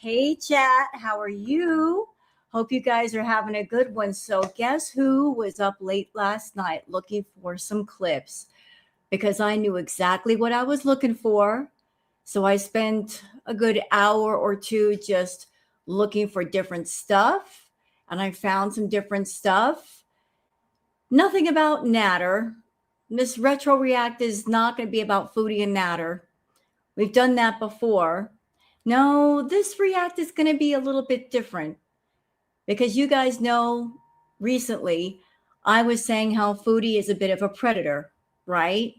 Hey chat, how are you? Hope you guys are having a good one. So guess who was up late last night looking for some clips? Because I knew exactly what I was looking for. So I spent a good hour or two just looking for different stuff. And I found some different stuff. Nothing about Natter. This retro react is not going to be about Foodie and Natter. We've done that before. No, this react is going to be a little bit different because you guys know recently I was saying how Foodie is a bit of a predator, right?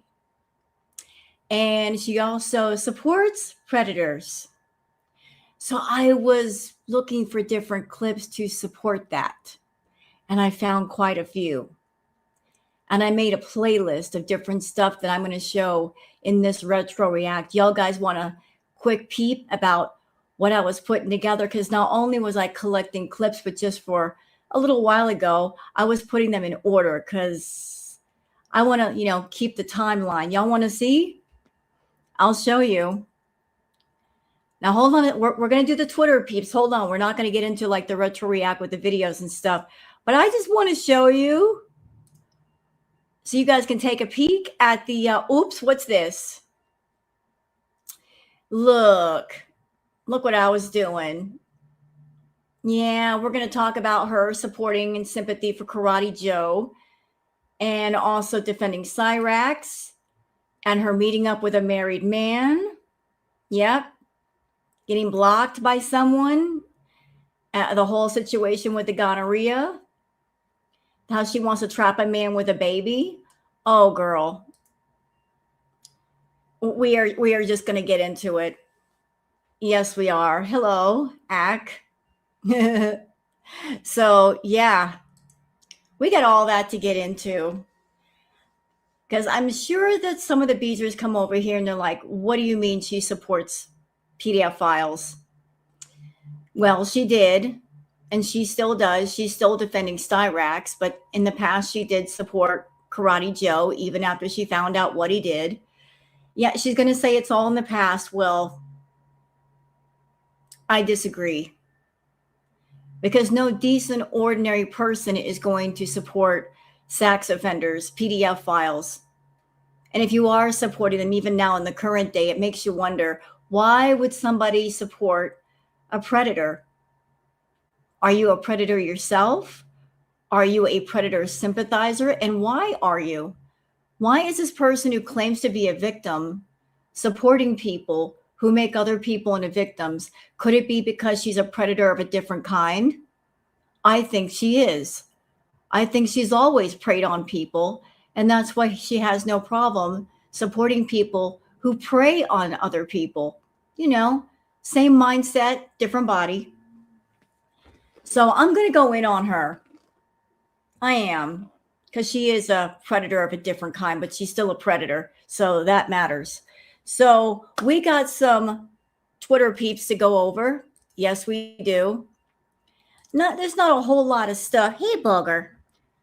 And she also supports predators. So I was looking for different clips to support that. And I found quite a few. And I made a playlist of different stuff that I'm going to show in this retro react. Y'all guys want a quick peep about what I was putting together? Because not only was I collecting clips, but just for a little while ago, I was putting them in order because I want to, keep the timeline. Y'all want to see? I'll show you. Now, hold on. We're going to do the Twitter peeps. Hold on. We're not going to get into like the retro react with the videos and stuff. But I just want to show you so you guys can take a peek at the, oops, what's this? Look what I was doing. Yeah, we're going to talk about her supporting and sympathy for Karate Joe and also defending Cyrax and her meeting up with a married man. Yep. Getting blocked by someone. The whole situation with the gonorrhea. How she wants to trap a man with a baby. Oh, girl. We are just going to get into it. Yes, we are. Hello, Ack. So, yeah, we got all that to get into. Because I'm sure that some of the beezers come over here and they're like, what do you mean she supports PDF files? Well, she did, and she still does. She's still defending Cyrax, but in the past, she did support Karate Joe, even after she found out what he did. Yeah, she's going to say it's all in the past. Well, I disagree. Because no decent, ordinary person is going to support sex offenders, PDF files. And if you are supporting them, even now in the current day, it makes you wonder, why would somebody support a predator? Are you a predator yourself? Are you a predator sympathizer? And why are you? Why is this person who claims to be a victim supporting people who make other people into victims? Could it be because she's a predator of a different kind? I think she is. I think she's always preyed on people, and that's why she has no problem supporting people who prey on other people. Same mindset, different body. So I'm going to go in on her. I am, because she is a predator of a different kind, but she's still a predator. So that matters. So we got some Twitter peeps to go over. Yes, we do. There's not a whole lot of stuff. Hey, Booger.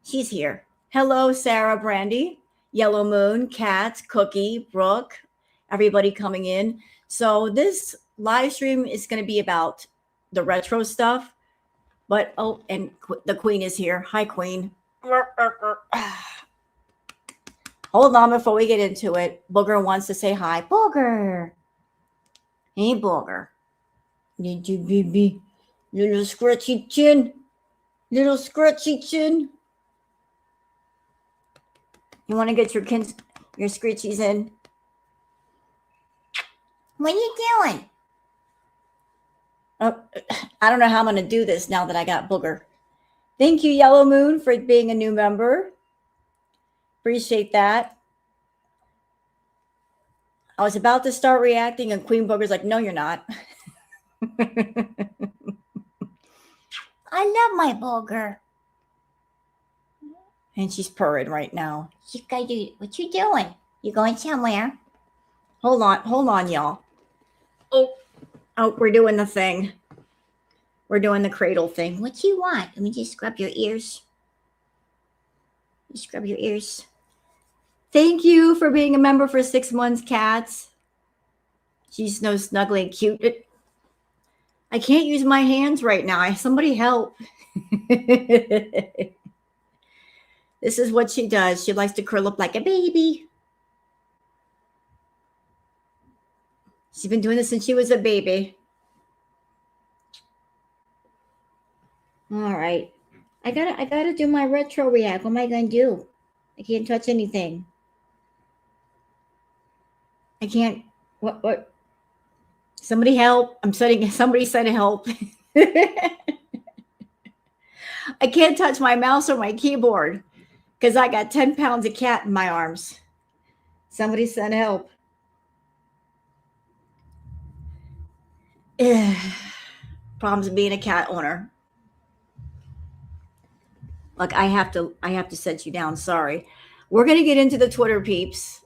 She's here. Hello, Sarah, Brandy, Yellow Moon, Kat, Cookie, Brooke, everybody coming in. So this live stream is going to be about the retro stuff. But, oh, and the Queen is here. Hi, Queen. Hold on before we get into it. Booger wants to say hi. Booger. Hey, Booger. Did you baby? Little scratchy chin. Little scratchy chin. You want to get your scritchies in? What are you doing? Oh, I don't know how I'm going to do this now that I got Booger. Thank you, Yellow Moon, for being a new member. Appreciate that. I was about to start reacting, and Queen Booger's like, no, you're not. I love my Booger. And she's purring right now. What you doing? You going somewhere? Hold on, y'all. Oh, we're doing the thing. We're doing the cradle thing. What you want? Let me just scrub your ears. You scrub your ears. Thank you for being a member for 6 months, Cats. She's no snuggly and cute. I can't use my hands right now. Somebody help. This is what she does. She likes to curl up like a baby. She's been doing this since she was a baby. All right. I gotta do my retro react. What am I gonna do? I can't touch anything. I can't. What? Somebody help. Somebody send help. I can't touch my mouse or my keyboard because I got 10 pounds of cat in my arms. Somebody send help. Problems of being a cat owner. Look, I have to set you down. Sorry. We're going to get into the Twitter peeps.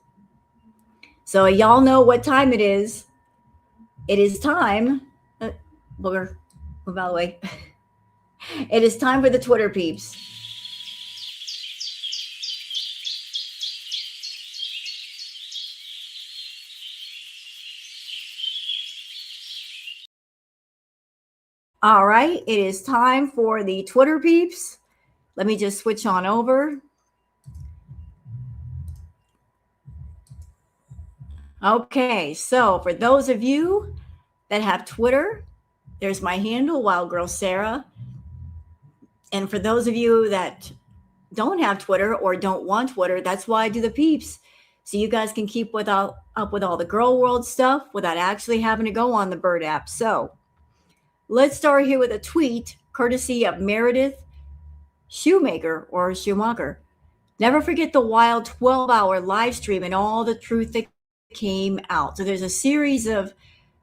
So y'all know what time it is. It is time. Booger, move out of the way. It is time for the Twitter peeps. All right, it is time for the Twitter peeps. Let me just switch on over. Okay, so for those of you that have Twitter, there's my handle, Wild Girl Sarah. And for those of you that don't have Twitter or don't want Twitter, that's why I do the peeps. So you guys can keep up with all the girl world stuff without actually having to go on the Bird app. So let's start here with a tweet courtesy of Meredith Schumacher. Never forget the wild 12-hour live stream and all the truth that came out. So there's a series of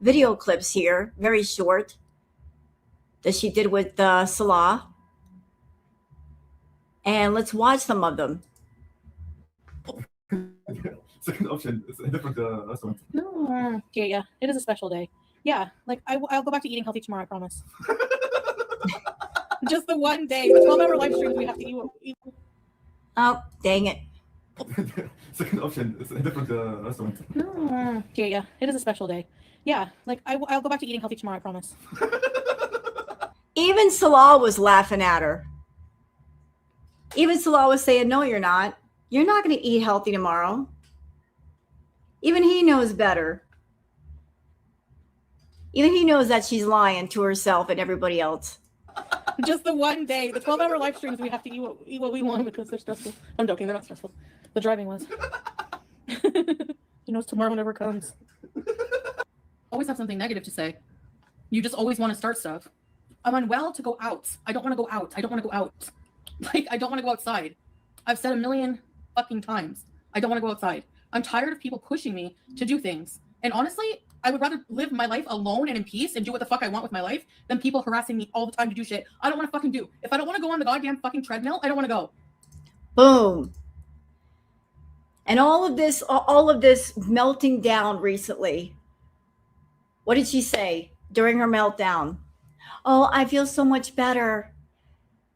video clips here, very short, that she did with Salah. And let's watch some of them. Second option is a different restaurant. No, yeah, it is a special day. Yeah, like I'll go back to eating healthy tomorrow, I promise. Just the one day, the 12-hour live streams we have to eat. Oh, dang it. Second option is a different restaurant. No, yeah, it is a special day. Yeah, like I'll go back to eating healthy tomorrow, I promise. Even Salah was laughing at her. Even Salah was saying, no, you're not. You're not going to eat healthy tomorrow. Even he knows better. Even he knows that she's lying to herself and everybody else. Just the one day, the 12-hour live streams we have to eat what we want because they're stressful. I'm joking, they're not stressful. The driving was. He knows tomorrow never comes. Always have something negative to say. You just always want to start stuff. I'm unwell to go out. I don't want to go out. I don't want to go out. Like, I don't want to go outside. I've said a million fucking times. I don't want to go outside. I'm tired of people pushing me to do things. And honestly, I would rather live my life alone and in peace and do what the fuck I want with my life than people harassing me all the time to do shit I don't want to fucking do. If I don't want to go on the goddamn fucking treadmill, I don't want to go. Boom. And all of this melting down recently. What did she say during her meltdown? Oh, I feel so much better.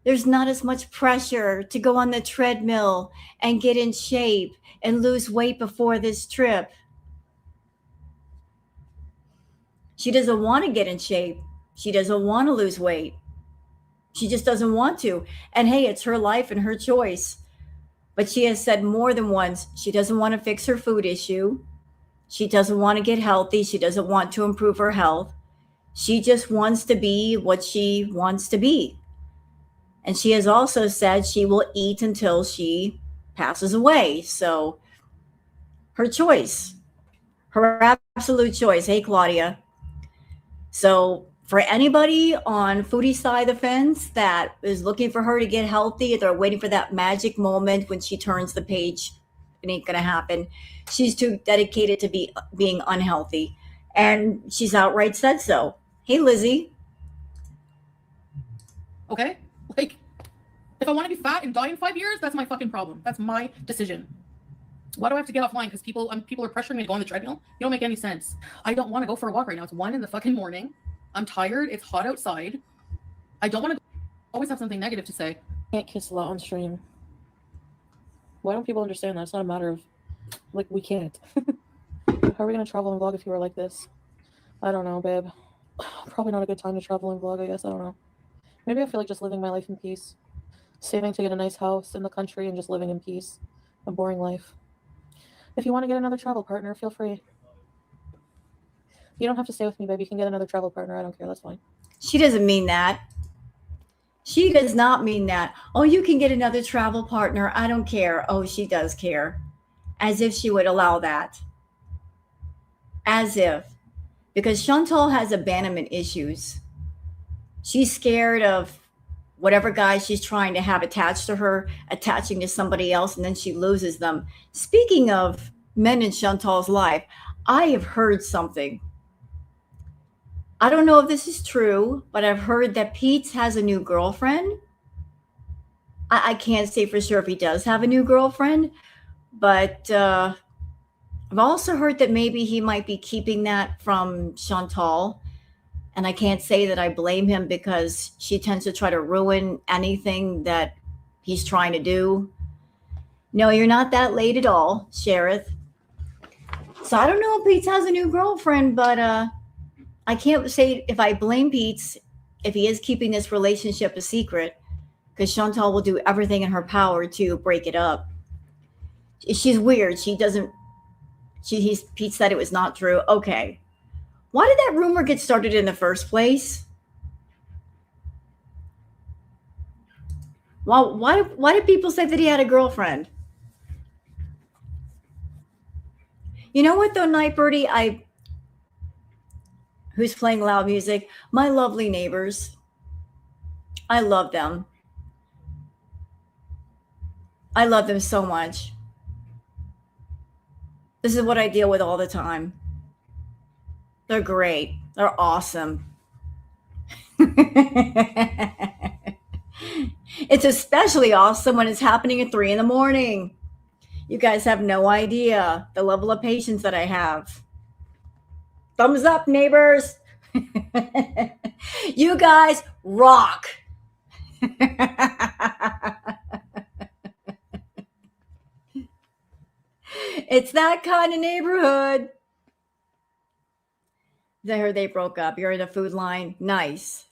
There's not as much pressure to go on the treadmill and get in shape and lose weight before this trip. She doesn't want to get in shape. She doesn't want to lose weight. She just doesn't want to. And hey, it's her life and her choice. But she has said more than once, she doesn't want to fix her food issue. She doesn't want to get healthy. She doesn't want to improve her health. She just wants to be what she wants to be. And she has also said she will eat until she passes away. So her choice, her absolute choice. Hey, Claudia. So for anybody on Foodie side of the fence that is looking for her to get healthy, they're waiting for that magic moment when she turns the page. It ain't going to happen. She's too dedicated to being unhealthy. And she's outright said so. Hey, Lizzie. Okay? Like, if I want to be fat and die in 5 years, that's my fucking problem. That's my decision. Why do I have to get offline? Because people are pressuring me to go on the treadmill? You don't make any sense. I don't want to go for a walk right now. It's 1 in the fucking morning. I'm tired. It's hot outside. I don't want to always have something negative to say. Can't kiss a lot on stream. Why don't people understand that? It's not a matter of, like, we can't. How are we going to travel and vlog if you are like this? I don't know, babe. Probably not a good time to travel and vlog, I guess. I don't know. Maybe I feel like just living my life in peace. Saving to get a nice house in the country and just living in peace. A boring life. If you want to get another travel partner, feel free. You don't have to stay with me, babe. You can get another travel partner. I don't care. That's fine. She doesn't mean that. She does not mean that. Oh, you can get another travel partner. I don't care. Oh, she does care. As if she would allow that. As if. Because Chantal has abandonment issues. She's scared of whatever guy she's trying to have attached to her, attaching to somebody else, and then she loses them. Speaking of men in Chantal's life, I have heard something. I don't know if this is true, but I've heard that Pete has a new girlfriend. I can't say for sure if he does have a new girlfriend, but I've also heard that maybe he might be keeping that from Chantal. And I can't say that I blame him because she tends to try to ruin anything that he's trying to do. No, you're not that late at all, Sheriff. So I don't know if Pete has a new girlfriend, but I can't say if I blame Pete if he is keeping this relationship a secret, because Chantal will do everything in her power to break it up. She's weird. She doesn't. Pete said it was not true. Okay. Why did that rumor get started in the first place? Why did people say that he had a girlfriend? You know what though, Night Birdie? Who's playing loud music? My lovely neighbors. I love them. I love them so much. This is what I deal with all the time. They're great. They're awesome. It's especially awesome when it's happening at 3 a.m. You guys have no idea the level of patience that I have. Thumbs up, neighbors. You guys rock. It's that kind of neighborhood. I heard they broke up. You're in a food line. Nice.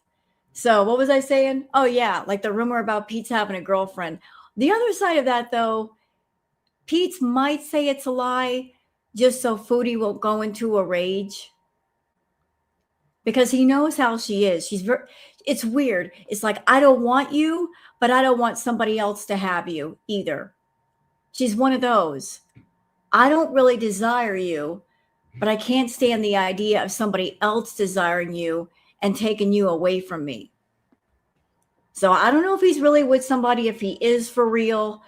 So what was I saying? Oh, yeah. Like the rumor about Pete's having a girlfriend. The other side of that, though, Pete might say it's a lie just so Foodie won't go into a rage. Because he knows how she is. It's weird. It's like, I don't want you, but I don't want somebody else to have you either. She's one of those. I don't really desire you, but I can't stand the idea of somebody else desiring you and taking you away from me. So I don't know if he's really with somebody, if he is for real.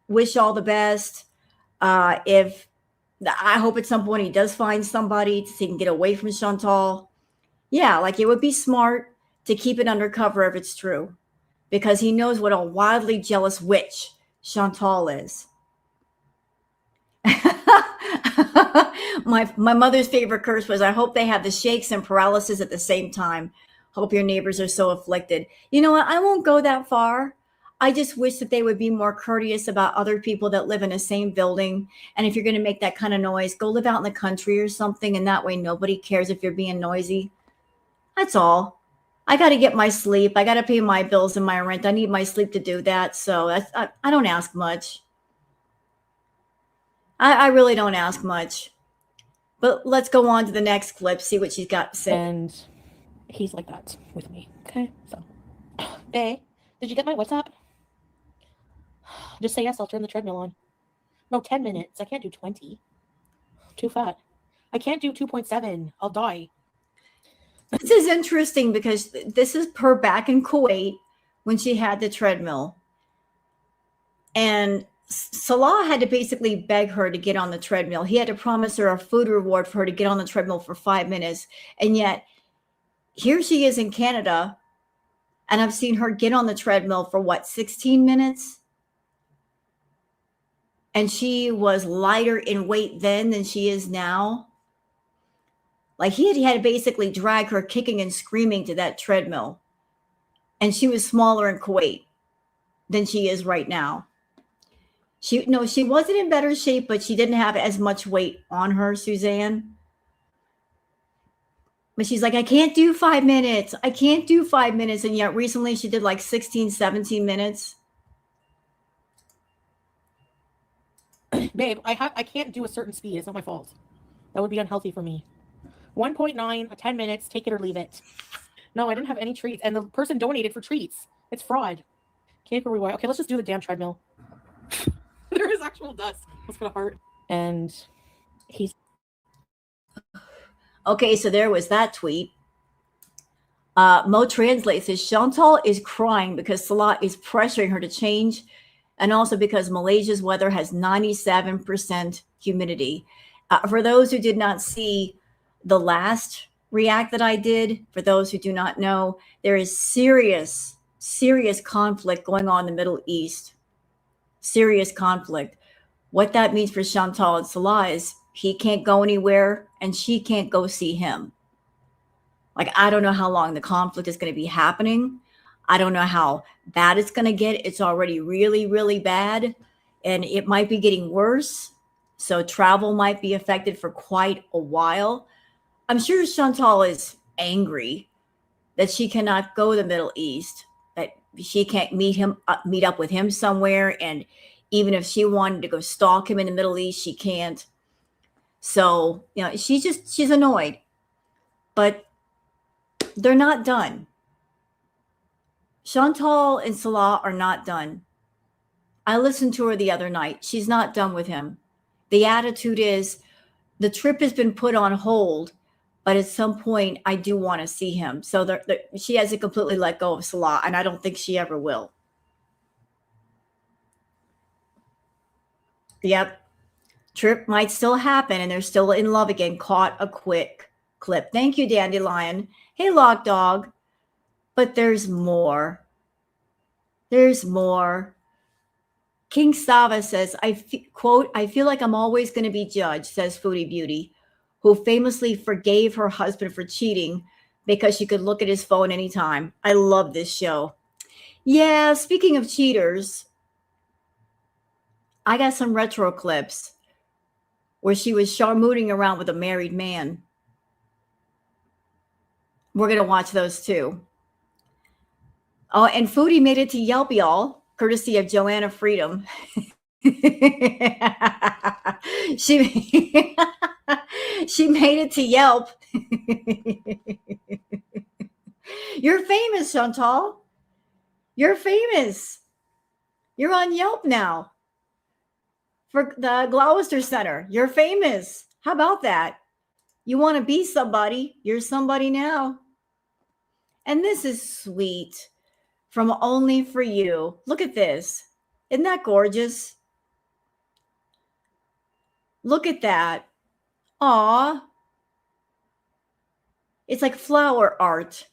Wish all the best. I hope at some point he does find somebody so he can get away from Chantal. Yeah, like it would be smart to keep it undercover if it's true, because he knows what a wildly jealous witch Chantal is. My mother's favorite curse was, I hope they have the shakes and paralysis at the same time. Hope your neighbors are so afflicted. You know what? I won't go that far. I just wish that they would be more courteous about other people that live in the same building. And if you're going to make that kind of noise, go live out in the country or something. And that way nobody cares if you're being noisy. That's all. I got to get my sleep. I got to pay my bills and my rent. I need my sleep to do that. So I don't ask much. I really don't ask much. But let's go on to the next clip, see what she's got to say. And he's like that with me. Okay, so. Bae, did you get my WhatsApp? Just say yes, I'll turn the treadmill on. No, 10 minutes. I can't do 20. Too fat. I can't do 2.7. I'll die. This is interesting because this is her back in Kuwait when she had the treadmill. And Salah had to basically beg her to get on the treadmill. He had to promise her a food reward for her to get on the treadmill for 5 minutes. And yet, here she is in Canada, and I've seen her get on the treadmill for, 16 minutes? And she was lighter in weight then than she is now. Like, he had to basically drag her kicking and screaming to that treadmill. And she was smaller in Kuwait than she is right now. She wasn't in better shape, but she didn't have as much weight on her, Suzanne. But she's like, I can't do 5 minutes. I can't do 5 minutes. And yet recently she did like 16, 17 minutes. Babe, I can't do a certain speed. It's not my fault. That would be unhealthy for me. 1.9, 10 minutes, take it or leave it. No, I didn't have any treats. And the person donated for treats. It's fraud. Can't rewind. Okay, let's just do the damn treadmill. There is actual dust. Let's put a heart. And he's... Okay, so there was that tweet. Mo Translate says, Chantal is crying because Salah is pressuring her to change, and also because Malaysia's weather has 97% humidity. For those who did not see the last react that I did, for those who do not know, there is serious conflict going on in the Middle East. Serious conflict. What that means for Chantal and Salah is he can't go anywhere and she can't go see him. Like, I don't know how long the conflict is going to be happening. I don't know how bad it's going to get. It's already really, really bad, and it might be getting worse. So travel might be affected for quite a while. I'm sure Chantal is angry that she cannot go to the Middle East, that she can't meet up with him somewhere. And even if she wanted to go stalk him in the Middle East, she can't. So, you know, she's annoyed, but they're not done. Chantal and Salah are not done. I listened to her the other night. She's not done with him. The attitude is the trip has been put on hold, but at some point I do want to see him. So she hasn't completely let go of Salah, and I don't think she ever will. Yep. Trip might still happen, and they're still in love again. Caught a quick clip. Thank you, Dandelion. Hey, Lock Dog. But there's more. There's more. King Sava says, quote, I feel like I'm always going to be judged, says Foodie Beauty, who famously forgave her husband for cheating because she could look at his phone anytime. I love this show. Yeah, speaking of cheaters, I got some retro clips where she was charmooting around with a married man. We're going to watch those too. Oh, and Foodie made it to Yelp, y'all, courtesy of Joanna Freedom. she made it to Yelp. You're famous, Chantal. You're famous. You're on Yelp now for the Gloucester Center. You're famous. How about that? You want to be somebody. You're somebody now. And this is sweet. From Only for You. Look at this. Isn't that gorgeous? Look at that. Aw. It's like flower art.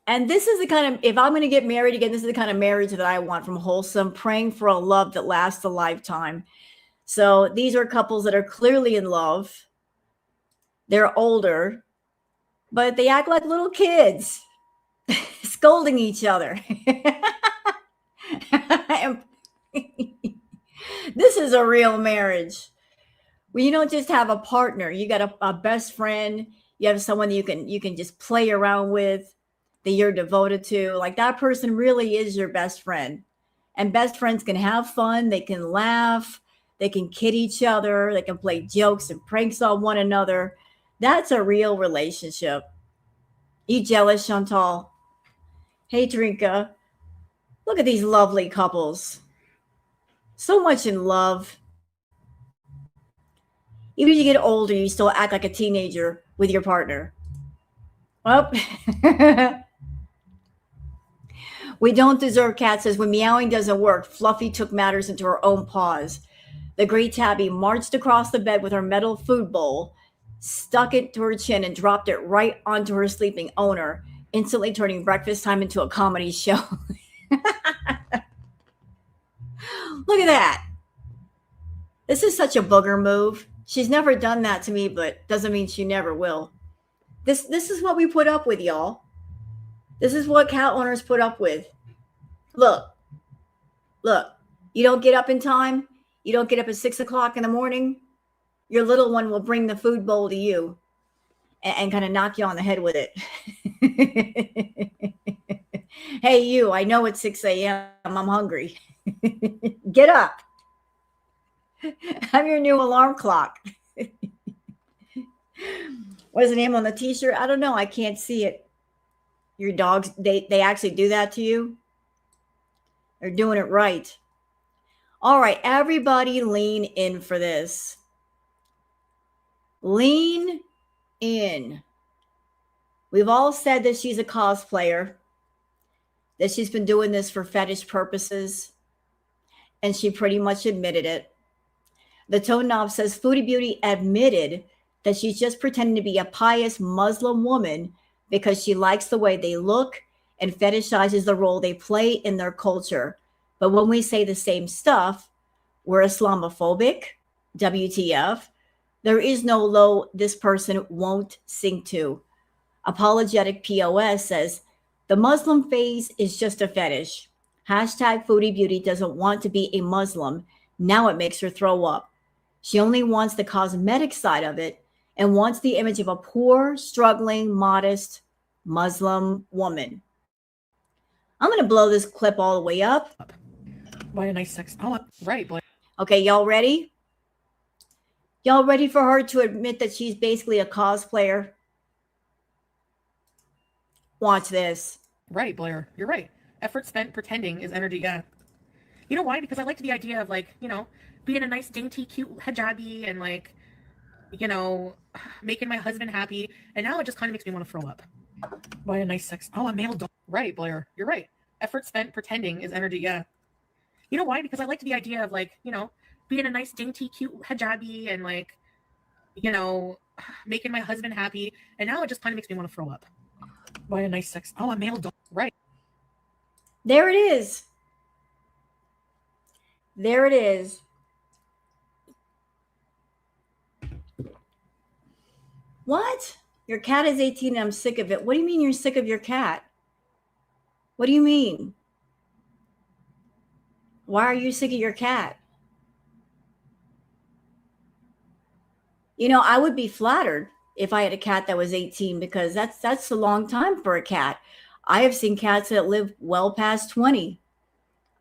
And this is the kind of, if I'm going to get married again, this is the kind of marriage that I want from Wholesome, praying for a love that lasts a lifetime. So these are couples that are clearly in love. They're older, but they act like little kids, scolding each other. This is a real marriage. Well, you don't just have a partner. You got a best friend. You have someone that you can just play around with, that you're devoted to. Like, that person really is your best friend. And best friends can have fun. They can laugh. They can kid each other. They can play jokes and pranks on one another. That's a real relationship. You jealous, Chantal? Hey, Trinka. Look at these lovely couples. So much in love. Even if you get older, you still act like a teenager with your partner. Well, we don't deserve cats. Says, when meowing doesn't work, Fluffy took matters into her own paws. The great Tabby marched across the bed with her metal food bowl, stuck it to her chin, and dropped it right onto her sleeping owner, instantly turning breakfast time into a comedy show. Look at that. This is such a booger move. She's never done that to me, but doesn't mean she never will. This is what we put up with, y'all. This is what cat owners put up with. Look. You don't get up in time. You don't get up at 6 o'clock in the morning. your little one will bring the food bowl to you and kind of knock you on the head with it. Hey, you, I know it's 6 a.m. I'm hungry. Get up. I'm your new alarm clock. What is the name on the t-shirt? I don't know. I can't see it. Your dogs, they actually do that to you? They're doing it right. All right, everybody lean in for this. Lean in. We've all said that she's a cosplayer, that she's been doing this for fetish purposes, and she pretty much admitted it. The Tone Knob says Foodie Beauty admitted that she's just pretending to be a pious Muslim woman because she likes the way they look and fetishizes the role they play in their culture. But when we say the same stuff, we're Islamophobic, WTF. There is no low this person won't sink to. Apologetic POS says, the Muslim phase is just a fetish. Hashtag Foodie Beauty doesn't want to be a Muslim. Now it makes her throw up. She only wants the cosmetic side of it and wants the image of a poor, struggling, modest Muslim woman. I'm going to blow this clip all the way up. Why a nice sex? Oh, right, boy. Okay, y'all ready? Y'all ready for her to admit that she's basically a cosplayer? Watch this. Right, Blair. You're right. Effort spent pretending is energy. Yeah. You know why? Because I liked the idea of, like, you know, being a nice, dainty, cute hijabi and, like, you know, making my husband happy. And now it just kind of makes me want to throw up. Why a nice sex? Oh, a male dog. Right, Blair. You're right. Effort spent pretending is energy. Yeah. You know why? Because I liked the idea of, like, you know, being a nice, dainty, cute hijabi and, like, you know, making my husband happy. And now it just kind of makes me want to throw up. Why a nice sex? Oh, a male dog. Right. There it is. There it is. What? Your cat is 18 and I'm sick of it. What do you mean you're sick of your cat? What do you mean? Why are you sick of your cat? You know, I would be flattered if I had a cat that was 18 because that's a long time for a cat. I have seen cats that live well past 20.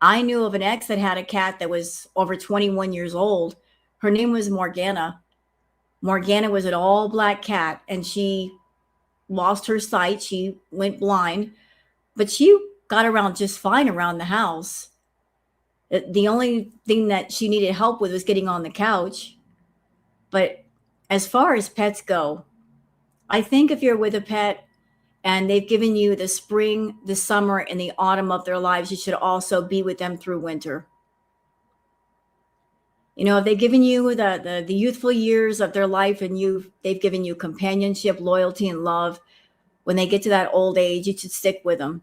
I knew of an ex that had a cat that was over 21 years old. Her name was Morgana. Morgana was an all black cat and she lost her sight. She went blind, but she got around just fine around the house. The only thing that she needed help with was getting on the couch. But as far as pets go, I think if you're with a pet and they've given you the spring, the summer, and the autumn of their lives, you should also be with them through winter. You know, if they've given you the youthful years of their life and they've given you companionship, loyalty, and love, when they get to that old age, you should stick with them.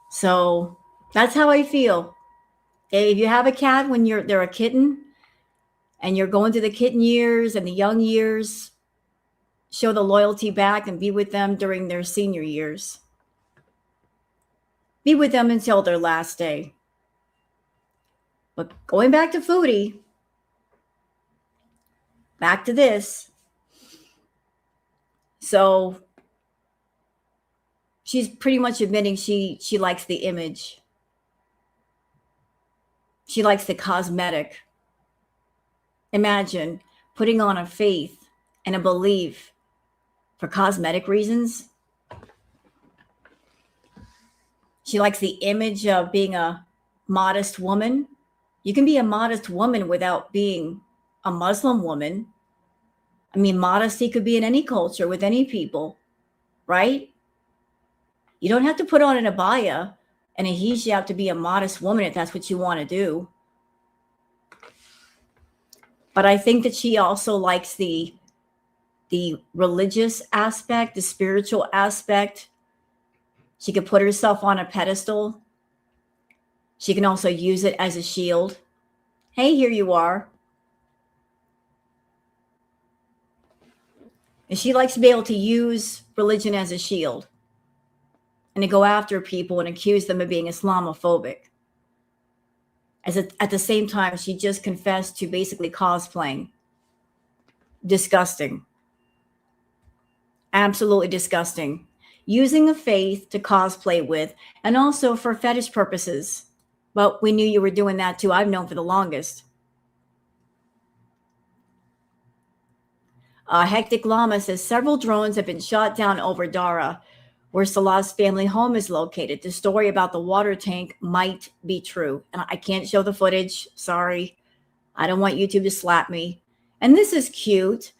So that's how I feel. If you have a cat when they're a kitten and you're going through the kitten years and the young years, show the loyalty back and be with them during their senior years. Be with them until their last day. But going back to Foodie, back to this. So she's pretty much admitting she likes the image. She likes the cosmetic. Imagine putting on a faith and a belief for cosmetic reasons. She likes the image of being a modest woman. You can be a modest woman without being a Muslim woman. I mean, modesty could be in any culture with any people, right? You don't have to put on an abaya and a hijab to be a modest woman if that's what you want to do. But I think that she also likes the religious aspect, the spiritual aspect. She could put herself on a pedestal. She can also use it as a shield. Hey, here you are. And she likes to be able to use religion as a shield and to go after people and accuse them of being Islamophobic. At the same time, she just confessed to basically cosplaying. Disgusting. Absolutely disgusting. Using a faith to cosplay with, and also for fetish purposes. Well, we knew you were doing that too. I've known for the longest. Hectic Llama says several drones have been shot down over Dara, where Salah's family home is located. The story about the water tank might be true. And I can't show the footage. Sorry. I don't want YouTube to slap me. And this is cute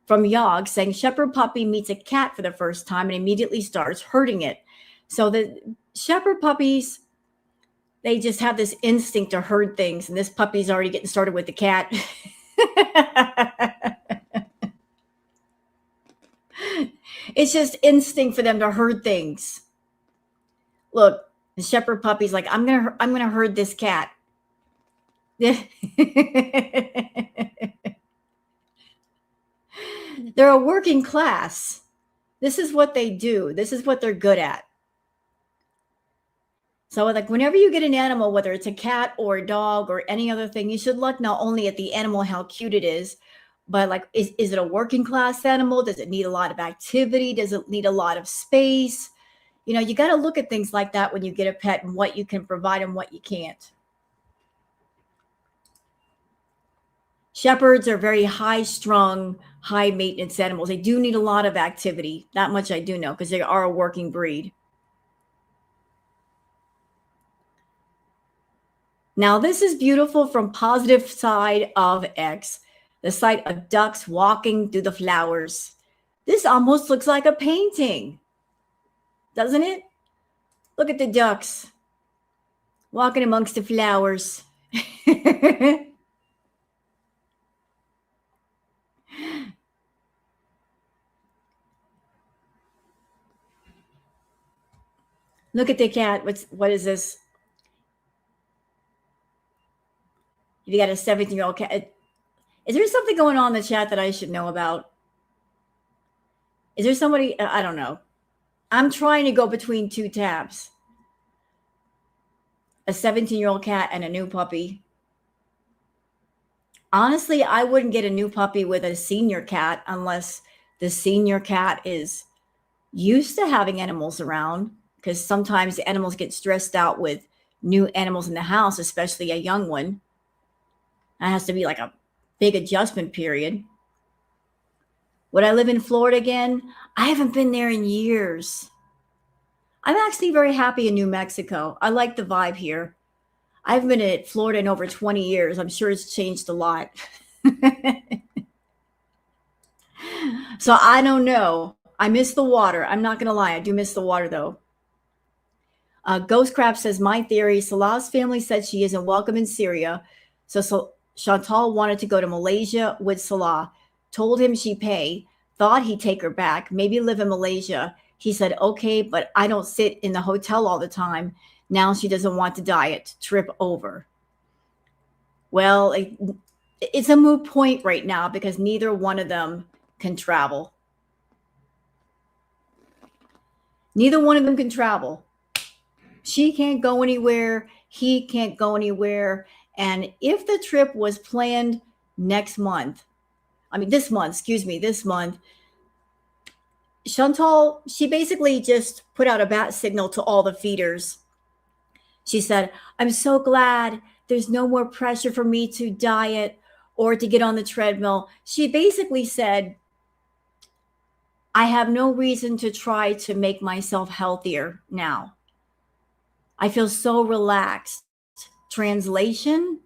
from Yog saying shepherd puppy meets a cat for the first time and immediately starts hurting it. So the shepherd puppies, they just have this instinct to herd things. And this puppy's already getting started with the cat. It's just instinct for them to herd things. Look, the shepherd puppy's like, I'm gonna herd this cat. They're a working class. This is what they do. This is what they're good at. So like whenever you get an animal, whether it's a cat or a dog or any other thing, you should look not only at the animal, how cute it is, but like, is it a working class animal? Does it need a lot of activity? Does it need a lot of space? You know, you got to look at things like that when you get a pet and what you can provide and what you can't. Shepherds are very high-strung, high-maintenance animals. They do need a lot of activity. That much I do know because they are a working breed. Now, this is beautiful from positive side of X. The sight of ducks walking through the flowers. This almost looks like a painting, doesn't it? Look at the ducks walking amongst the flowers. Look at the cat. What is this? You got a 17-year-old cat. Is there something going on in the chat that I should know about? Is there somebody? I don't know. I'm trying to go between two tabs. A 17-year-old cat and a new puppy. Honestly, I wouldn't get a new puppy with a senior cat unless the senior cat is used to having animals around, because sometimes the animals get stressed out with new animals in the house, especially a young one. That has to be like a big adjustment period. Would I live in Florida again? I haven't been there in years. I'm actually very happy in New Mexico. I like the vibe here. I haven't been in Florida in over 20 years. I'm sure it's changed a lot. So I don't know. I miss the water. I'm not going to lie. I do miss the water, though. Ghost Crab says, my theory, Salah's family said she isn't welcome in Syria. So Chantal wanted to go to Malaysia with Salah, told him she'd pay, thought he'd take her back, maybe live in Malaysia. He said, okay, but I don't sit in the hotel all the time. Now she doesn't want to diet, trip over. Well, it's a moot point right now because neither one of them can travel. Neither one of them can travel. She can't go anywhere. He can't go anywhere. And if the trip was planned this month, Chantal, she basically just put out a bat signal to all the feeders. She said, I'm so glad there's no more pressure for me to diet or to get on the treadmill. She basically said, I have no reason to try to make myself healthier now. I feel so relaxed. Translation,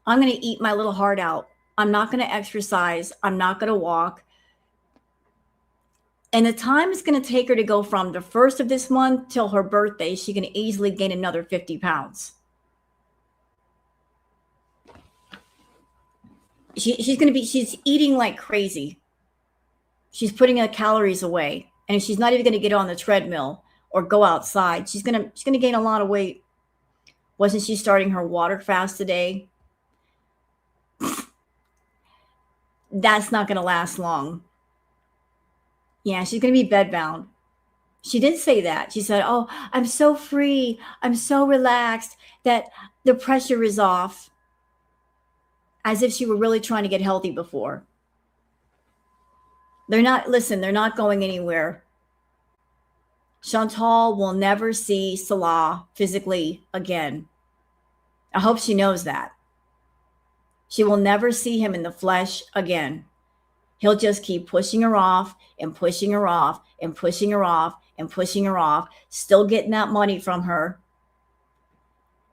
I'm going to eat my little heart out. I'm not going to exercise. I'm not going to walk. And the time it's going to take her to go from the first of this month till her birthday, she can easily gain another 50 pounds. She's eating like crazy. She's putting the calories away. And she's not even going to get on the treadmill or go outside. She's going to gain a lot of weight. Wasn't she starting her water fast today? That's not going to last long. Yeah, she's going to be bedbound. She did say that. She said, oh, I'm so free. I'm so relaxed that the pressure is off, as if she were really trying to get healthy before. They're not going anywhere. Chantal will never see Salah physically again. I hope she knows that. She will never see him in the flesh again. He'll just keep pushing her off and pushing her off and pushing her off and pushing her off, still getting that money from her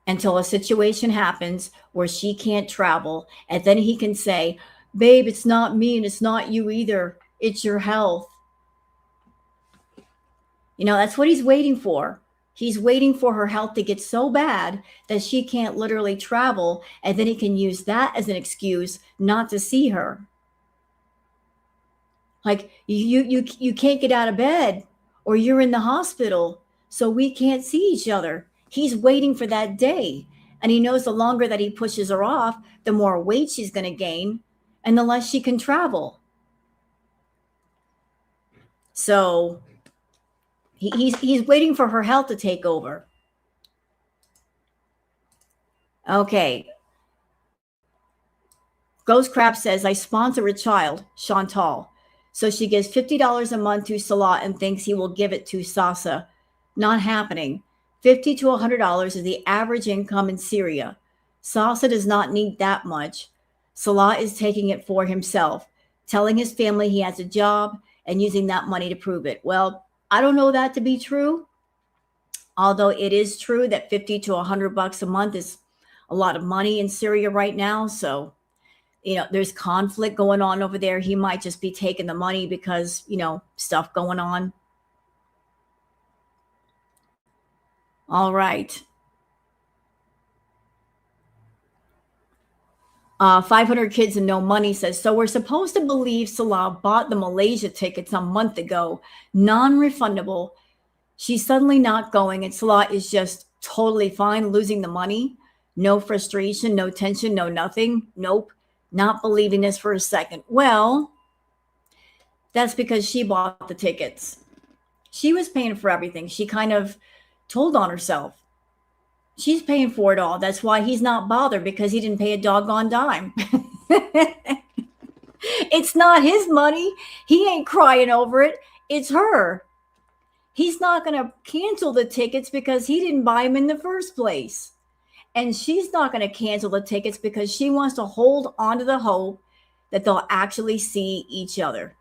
until a situation happens where she can't travel. And then he can say, babe, it's not me and it's not you either. It's your health. You know, that's what he's waiting for. He's waiting for her health to get so bad that she can't literally travel, and then he can use that as an excuse not to see her. Like, you can't get out of bed, or you're in the hospital, so we can't see each other. He's waiting for that day, and he knows the longer that he pushes her off, the more weight she's going to gain, and the less she can travel. So he's waiting for her health to take over. Okay. Ghost Crab says, I sponsor a child, Chantal. So she gives $50 a month to Salah and thinks he will give it to Sasa. Not happening. $50 to $100 is the average income in Syria. Sasa does not need that much. Salah is taking it for himself, telling his family he has a job and using that money to prove it. Well, I don't know that to be true, although it is true that $50 to $100 a month is a lot of money in Syria right now. So, you know, there's conflict going on over there. He might just be taking the money because, you know, stuff going on. All right. 500 Kids and No Money says, so we're supposed to believe Salah bought the Malaysia tickets a month ago, non-refundable. She's suddenly not going, and Salah is just totally fine losing the money. No frustration, no tension, no nothing. Nope. Not believing this for a second. Well, that's because she bought the tickets. She was paying for everything. She kind of told on herself. She's paying for it all. That's why he's not bothered, because he didn't pay a doggone dime. It's not his money. He ain't crying over it. It's her. He's not going to cancel the tickets because he didn't buy them in the first place. And she's not going to cancel the tickets because she wants to hold on to the hope that they'll actually see each other.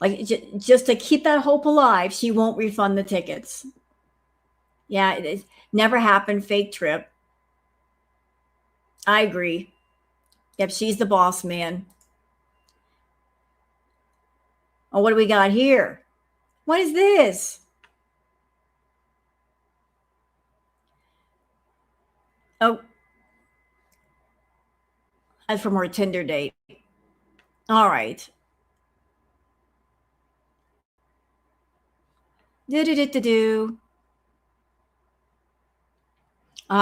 Like, just to keep that hope alive, she won't refund the tickets. Yeah, it never happened. Fake trip. I agree. Yep, she's the boss, man. Oh, what do we got here? What is this? Oh, that's from her Tinder date. All right. Do.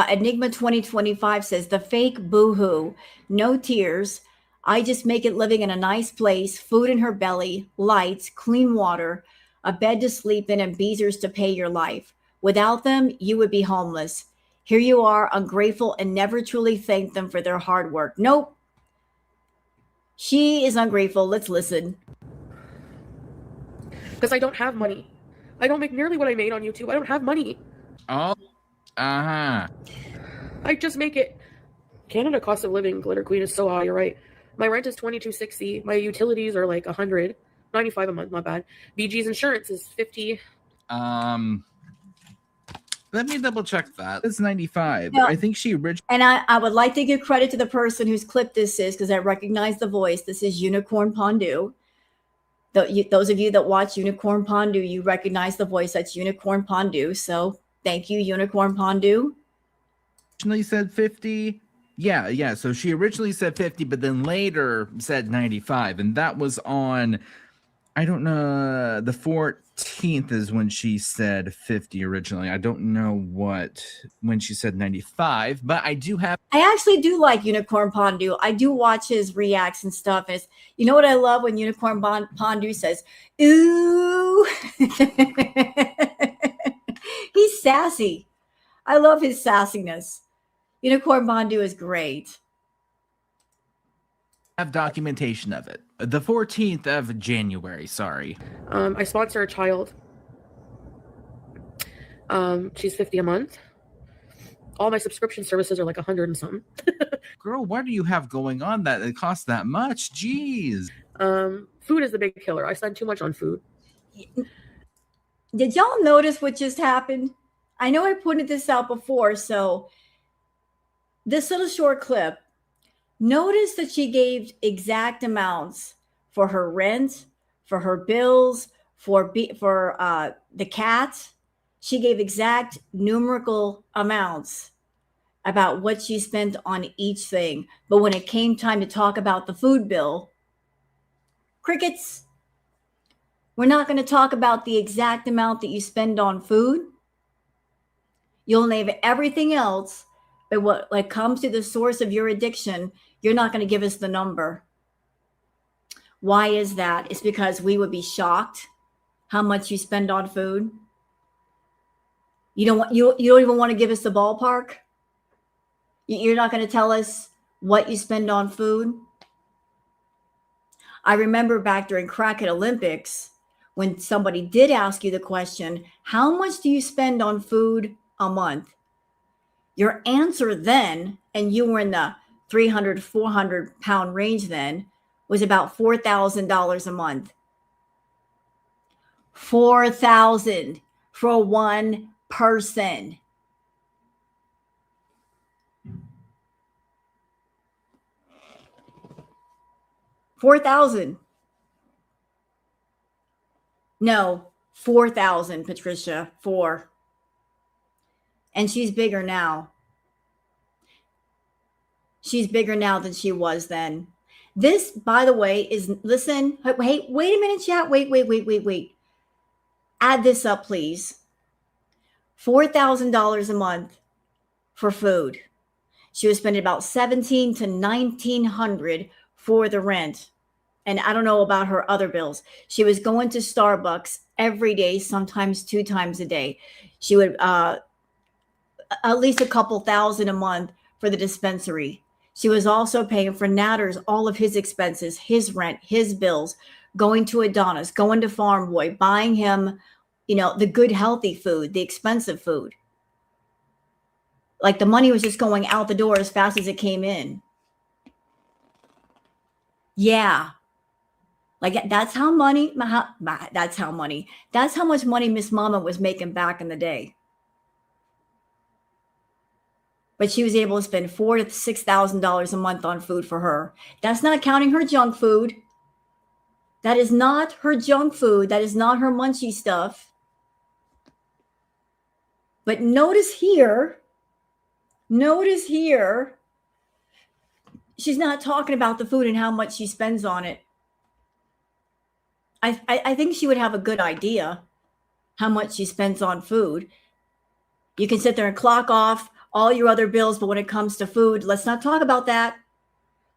Enigma 2025 says, the fake boohoo, no tears. I just make it living in a nice place, food in her belly, lights, clean water, a bed to sleep in, and beezers to pay your life. Without them, you would be homeless. Here you are, ungrateful, and never truly thank them for their hard work. Nope. She is ungrateful. Let's listen. Because I don't have money. I don't make nearly what I made on YouTube. I don't have money. Oh, uh-huh. I just make it. Canada cost of living, Glitter Queen, is so high. You're right. My rent is $22.60. My utilities are like $195 a month. Not bad. BG's insurance is $50. Let me double check that. It's $95. No. I think she originally. And I would like to give credit to the person whose clip this is, because I recognize the voice. This is Unicorn Pondu. Those of you that watch Unicorn Pondu, you recognize the voice. That's Unicorn Pondu. So thank you, Unicorn Pondu. Originally said 50. Yeah. So she originally said 50, but then later said 95. And that was on, I don't know, the 14th is when she said 50 originally. I don't know when she said 95, but I do have. I actually do like Unicorn Pondu. I do watch his reacts and stuff. And you know what I love when Unicorn Pondu says, ooh. He's sassy. I love his sassiness. Unicorn Bandu is great. I have documentation of it. The 14th of January, sorry. I sponsor a child. She's $50 a month. All my subscription services are like 100 and something. Girl, what do you have going on that it costs that much? Jeez. Food is the big killer. I spend too much on food. Did y'all notice what just happened? I know I pointed this out before, so this little short clip, notice that she gave exact amounts for her rent, for her bills, for the cat. She gave exact numerical amounts about what she spent on each thing. But when it came time to talk about the food bill, crickets. We're not going to talk about the exact amount that you spend on food. You'll name everything else, but when it comes to the source of your addiction, you're not going to give us the number. Why is that? It's because we would be shocked how much you spend on food. You don't even want to give us the ballpark. You're not going to tell us what you spend on food. I remember back during Crackhead Olympics, when somebody did ask you the question, how much do you spend on food a month? Your answer then, and you were in the 300, 400 pound range then, was about $4,000 a month. $4,000 for one person. $4,000. No, 4,000, Patricia, 4. And she's bigger now. She's bigger now than she was then. This, by the way, is, listen, wait a minute, chat. Wait. Add this up, please. $4,000 a month for food. She was spending about $1,700 to $1,900 for the rent. And I don't know about her other bills. She was going to Starbucks every day, sometimes 2 times a day. She would at least a couple thousand a month for the dispensary. She was also paying for Natter's, all of his expenses, his rent, his bills, going to Adonis, going to Farm Boy, buying him, the good, healthy food, the expensive food. Like the money was just going out the door as fast as it came in. Yeah. Like that's how much money Miss Mama was making back in the day. But she was able to spend $4,000 to $6,000 a month on food for her. That's not counting her junk food. That is not her junk food. That is not her munchy stuff. But notice here, she's not talking about the food and how much she spends on it. I think she would have a good idea how much she spends on food. You can sit there and clock off all your other bills, but when it comes to food, let's not talk about that.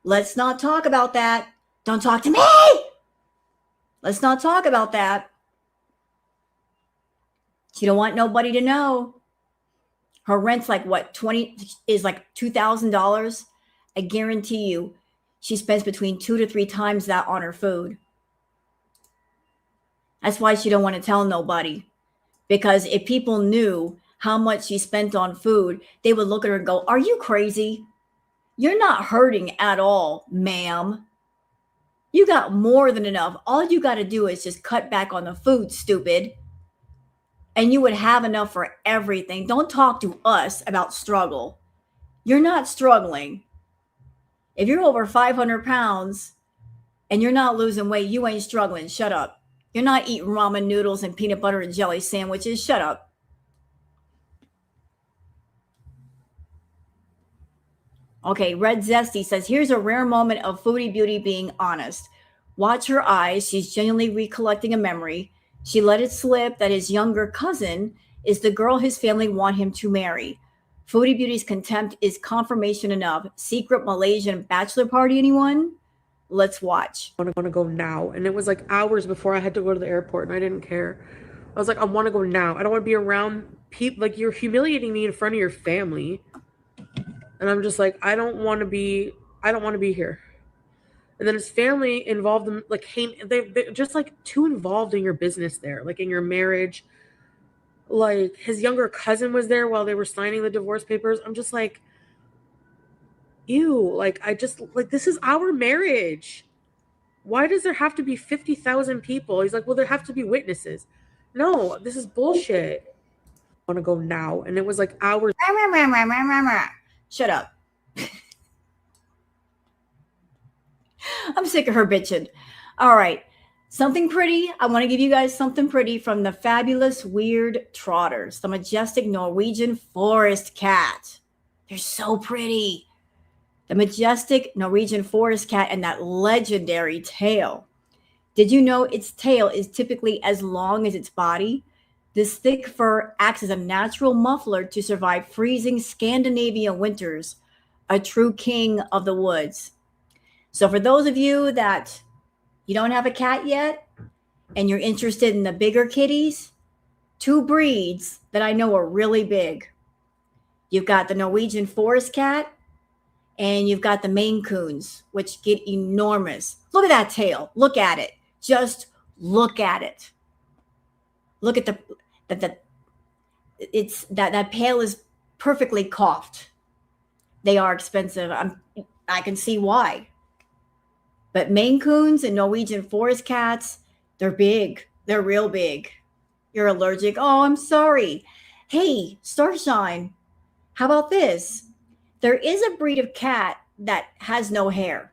Let's not talk about that. Don't talk to me. Let's not talk about that. She don't want nobody to know. Her rent's like what, $2,000. I guarantee you she spends between 2 to 3 times that on her food. That's why she don't want to tell nobody. Because if people knew how much she spent on food, they would look at her and go, are you crazy? You're not hurting at all, ma'am. You got more than enough. All you got to do is just cut back on the food, stupid. And you would have enough for everything. Don't talk to us about struggle. You're not struggling. If you're over 500 pounds and you're not losing weight, you ain't struggling. Shut up. You're not eating ramen noodles and peanut butter and jelly sandwiches. Shut up. Okay, Red Zesty says, here's a rare moment of Foodie Beauty being honest. Watch her eyes. She's genuinely recollecting a memory. She let it slip that his younger cousin is the girl his family want him to marry. Foodie Beauty's contempt is confirmation enough. Secret Malaysian bachelor party, anyone? Let's watch. I want to go now. And it was like hours before I had to go to the airport and I didn't care. I was like, I want to go now. I don't want to be around like you're humiliating me in front of your family. And I'm just like, I don't want to be here. And then his family involved in like they're just like too involved in your business there, like in your marriage. Like his younger cousin was there while they were signing the divorce papers. I'm just like, ew, like I just like this is our marriage. Why does there have to be 50,000 people? He's like, well, there have to be witnesses. No, this is bullshit. I want to go now. And it was like hours. Shut up. I'm sick of her bitching. All right. Something pretty. I want to give you guys something pretty from the fabulous Weird Trotters, the majestic Norwegian forest cat. They're so pretty. The majestic Norwegian forest cat and that legendary tail. Did you know its tail is typically as long as its body? This thick fur acts as a natural muffler to survive freezing Scandinavian winters, a true king of the woods. So for those of you that you don't have a cat yet and you're interested in the bigger kitties, two breeds that I know are really big. You've got the Norwegian forest cat and you've got the Maine Coons, which get enormous. Look at that tail. Look at it. Just look at it. Look at that pail is perfectly coughed. They are expensive. I can see why. But Maine Coons and Norwegian forest cats, they're big. They're real big. You're allergic. Oh, I'm sorry. Hey, Starshine, how about this? There is a breed of cat that has no hair.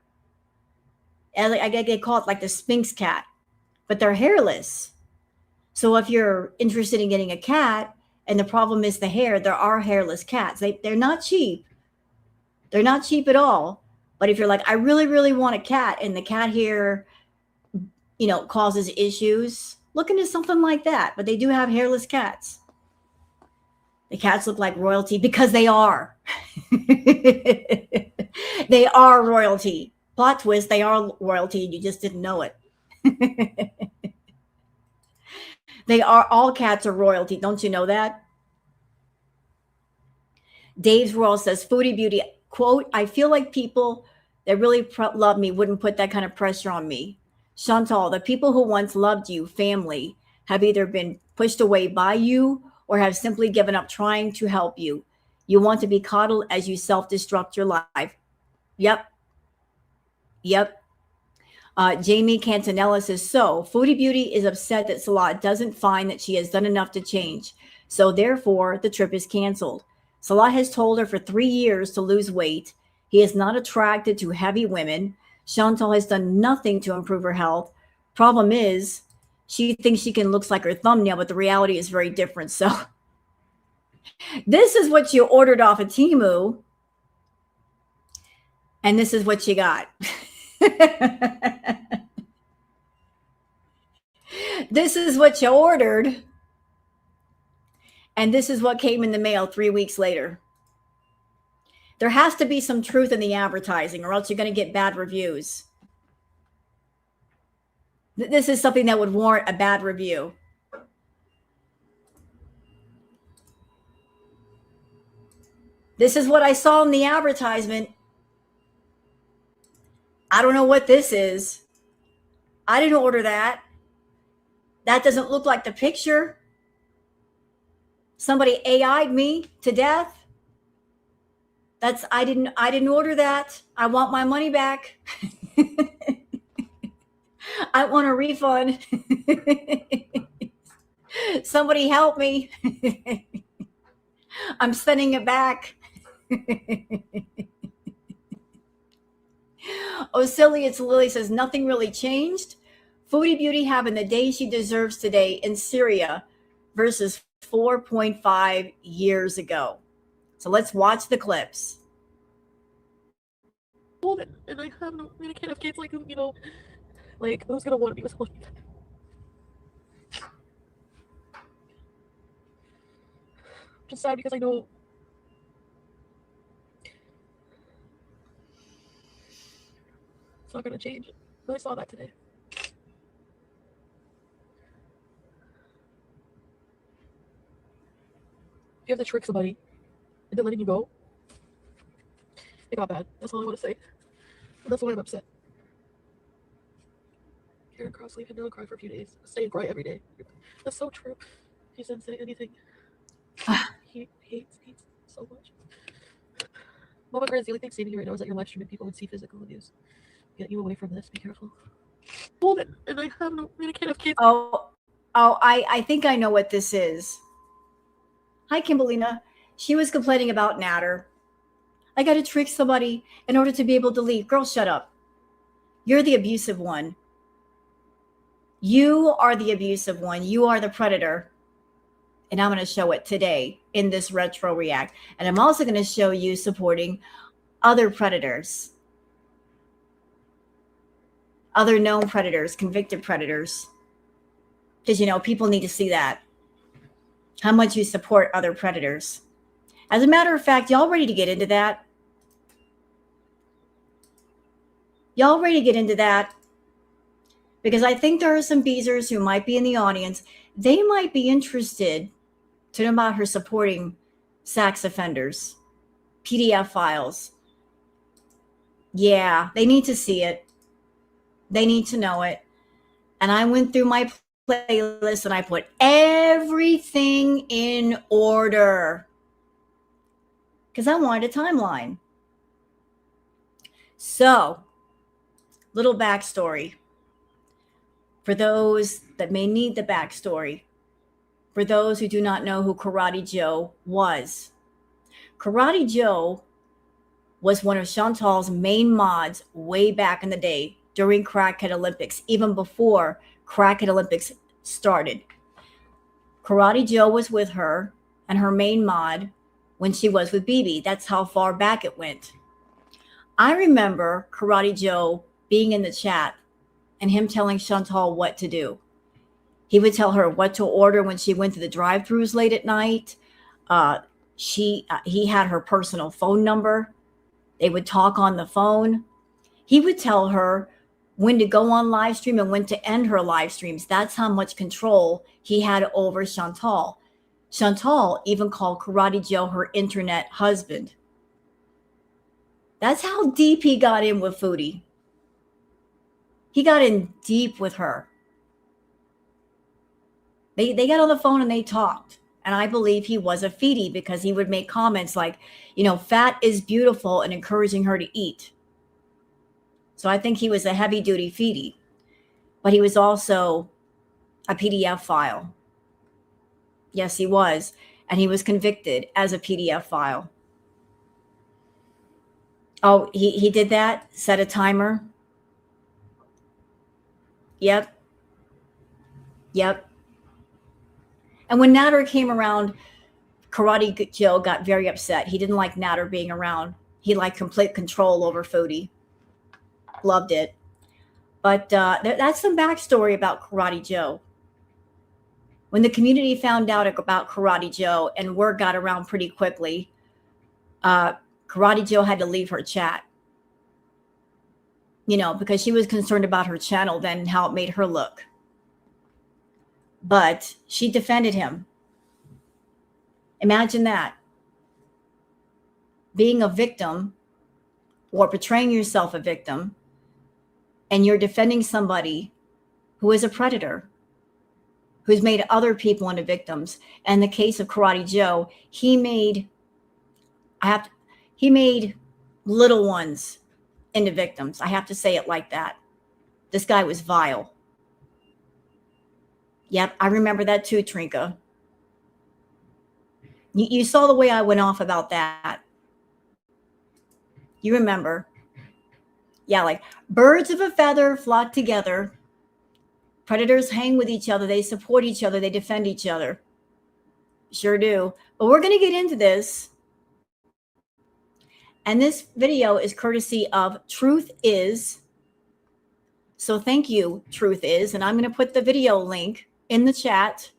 And they call it like the Sphinx cat, but they're hairless. So if you're interested in getting a cat and the problem is the hair, there are hairless cats. They're not cheap. They're not cheap at all. But if you're like, I really, really want a cat and the cat hair, causes issues, look into something like that. But they do have hairless cats. The cats look like royalty because they are. They are royalty. Plot twist, they are royalty and you just didn't know it. All cats are royalty. Don't you know that? Dave's Royal says, Foodie Beauty, quote, I feel like people that really love me wouldn't put that kind of pressure on me. Chantal, the people who once loved you, family, have either been pushed away by you or have simply given up trying to help you. You want to be coddled as you self-destruct your life. Yep. Jamie Cantanella says, so Foodie Beauty is upset that Salah doesn't find that she has done enough to change. So therefore, the trip is canceled. Salah has told her for 3 years to lose weight. He is not attracted to heavy women. Chantal has done nothing to improve her health. Problem is, she thinks she can look like her thumbnail, but the reality is very different. So this is what you ordered off of Temu. And this is what you got. This is what you ordered. And this is what came in the mail 3 weeks later. There has to be some truth in the advertising or else you're going to get bad reviews. This is something that would warrant a bad review. This is what I saw in the advertisement. I don't know what this is. I didn't order that. That doesn't look like the picture. Somebody AI'd me to death. I didn't order that. I want my money back. I want a refund. Somebody help me. I'm sending it back. It's Lily says nothing really changed. Foodie Beauty having the day she deserves today in Syria versus 4.5 years ago. So let's watch the clips. And I can't have kids like like who's gonna want to be with someone? Just sad because I know it's not gonna change. But I saw that today. If you have to trick somebody and then letting you go, it got bad. That's all I want to say. But that's why I'm upset. Karen Crossley had never cry for a few days. Stay and cry every day. That's so true. He didn't say anything. He hates so much. Mama Grizz, the only thing saving you right now is that your live streaming people would see physical abuse. Get you away from this. Be careful. Hold it. And I can't have kids. I think I know what this is. Hi, Kimberlina. She was complaining about Natter. I got to trick somebody in order to be able to leave. Girl, shut up. You're the abusive one. You are the abusive one. You are the predator. And I'm going to show it today in this retro react. And I'm also going to show you supporting other predators. Other known predators, convicted predators. Because, you know, people need to see that. How much you support other predators. As a matter of fact, y'all ready to get into that? Y'all ready to get into that? Because I think there are some Beezers who might be in the audience. They might be interested to know about her supporting sex offenders, PDF files. Yeah, they need to see it. They need to know it. And I went through my playlist and I put everything in order because I wanted a timeline. So, little backstory for those that may need the backstory. For those who do not know who Karate Joe was. Karate Joe was one of Chantal's main mods way back in the day during Crackhead Olympics, even before Crackhead Olympics started. Karate Joe was with her and her main mod when she was with BB. That's how far back it went. I remember Karate Joe being in the chat and him telling Chantal what to do. He would tell her what to order when she went to the drive-thrus late at night. He had her personal phone number. They would talk on the phone. He would tell her when to go on live stream and when to end her live streams. That's how much control he had over Chantal. Chantal even called Karate Joe her internet husband. That's how deep he got in with Foodie. He got in deep with her. They got on the phone and they talked. And I believe he was a feedie because he would make comments like, you know, fat is beautiful and encouraging her to eat. So I think he was a heavy duty feedie, but he was also a PDF file. Yes, he was. And he was convicted as a PDF file. Oh, he did that? Set a timer? Yep. And when Natter came around, Karate Joe got very upset. He didn't like Natter being around. He liked complete control over Foodie. Loved it. But that's some backstory about Karate Joe. When the community found out about Karate Joe and word got around pretty quickly, Karate Joe had to leave her chat. You know, because she was concerned about her channel then and how it made her look. But she defended him. Imagine that. Being a victim or portraying yourself a victim and you're defending somebody who is a predator, who's made other people into victims. And in the case of Karate Joe, he made little ones into victims. I have to say it like that. This guy was vile. Yep, I remember that too, Trinka. You saw the way I went off about that. You remember. Yeah, like birds of a feather flock together. Predators hang with each other. They support each other. They defend each other. Sure do. But we're going to get into this. And this video is courtesy of Truth Is. So thank you, Truth Is. And I'm going to put the video link in the chat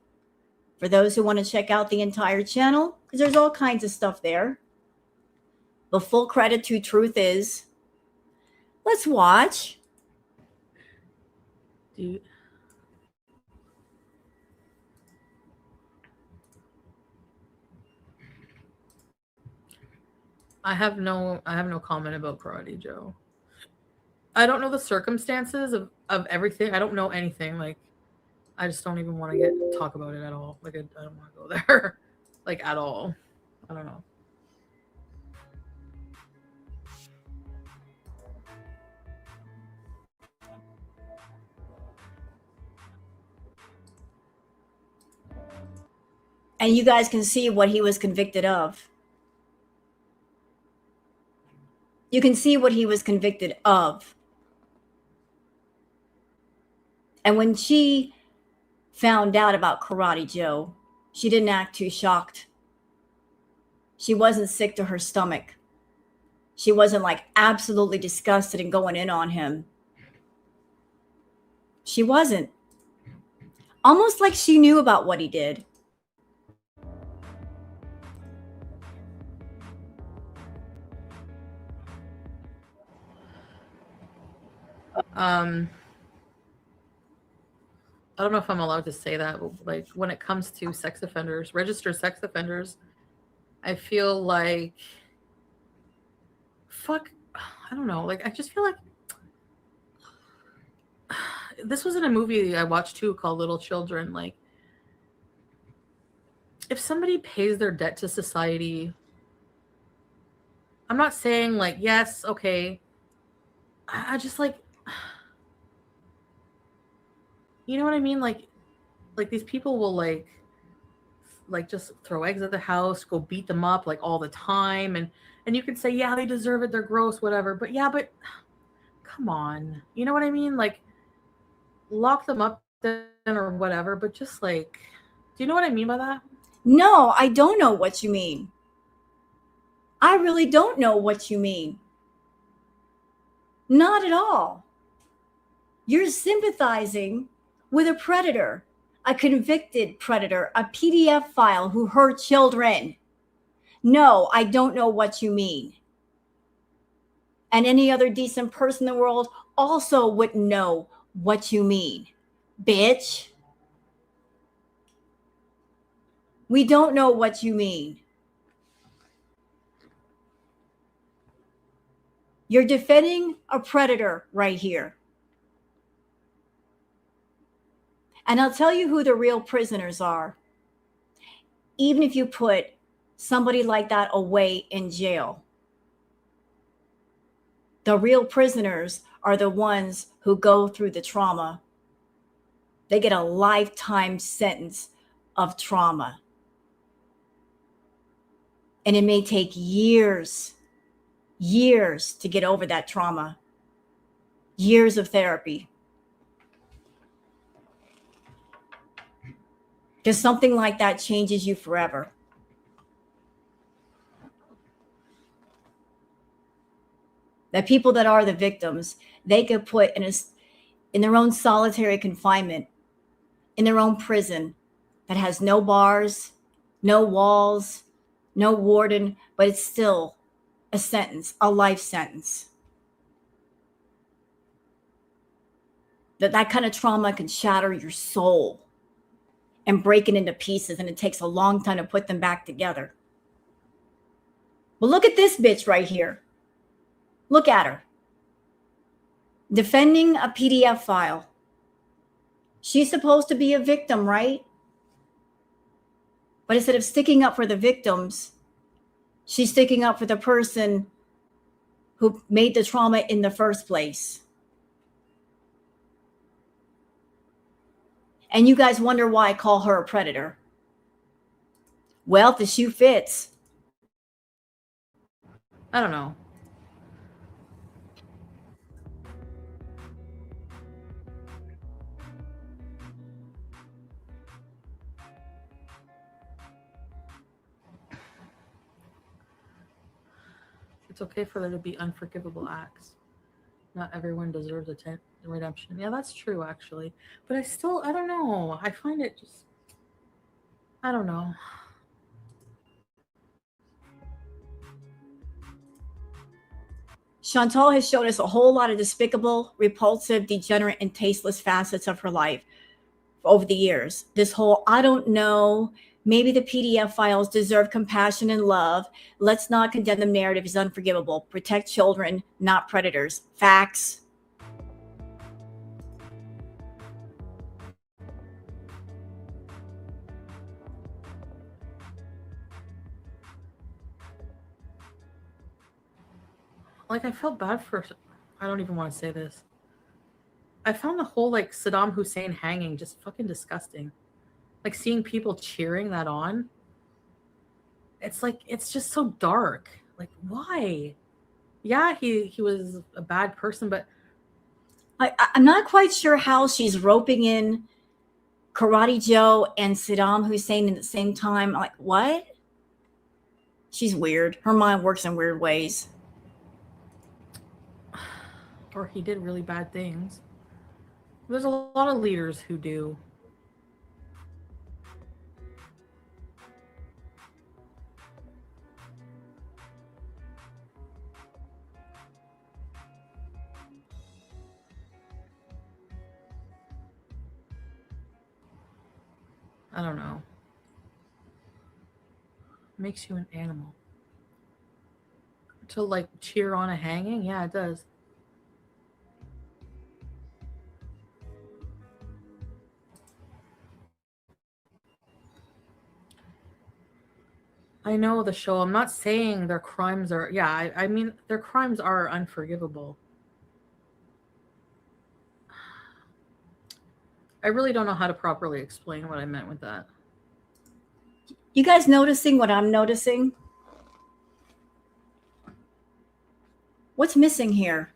for those who want to check out the entire channel, because there's all kinds of stuff there. The full credit to Truth Is. Let's watch. Dude. I have no comment about Karate Joe. I don't know the circumstances of everything. I don't know anything. Like, I just don't even want to talk about it at all. Like, I don't want to go there, like, at all. I don't know. And you guys can see what he was convicted of. You can see what he was convicted of. And when she found out about Karate Joe, she didn't act too shocked. She wasn't sick to her stomach. She wasn't like absolutely disgusted and going in on him. She wasn't. Almost like she knew about what he did. I don't know if I'm allowed to say that, but like when it comes to sex offenders, registered sex offenders, I feel like I don't know. Like, I just feel like this was in a movie I watched too called Little Children. Like, if somebody pays their debt to society, I'm not saying like, yes, okay. I just like, you know what I mean? Like these people will like just throw eggs at the house, go beat them up like all the time. And you could say, yeah, they deserve it. They're gross, whatever. But come on. You know what I mean? Like, lock them up then or whatever. But just like, do you know what I mean by that? No, I don't know what you mean. I really don't know what you mean. Not at all. You're sympathizing with a predator, a convicted predator, a PDF file who hurt children. No, I don't know what you mean. And any other decent person in the world also wouldn't know what you mean, bitch. We don't know what you mean. You're defending a predator right here. And I'll tell you who the real prisoners are. Even if you put somebody like that away in jail, the real prisoners are the ones who go through the trauma. They get a lifetime sentence of trauma. And it may take years to get over that trauma. Years of therapy. Because something like that changes you forever. The people that are the victims, they get put in their own solitary confinement, in their own prison that has no bars, no walls, no warden, but it's still a sentence, a life sentence. That kind of trauma can shatter your soul and break it into pieces, and it takes a long time to put them back together. Well, look at this bitch right here. Look at her. Defending a PDF file. She's supposed to be a victim, right? But instead of sticking up for the victims, she's sticking up for the person who made the trauma in the first place. And you guys wonder why I call her a predator. Well, if the shoe fits. I don't know. It's okay for there to be unforgivable acts. Not everyone deserves redemption. Yeah, that's true, actually. But I don't know. I find it just, I don't know. Chantal has shown us a whole lot of despicable, repulsive, degenerate, and tasteless facets of her life over the years. This whole I don't know Maybe the PDF files deserve compassion and love. Let's not condemn the narrative is unforgivable. Protect children, not predators. Facts. Like, I felt bad for, I don't even want to say this. I found the whole like Saddam Hussein hanging just fucking disgusting. Like seeing people cheering that on. It's like, it's just so dark. Like, why? Yeah, he was a bad person, but I'm not quite sure how she's roping in Karate Joe and Saddam Hussein at the same time. Like, what? She's weird. Her mind works in weird ways. or he did really bad things. There's a lot of leaders who do. I don't know. Makes you an animal. To like cheer on a hanging? Yeah, it does. I know the show. I'm not saying their crimes are, yeah, I mean, their crimes are unforgivable. I really don't know how to properly explain what I meant with that. You guys noticing what I'm noticing? What's missing here?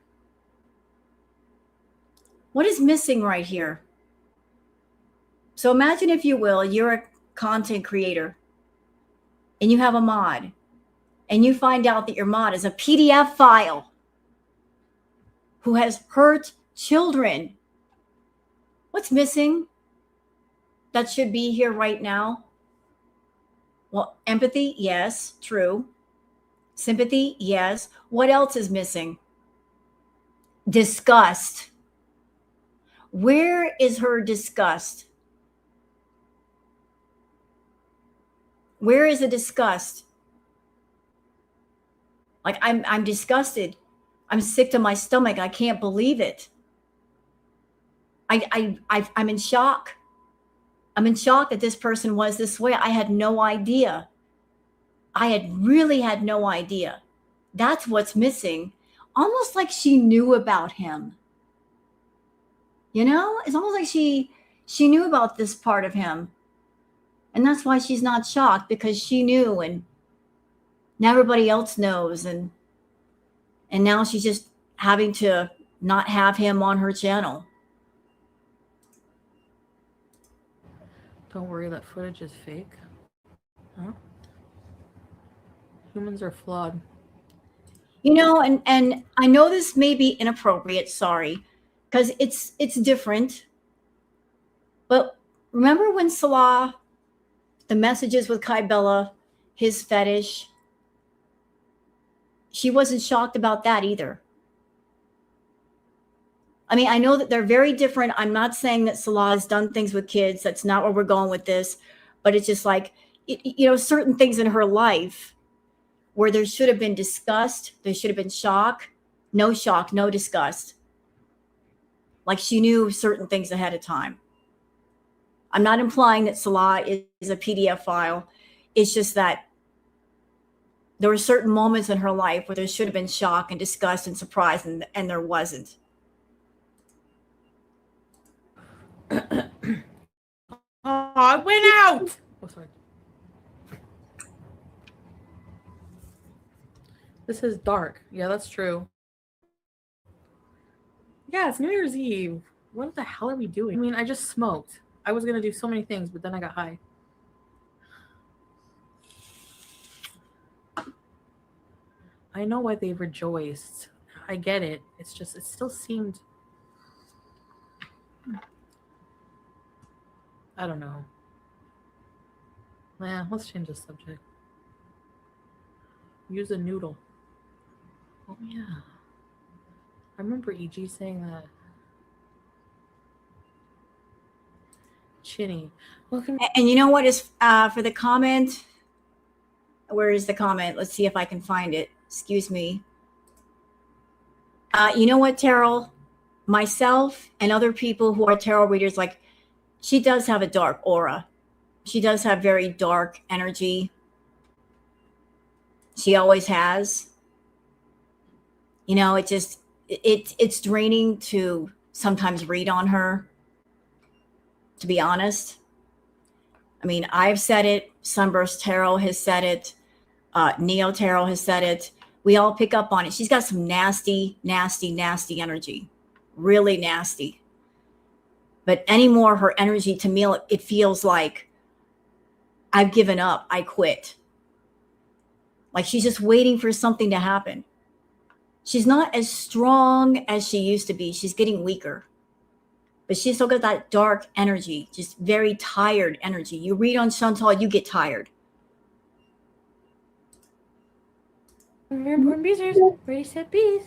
What is missing right here? So imagine, if you will, you're a content creator and you have a mod and you find out that your mod is a PDF file who has hurt children. What's missing that should be here right now? Well, empathy, yes, true. Sympathy, yes. What else is missing? Disgust. Where is her disgust? Where is the disgust? Like, I'm disgusted. I'm sick to my stomach. I can't believe it. I'm in shock. I'm in shock that this person was this way. I had no idea. I really had no idea. That's what's missing. Almost like she knew about him. You know, it's almost like she knew about this part of him. And that's why she's not shocked, because she knew, and now everybody else knows, and now she's just having to not have him on her channel. Don't worry, that footage is fake. Huh? Humans are flawed. You know, and I know this may be inappropriate, sorry, because it's different. But remember when Salah, the messages with Kai Bella, his fetish, she wasn't shocked about that either. I mean, I know that they're very different. I'm not saying that Salah has done things with kids. That's not where we're going with this. But it's just like, you know, certain things in her life where there should have been disgust, there should have been shock, no disgust. Like she knew certain things ahead of time. I'm not implying that Salah is a PDF file. It's just that there were certain moments in her life where there should have been shock and disgust and surprise, and there wasn't. Oh, I went out. Oh, sorry. This is dark. Yeah, that's true. Yeah, it's New Year's Eve. What the hell are we doing? I mean, I just smoked. I was going to do so many things, but then I got high. I know why they rejoiced. I get it. It's just, it still seemed... I don't know. Yeah, let's change the subject. Use a noodle. Oh, yeah. I remember EG saying that. chinny. Welcome. And you know what is for the comment? Where is the comment? Let's see if I can find it. Excuse me. You know what, Terrell? Myself and other people who are tarot readers, like, she does have a dark aura. She does have very dark energy. She always has. You know, it's draining to sometimes read on her, to be honest. I mean, I've said it. Sunburst Tarot has said it. Neo Tarot has said it. We all pick up on it. She's got some nasty, nasty, nasty energy. Really nasty. But anymore, her energy, to me, it feels like I've given up. I quit. Like she's just waiting for something to happen. She's not as strong as she used to be. She's getting weaker. But she's still got that dark energy, just very tired energy. You read on Chantal, you get tired. Very important beezers. Ready, set, bees.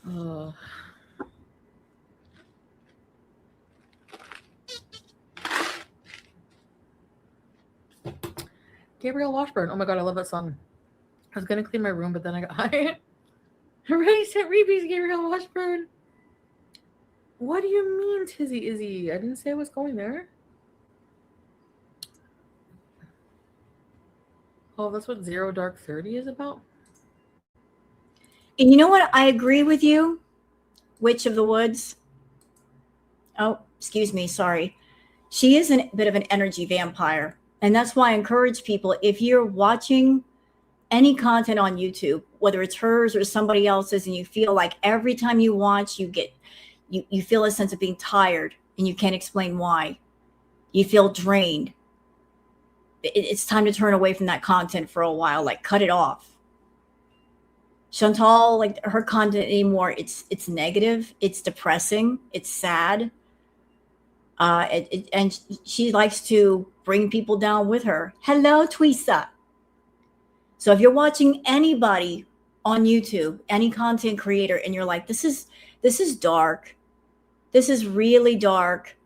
Oh. Gabrielle Washburn. Oh my god, I love that song. I was gonna clean my room, but then I got high. Ready, set, repeats, Gabrielle Washburn. What do you mean, Tizzy Izzy? I didn't say I was going there. Oh, that's what Zero Dark 30 is about? And you know what? I agree with you. Witch of the Woods. Oh, excuse me. Sorry. She is a bit of an energy vampire. And that's why I encourage people, if you're watching any content on YouTube, whether it's hers or somebody else's, and you feel like every time you watch, you feel a sense of being tired and you can't explain why. You feel drained. It's time to turn away from that content for a while, like cut it off. Chantal, like her content anymore, it's negative, it's depressing, it's sad. And she likes to bring people down with her. Hello, Twisa. So if you're watching anybody on YouTube, any content creator, and you're like, this is dark. This is really dark.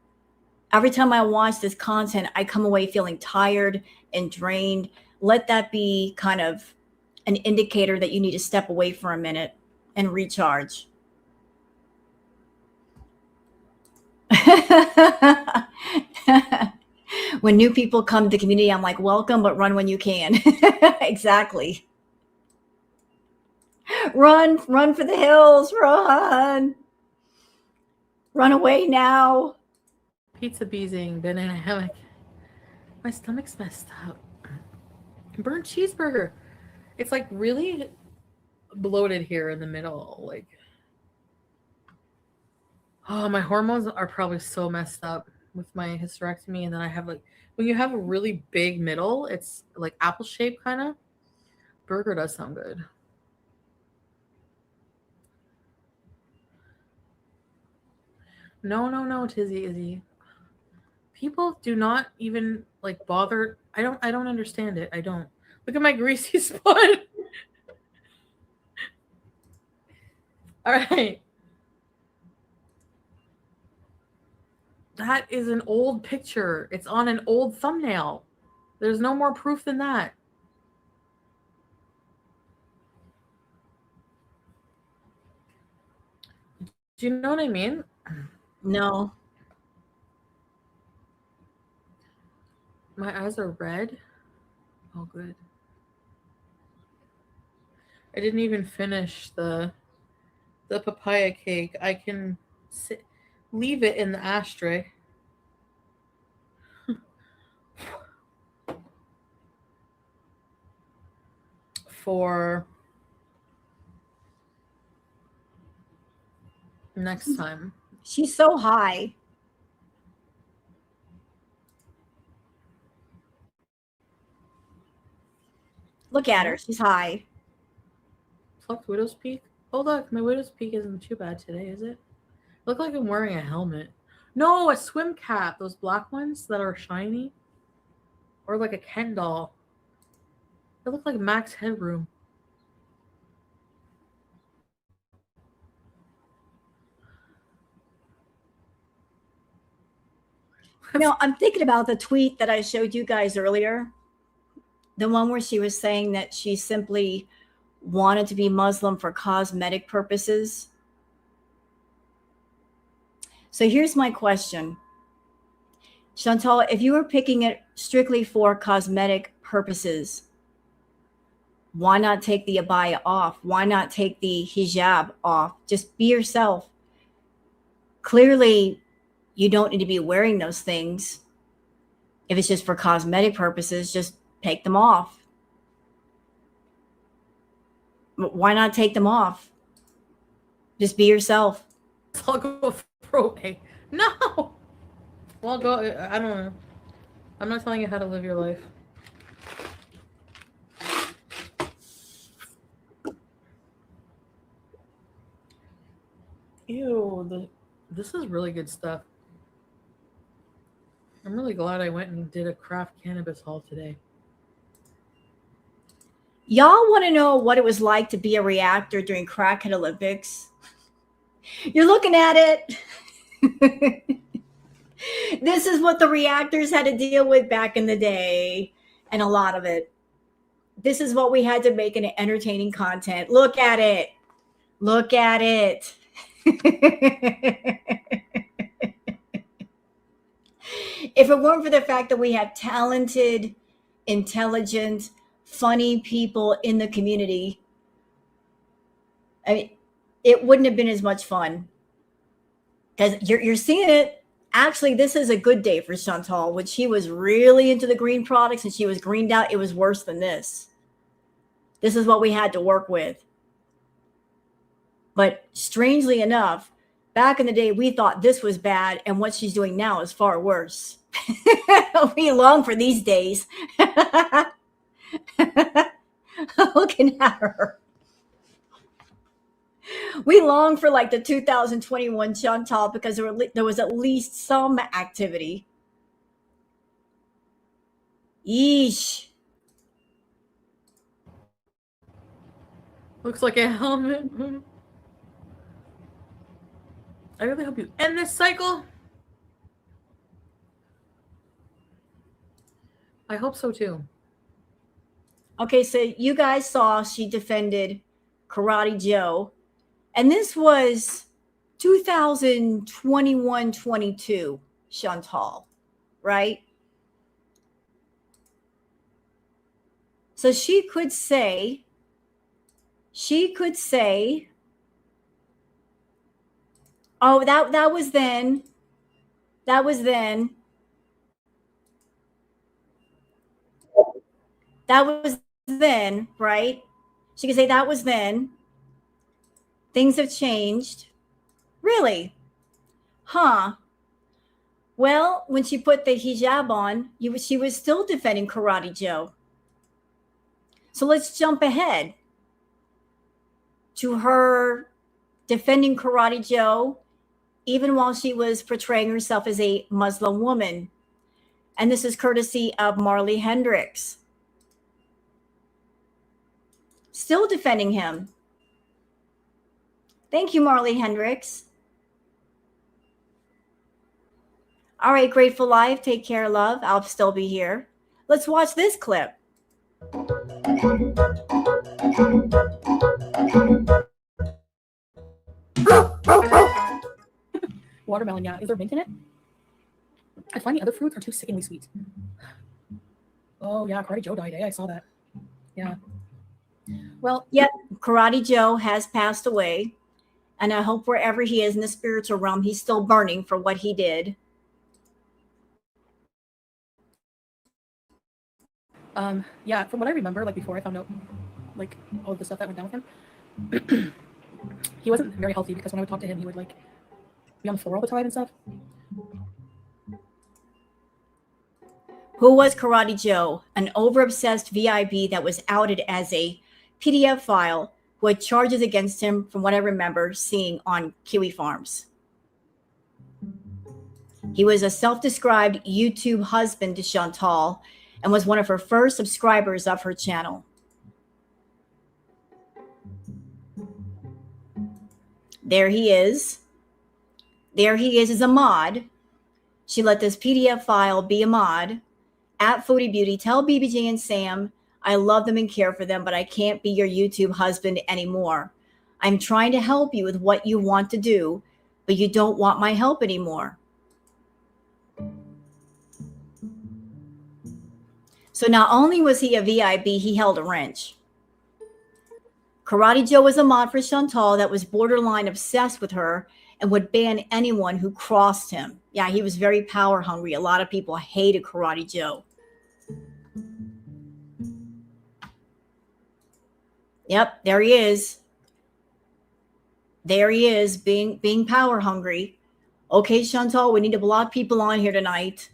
Every time I watch this content, I come away feeling tired and drained. Let that be kind of an indicator that you need to step away for a minute and recharge. When new people come to the community, I'm like, welcome, but run when you can. Exactly. Run for the hills, run away now. Pizza beezing, been in a hammock. My stomach's messed up. Burnt cheeseburger. It's like really bloated here in the middle. Like, oh, my hormones are probably so messed up with my hysterectomy. And then I have like, when you have a really big middle, it's like apple shape kind of. Burger does sound good. No, Tizzy Izzy. People do not even like bother. I don't understand it. I don't. Look at my greasy spot. All right. That is an old picture. It's on an old thumbnail. There's no more proof than that. Do you know what I mean? No. My eyes are red. Oh, good. I didn't even finish the papaya cake. I can leave it in the ashtray. For next time. She's so high. Look at her. She's high. Plucked widow's peak. Oh, look, my widow's peak isn't too bad today, is it? Look like I'm wearing a helmet. No, a swim cap. Those black ones that are shiny. Or like a Ken doll. They look like Max Headroom. No, I'm thinking about the tweet that I showed you guys earlier. The one where she was saying that she simply wanted to be Muslim for cosmetic purposes. So here's my question. Chantal, if you were picking it strictly for cosmetic purposes, why not take the abaya off? Why not take the hijab off? Just be yourself. Clearly, you don't need to be wearing those things. If it's just for cosmetic purposes, just take them off. Why not take them off? Just be yourself. I'll go throw away. No. Well, go. I don't know. I'm not telling you how to live your life. Ew, this is really good stuff. I'm really glad I went and did a craft cannabis haul today. Y'all want to know what it was like to be a reactor during Crackhead Olympics? You're looking at it. This is what the reactors had to deal with back in the day, and a lot of it. This is what we had to make in entertaining content. Look at it. Look at it. If it weren't for the fact that we have talented, intelligent, funny people in the community, I mean, it wouldn't have been as much fun. Because you're seeing it. Actually, this is a good day for Chantal, when she was really into the green products and she was greened out. It was worse than this. This is what we had to work with. But strangely enough, back in the day, we thought this was bad, and what she's doing now is far worse. We long for these days. Looking at her. We long for like the 2021 Chantal, because there was at least some activity. Yeesh. Looks like a helmet. I really hope you end this cycle. I hope so too. Okay, so you guys saw she defended Karate Joe. And this was 2021-22 Chantal, right? So she could say, oh, that was then. That was then. That was then, right? She could say that was then. Things have changed. Really? Huh. Well, when she put the hijab on, she was still defending Karate Joe. So let's jump ahead to her defending Karate Joe, even while she was portraying herself as a Muslim woman. And this is courtesy of Marley Hendricks. Still defending him. Thank you, Marley Hendricks. All right, Grateful Life. Take care, love. I'll still be here. Let's watch this clip. Watermelon, yeah. Is there mint in it? I find the other fruits are too sickeningly sweet. Oh, yeah. Karate Joe died. I saw that. Yeah. Well, yep. Karate Joe has passed away. And I hope wherever he is in the spiritual realm, he's still burning for what he did. Yeah, from what I remember, like before I found out, like all of the stuff that went down with him, he wasn't very healthy, because when I would talk to him, he would like be on the floor all the time and stuff. Who was Karate Joe? An over-obsessed VIB that was outed as a PDF file who had charges against him, from what I remember seeing on Kiwi Farms. He was a self-described YouTube husband to Chantal and was one of her first subscribers of her channel. There he is. There he is as a mod. She let this PDF file be a mod at Foodie Beauty. Tell BBJ and Sam I love them and care for them, but I can't be your YouTube husband anymore. I'm trying to help you with what you want to do, but you don't want my help anymore. So not only was he a VIB, he held a wrench. Karate Joe was a mod for Chantal that was borderline obsessed with her and would ban anyone who crossed him. Yeah, he was very power hungry. A lot of people hated Karate Joe. Yep, there he is. There he is, being power hungry. Okay, Chantal, we need to block people on here tonight.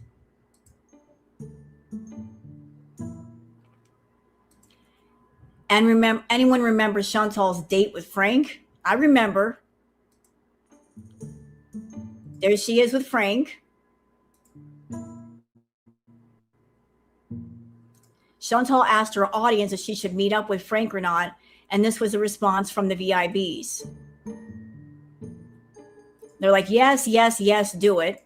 And remember, anyone remembers Chantal's date with Frank? I remember. There she is with Frank. Chantal asked her audience if she should meet up with Frank or not, and this was a response from the VIBs. They're like, yes, yes, yes, do it.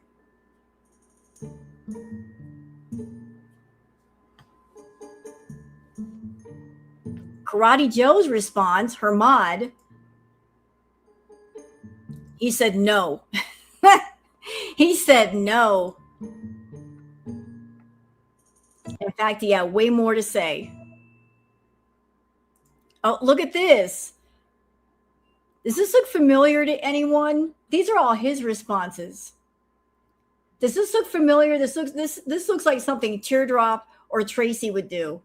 Karate Joe's response, her mod, he said no. He said no. In fact, he had way more to say. Oh, look at this. Does this look familiar to anyone? These are all his responses. Does this look familiar? This looks like something Teardrop or Tracy would do.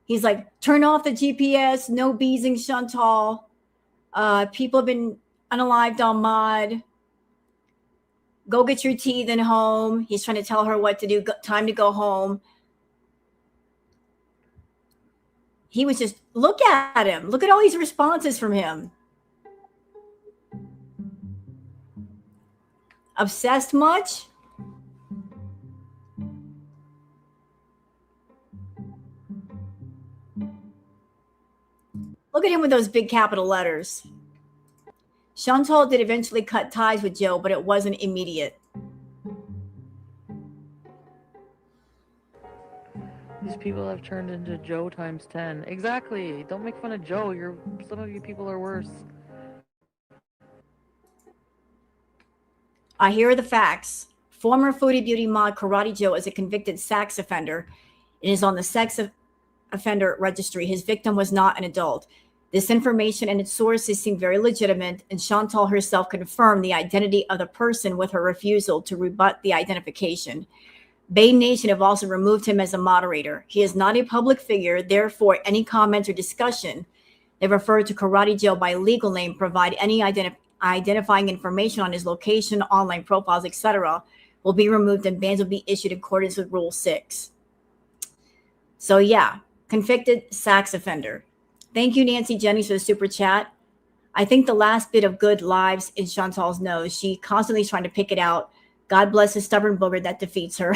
He's like, turn off the GPS, no beezing Chantal. People have been unalived on mod. Go get your teeth in home. He's trying to tell her what to do. Time to go home. He was just, look at him. Look at all these responses from him. Obsessed much? Look at him with those big capital letters. Chantal did eventually cut ties with Joe, but it wasn't immediate. These people have turned into Joe times 10. Exactly. Don't make fun of Joe. Some of you people are worse. Here are the facts. Former Foodie Beauty mod Karate Joe is a convicted sex offender and is on the sex offender registry. His victim was not an adult. This information and its sources seem very legitimate, and Chantal herself confirmed the identity of the person with her refusal to rebut the identification. Bay Nation have also removed him as a moderator. He is not a public figure, therefore any comments or discussion that refer to Karate Joe by legal name, provide any identifying information on his location, online profiles, etc., will be removed and bans will be issued in accordance with Rule 6. So yeah, convicted sex offender. Thank you, Nancy Jennings, for the super chat. I think the last bit of good lives in Chantal's nose. She constantly is trying to pick it out. God bless the stubborn booger that defeats her.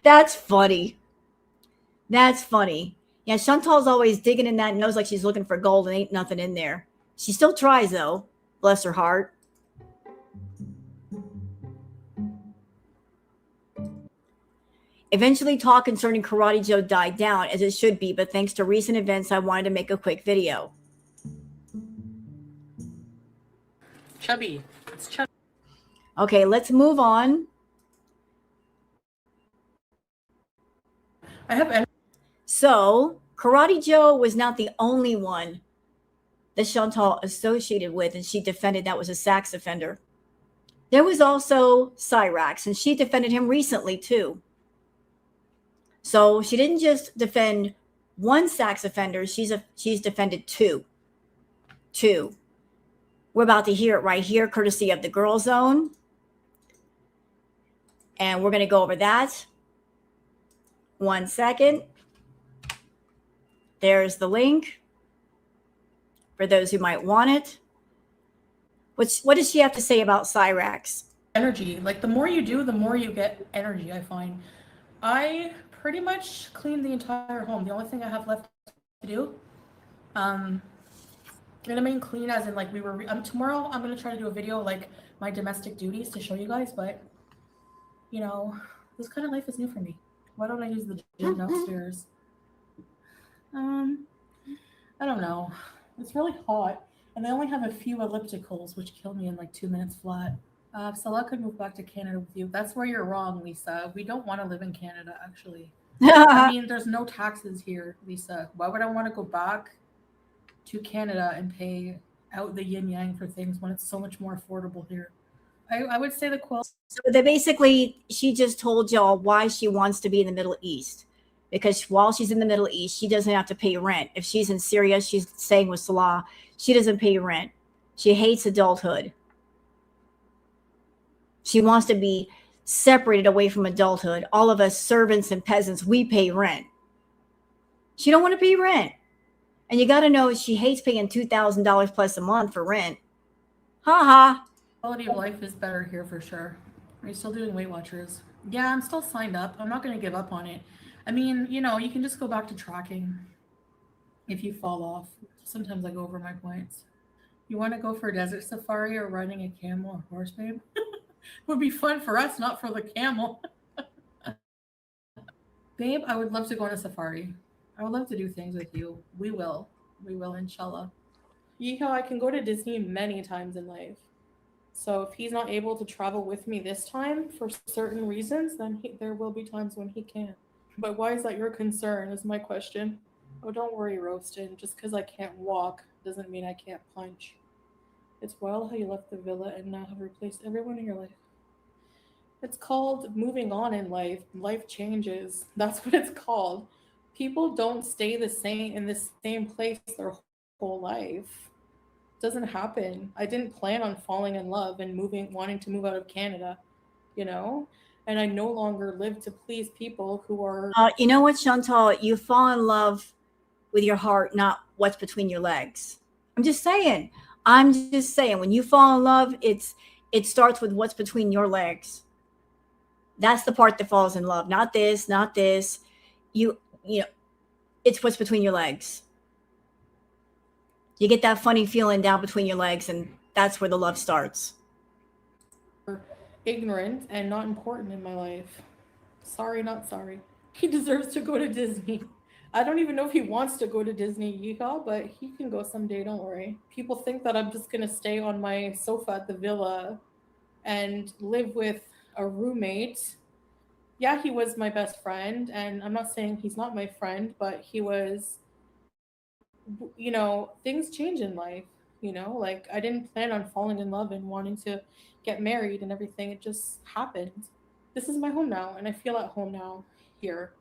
That's funny. That's funny. Yeah, Chantal's always digging in that nose like she's looking for gold and ain't nothing in there. She still tries, though. Bless her heart. Eventually, talk concerning Karate Joe died down, as it should be, but thanks to recent events, I wanted to make a quick video. Chubby. It's chubby. Okay, let's move on. I have So, Karate Joe was not the only one that Chantal associated with, and she defended that was a sex offender. There was also Cyrax, and she defended him recently, too. So she didn't just defend one sex offender, she's defended two. We're about to hear it right here, courtesy of the Girl Zone. And we're going to go over that. 1 second. There's the link for those who might want it. What does she have to say about Cyrax? energy. Like, the more you do, the more you get energy, I find. I pretty much cleaned the entire home. The only thing I have left to do And I mean clean as in like we were. Tomorrow I'm gonna try to do a video like my domestic duties to show you guys, but you know, this kind of life is new for me. Why don't I use the gym upstairs? I don't know. It's really hot, and they only have a few ellipticals, which kill me in like 2 minutes flat. So I could move back to Canada with you. That's where you're wrong, Lisa. We don't want to live in Canada, actually. I mean, there's no taxes here, Lisa. Why would I want to go back to Canada and pay out the yin yang for things when it's so much more affordable here? I would say the quality. So they basically, she just told y'all why she wants to be in the Middle East. Because while she's in the Middle East, she doesn't have to pay rent. If she's in Syria, she's staying with Salah. She doesn't pay rent. She hates adulthood. She wants to be separated away from adulthood. All of us servants and peasants, we pay rent. She don't want to pay rent. And you got to know she hates paying $2,000 plus a month for rent. Ha ha. Quality of life is better here for sure. Are you still doing Weight Watchers? Yeah, I'm still signed up. I'm not going to give up on it. I mean, you know, you can just go back to tracking if you fall off. Sometimes I go over my points. You want to go for a desert safari or riding a camel or horse, babe? Would be fun for us, not for the camel. Babe, I would love to go on a safari. I would love to do things with you. We will. We will, inshallah. You know, I can go to Disney many times in life. So if he's not able to travel with me this time for certain reasons, then there will be times when he can't. But why is that your concern is my question. Oh, don't worry, Roasted. Just because I can't walk doesn't mean I can't punch. It's wild how you left the villa and now have replaced everyone in your life. It's called moving on in life. Life changes. That's what it's called. People don't stay the same in the same place their whole life. It doesn't happen. I didn't plan on falling in love and wanting to move out of Canada, you know? And I no longer live to please people who are... You know what, Chantal? You fall in love with your heart, not what's between your legs. I'm just saying. When you fall in love, it starts with what's between your legs. That's the part that falls in love. Not this, not this. You know, it's what's between your legs. You get that funny feeling down between your legs, and that's where the love starts. Ignorant and not important in my life. Sorry, not sorry. He deserves to go to Disney. I don't even know if he wants to go to Disney, Yeehaw, but he can go someday, don't worry. People think that I'm just going to stay on my sofa at the villa and live with a roommate. Yeah, he was my best friend, and I'm not saying he's not my friend, but he was, you know, things change in life, you know? Like, I didn't plan on falling in love and wanting to get married and everything. It just happened. This is my home now, and I feel at home now here.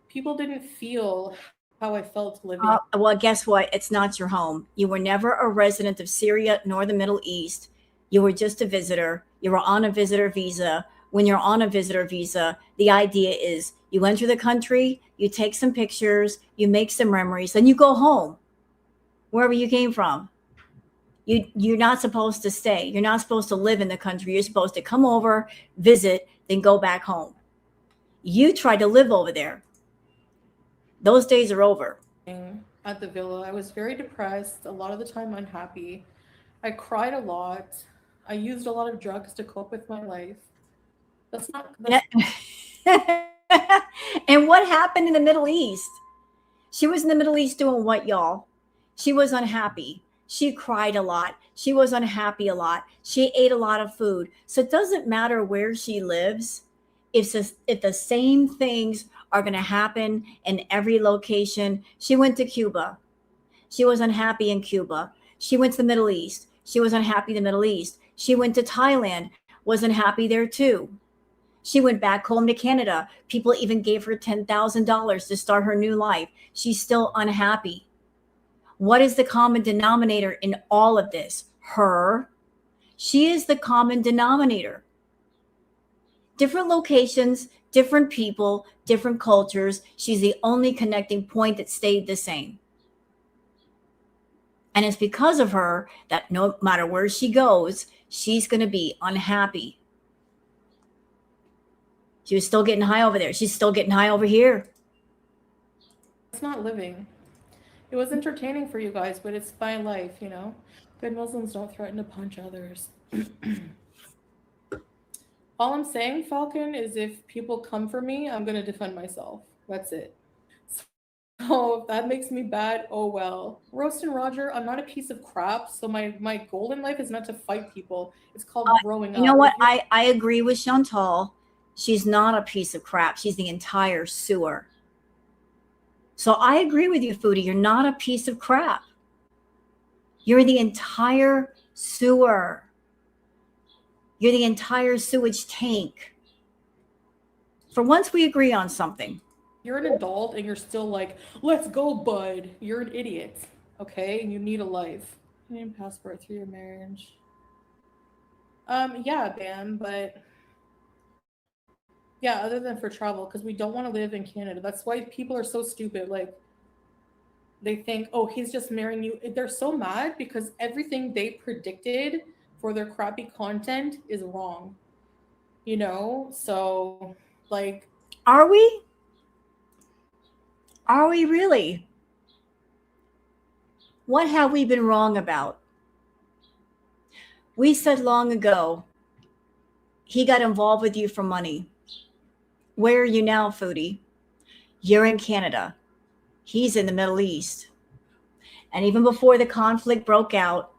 People didn't feel how I felt living. Well, guess what? It's not your home. You were never a resident of Syria nor the Middle East. You were just a visitor. You were on a visitor visa. When you're on a visitor visa, the idea is you enter the country, you take some pictures, you make some memories, then you go home, wherever you came from. You're not supposed to stay. You're not supposed to live in the country. You're supposed to come over, visit, then go back home. You tried to live over there. Those days are over. At the villa, I was very depressed, a lot of the time unhappy. I cried a lot. I used a lot of drugs to cope with my life. That's not... And what happened in the Middle East? She was in the Middle East doing what, y'all? She was unhappy. She cried a lot. She was unhappy a lot. She ate a lot of food. So it doesn't matter where she lives. If the same things are going to happen in every location. She went to Cuba. She was unhappy in Cuba. She went to the Middle East. She was unhappy in the Middle East. She went to Thailand. Was unhappy there too. She went back home to Canada. People even gave her $10,000 to start her new life. She's still unhappy. What is the common denominator in all of this? Her. She is the common denominator. Different locations, different people, different cultures. She's the only connecting point that stayed the same. And it's because of her that no matter where she goes, she's going to be unhappy. She was still getting high over there. She's still getting high over here. It's not living. It was entertaining for you guys, but it's my life, you know? Good Muslims don't threaten to punch others. All I'm saying, Falcon, is if people come for me, I'm going to defend myself. That's it. So if that makes me bad, oh well. Roast and Roger, I'm not a piece of crap, so my goal in life is not to fight people. It's called growing up. You know what? I agree with Chantal. She's not a piece of crap. She's the entire sewer. So I agree with you, Foodie. You're not a piece of crap. You're the entire sewer. You're the entire sewage tank. For once, we agree on something. You're an adult and you're still like, let's go, bud. You're an idiot, okay? And you need a life. Name passport through your marriage. Yeah, Bam, but yeah, other than for travel, because we don't want to live in Canada. That's why people are so stupid. Like, they think, oh, he's just marrying you. They're so mad because everything they predicted for their crappy content is wrong. You know? So, like... Are we? Are we really? What have we been wrong about? We said long ago, he got involved with you for money. Where are you now, Foodie? You're in Canada. He's in the Middle East. And even before the conflict broke out,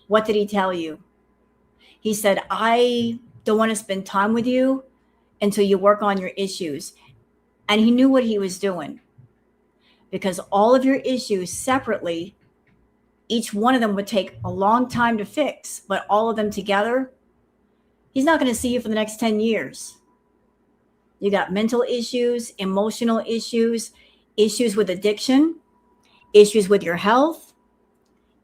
what did he tell you? He said, I don't want to spend time with you until you work on your issues. And he knew what he was doing, because all of your issues separately, each one of them would take a long time to fix, but all of them together, he's not going to see you for the next 10 years. You got mental issues, emotional issues, issues with addiction, issues with your health.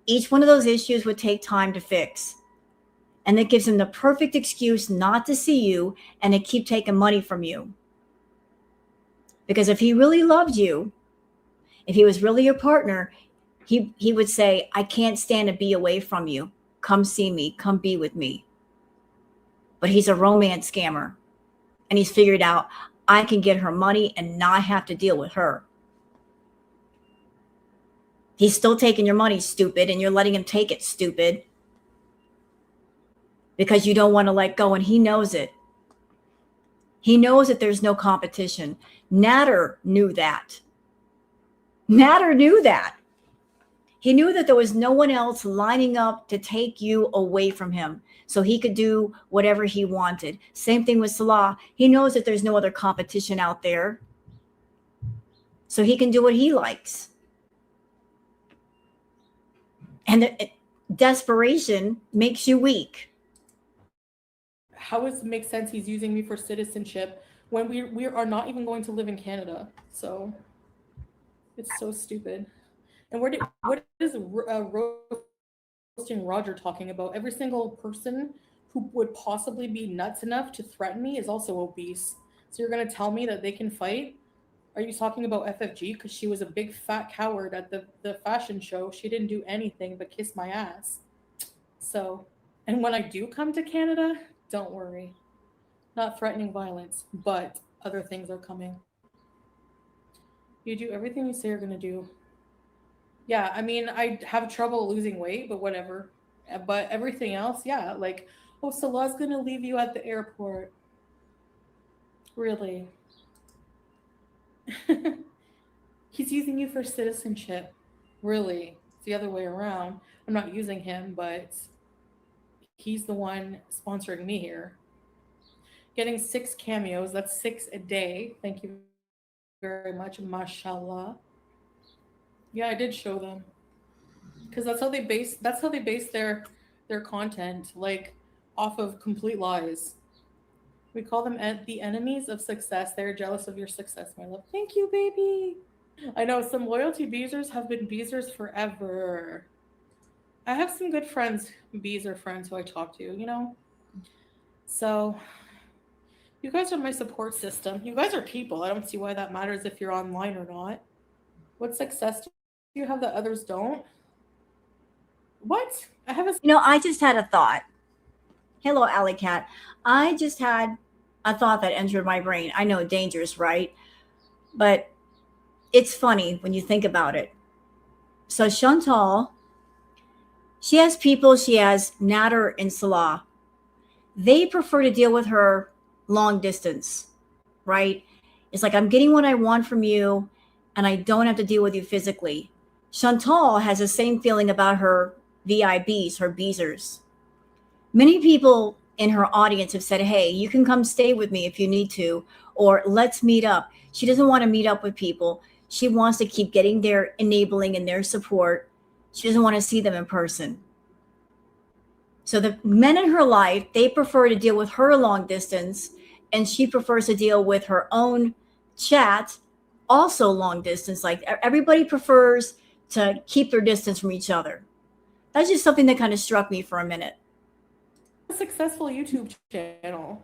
Each one of those issues would take time to fix. And that gives him the perfect excuse not to see you and to keep taking money from you. Because if he really loved you, if he was really your partner, he would say, I can't stand to be away from you. Come see me. Come be with me. But he's a romance scammer. And he's figured out, I can get her money and not have to deal with her. He's still taking your money, stupid, and you're letting him take it, stupid. Because you don't want to let go, and he knows it. He knows that there's no competition. Natter knew that. Natter knew that. He knew that there was no one else lining up to take you away from him, so he could do whatever he wanted. Same thing with Salah. He knows that there's no other competition out there, so he can do what he likes. And desperation makes you weak. How does it make sense he's using me for citizenship when we are not even going to live in Canada? So it's so stupid. And what is roasting Roger talking about? Every single person who would possibly be nuts enough to threaten me is also obese. So you're going to tell me that they can fight? Are you talking about FFG? Because she was a big fat coward at the fashion show. She didn't do anything but kiss my ass. So, and when I do come to Canada, don't worry. Not threatening violence, but other things are coming. You do everything you say you're going to do. Yeah, I mean, I have trouble losing weight, but whatever. But everything else, yeah, like, oh, Salah's going to leave you at the airport. Really? He's using you for citizenship. Really? It's the other way around. I'm not using him, but he's the one sponsoring me here. Getting 6 cameos. That's 6 a day. Thank you very much. Mashallah. Yeah, I did show them. Because that's how they base their content, like, off of complete lies. We call them the enemies of success. They're jealous of your success, my love. Thank you, baby. I know some loyalty beezers have been beezers forever. I have some good friends, beezer friends who I talk to, you know? So you guys are my support system. You guys are people. I don't see why that matters if you're online or not. What success do you have that others don't? What? I have a... You know, I just had a thought. Hello, Alley Cat. I just had a thought that entered my brain. I know, dangerous, right? But it's funny when you think about it. So Chantal, she has people, she has Natter and Salah. They prefer to deal with her long distance, right? It's like, I'm getting what I want from you and I don't have to deal with you physically. Chantal has the same feeling about her VIBs, her Beezers. Many people in her audience have said, hey, you can come stay with me if you need to, or let's meet up. She doesn't want to meet up with people. She wants to keep getting their enabling and their support. She doesn't want to see them in person. So the men in her life, they prefer to deal with her long distance, and she prefers to deal with her own chat, also long distance. Like everybody prefers to keep their distance from each other. That's just something that kind of struck me for a minute. A successful YouTube channel.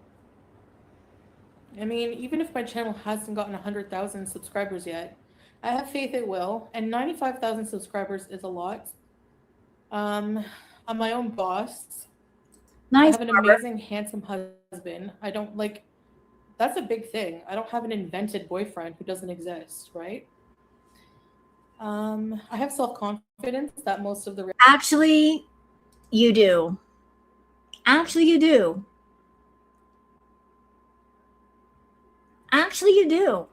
I mean, even if my channel hasn't gotten 100,000 subscribers yet, I have faith it will. And 95,000 subscribers is a lot. I'm my own boss. Nice. I have an amazing, handsome husband. I don't like, that's a big thing. I don't have an invented boyfriend who doesn't exist, right? I have self-confidence that most of the... Actually, you do. Actually, you do. Actually, you do.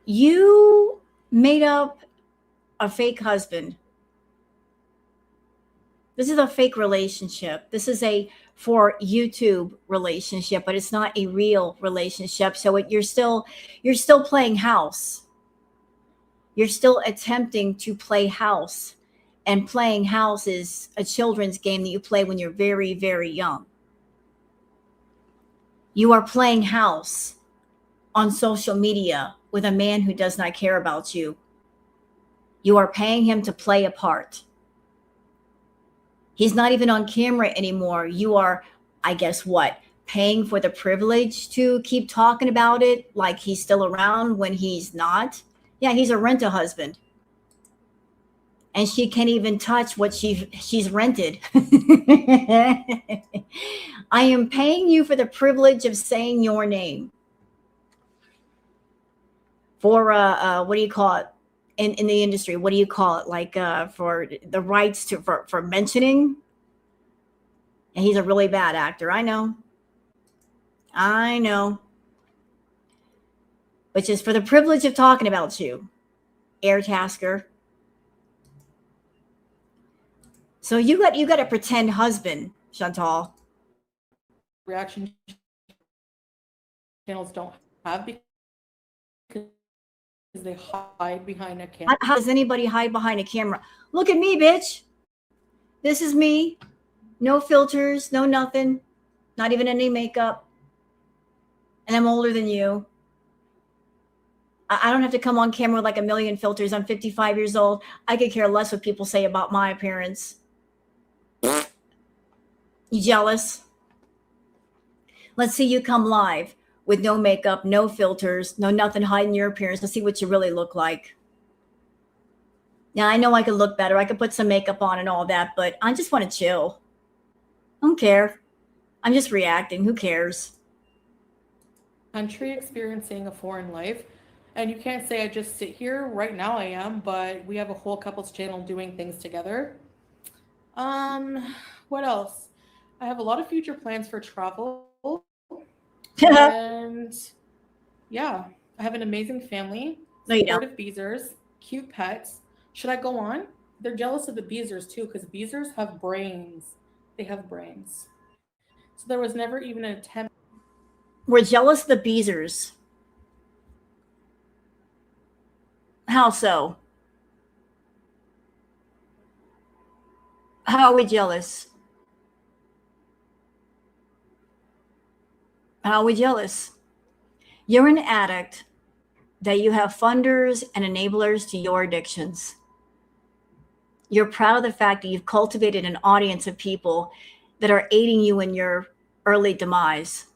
You made up a fake husband. This is a fake relationship. This is a for YouTube relationship, but it's not a real relationship. So you're still playing house. You're still attempting to play house. And playing house is a children's game that you play when you're very, very young. You are playing house on social media with a man who does not care about you. You are paying him to play a part. He's not even on camera anymore. You are, I guess what, paying for the privilege to keep talking about it like he's still around when he's not. Yeah, he's a rent-a-husband. And she can't even touch what she's rented. I am paying you for the privilege of saying your name. For what do you call it in the industry? What do you call it? Like for the rights to for mentioning. And he's a really bad actor. I know. But just for the privilege of talking about you, Air Tasker. So you got a pretend husband, Chantal. Reaction channels don't have because they hide behind a camera. How does anybody hide behind a camera? Look at me, bitch. This is me. No filters, no nothing. Not even any makeup. And I'm older than you. I don't have to come on camera with like a million filters. I'm 55 years old. I could care less what people say about my appearance. You jealous? Let's see you come live with no makeup, no filters, no nothing hiding your appearance. Let's see what you really look like. Now, I know I could look better. I could put some makeup on and all that, but I just want to chill. I don't care. I'm just reacting. Who cares? Country experiencing a foreign life. And you can't say I just sit here. Right now I am, but we have a whole couples channel doing things together. What else? I have a lot of future plans for travel. And yeah, I have an amazing family. No, you don't. Supportive Beezers, cute pets. Should I go on? They're jealous of the Beezers too, because Beezers have brains. They have brains. So there was never even an attempt. We're jealous of the Beezers. How so? How are we jealous? How are we jealous? You're an addict that you have funders and enablers to your addictions. You're proud of the fact that you've cultivated an audience of people that are aiding you in your early demise.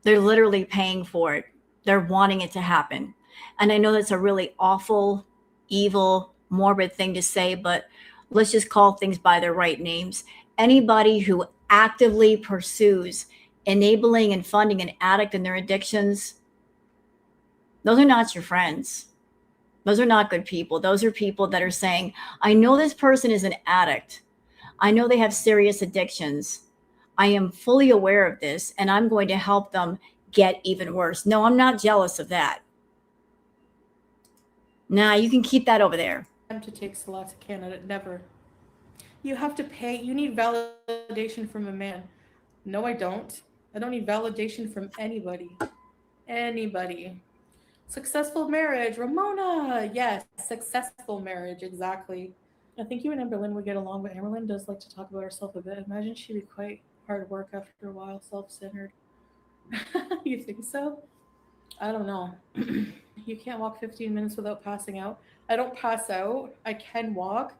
They're literally paying for it. They're wanting it to happen. And I know that's a really awful, evil, morbid thing to say, but let's just call things by their right names. Anybody who actively pursues enabling and funding an addict in their addictions, those are not your friends. Those are not good people. Those are people that are saying, I know this person is an addict. I know they have serious addictions. I am fully aware of this, and I'm going to help them get even worse. No, I'm not jealous of that. Nah, you can keep that over there. To take Salah to Canada. Never. You have to pay. You need validation from a man. No, I don't. I don't need validation from anybody. Anybody. Successful marriage. Ramona. Yes, successful marriage. Exactly. I think you and Amberlynn would get along, but Amberlynn does like to talk about herself a bit. Imagine she'd be quite hard work after a while, self-centered. You think so? I don't know. You can't walk 15 minutes without passing out. I don't pass out. I can walk.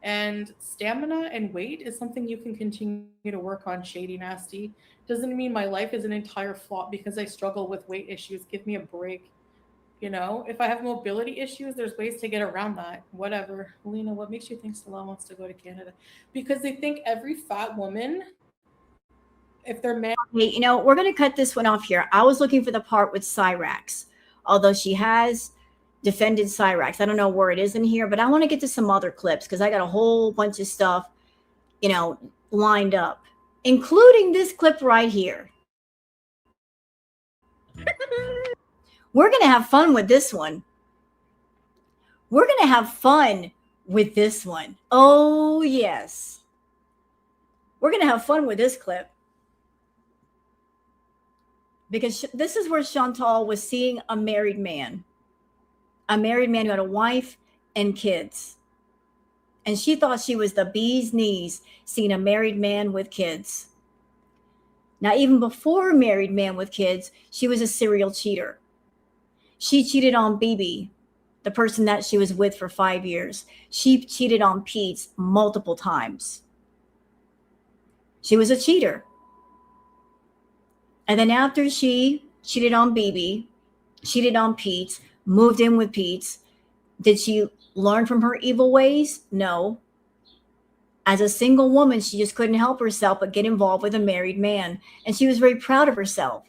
And stamina and weight is something you can continue to work on, Shady Nasty. Doesn't mean my life is an entire flop because I struggle with weight issues. Give me a break. You know, if I have mobility issues, there's ways to get around that. Whatever. Lena, what makes you think Stella wants to go to Canada? Because they think every fat woman, if they're man. Hey, you know, we're going to cut this one off here. I was looking for the part with Cyrax, although she has defended Cyrax. I don't know where it is in here, but I want to get to some other clips because I got a whole bunch of stuff, you know, lined up, including this clip right here. We're going to have fun with this one. We're going to have fun with this one. Oh, yes. We're going to have fun with this clip. Because this is where Chantal was seeing a married man who had a wife and kids. And she thought she was the bee's knees seeing a married man with kids. Now, even before a married man with kids, she was a serial cheater. She cheated on BB, the person that she was with for 5 years. She cheated on Pete multiple times. She was a cheater. And then after she cheated on BB, cheated on Pete, moved in with Pete, did she learn from her evil ways? No. As a single woman, she just couldn't help herself but get involved with a married man. And she was very proud of herself.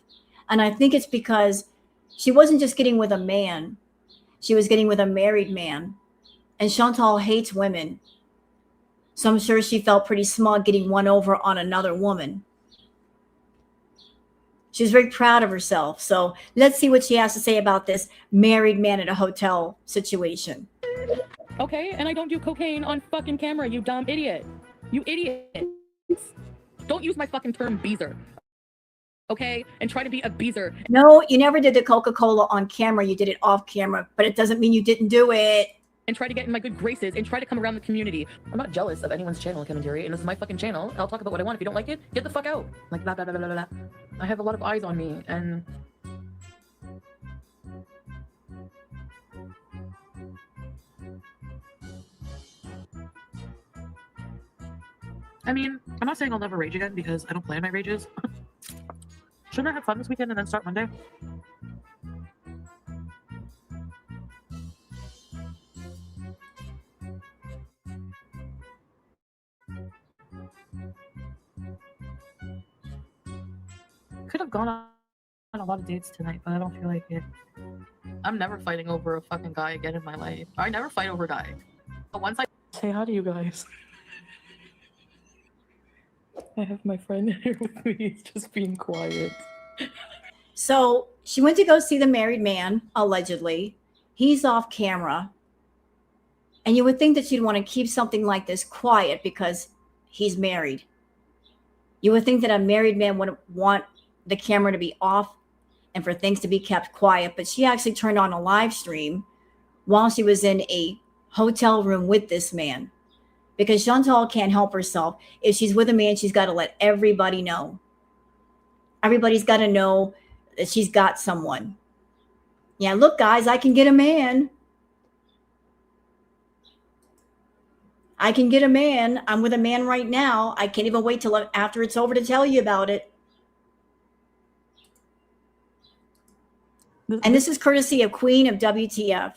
And I think it's because she wasn't just getting with a man. She was getting with a married man. And Chantal hates women. So I'm sure she felt pretty smug getting one over on another woman. She's very proud of herself. So let's see what she has to say about this married man at a hotel situation. Okay, and I don't do cocaine on fucking camera, you dumb idiot. You idiot. Don't use my fucking term beezer. Okay? And try to be a beezer. No, you never did the Coca-Cola on camera. You did it off camera, but it doesn't mean you didn't do it. And try to get in my good graces and try to come around the community. I'm not jealous of anyone's channel commentary, and this is my fucking channel. I'll talk about what I want. If you don't like it, get the fuck out. Like blah, blah, blah, blah, blah. I have a lot of eyes on me, and I mean, I'm not saying I'll never rage again because I don't plan my rages. Shouldn't I have fun this weekend and then start Monday? Could have gone on a lot of dates tonight, but I don't feel like it. I'm never fighting over a fucking guy again in my life. I never fight over a guy. But once I say hi to you guys. I have my friend here with me. He's just being quiet. So she went to go see the married man, allegedly. He's off camera. And you would think that she'd want to keep something like this quiet because he's married. You would think that a married man would want the camera to be off and for things to be kept quiet. But she actually turned on a live stream while she was in a hotel room with this man. Because Chantal can't help herself. If she's with a man, she's got to let everybody know. Everybody's got to know that she's got someone. Yeah, look, guys, I can get a man. I can get a man. I'm with a man right now. I can't even wait till after it's over to tell you about it. And this is courtesy of Queen of WTF.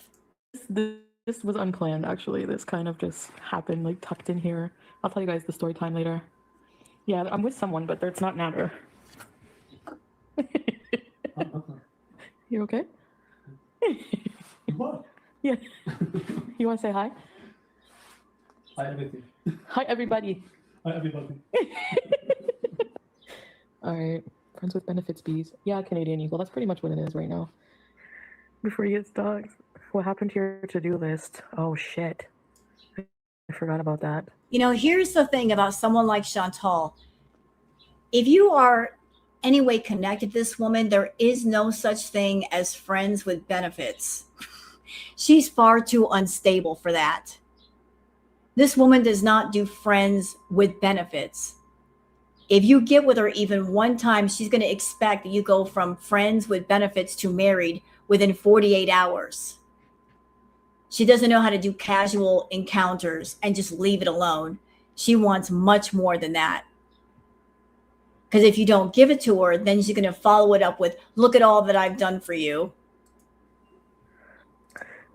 This was unplanned, actually. This kind of just happened, like tucked in here. I'll tell you guys the story time later. Yeah, I'm with someone, but it's not Natter. You okay? What? Yeah. You want to say hi? Hi, everything. Hi, everybody. Hi, everybody. All right. Friends with benefits, bees. Yeah, Canadian Eagle. That's pretty much what it is right now. Before you get stuck, what happened to your to-do list? Oh, shit. I forgot about that. You know, here's the thing about someone like Chantal. If you are any way connected to this woman, there is no such thing as friends with benefits. She's far too unstable for that. This woman does not do friends with benefits. If you get with her even one time, she's going to expect that you go from friends with benefits to married within 48 hours. She doesn't know how to do casual encounters and just leave it alone. She wants much more than that. Because if you don't give it to her, then she's going to follow it up with, look at all that I've done for you.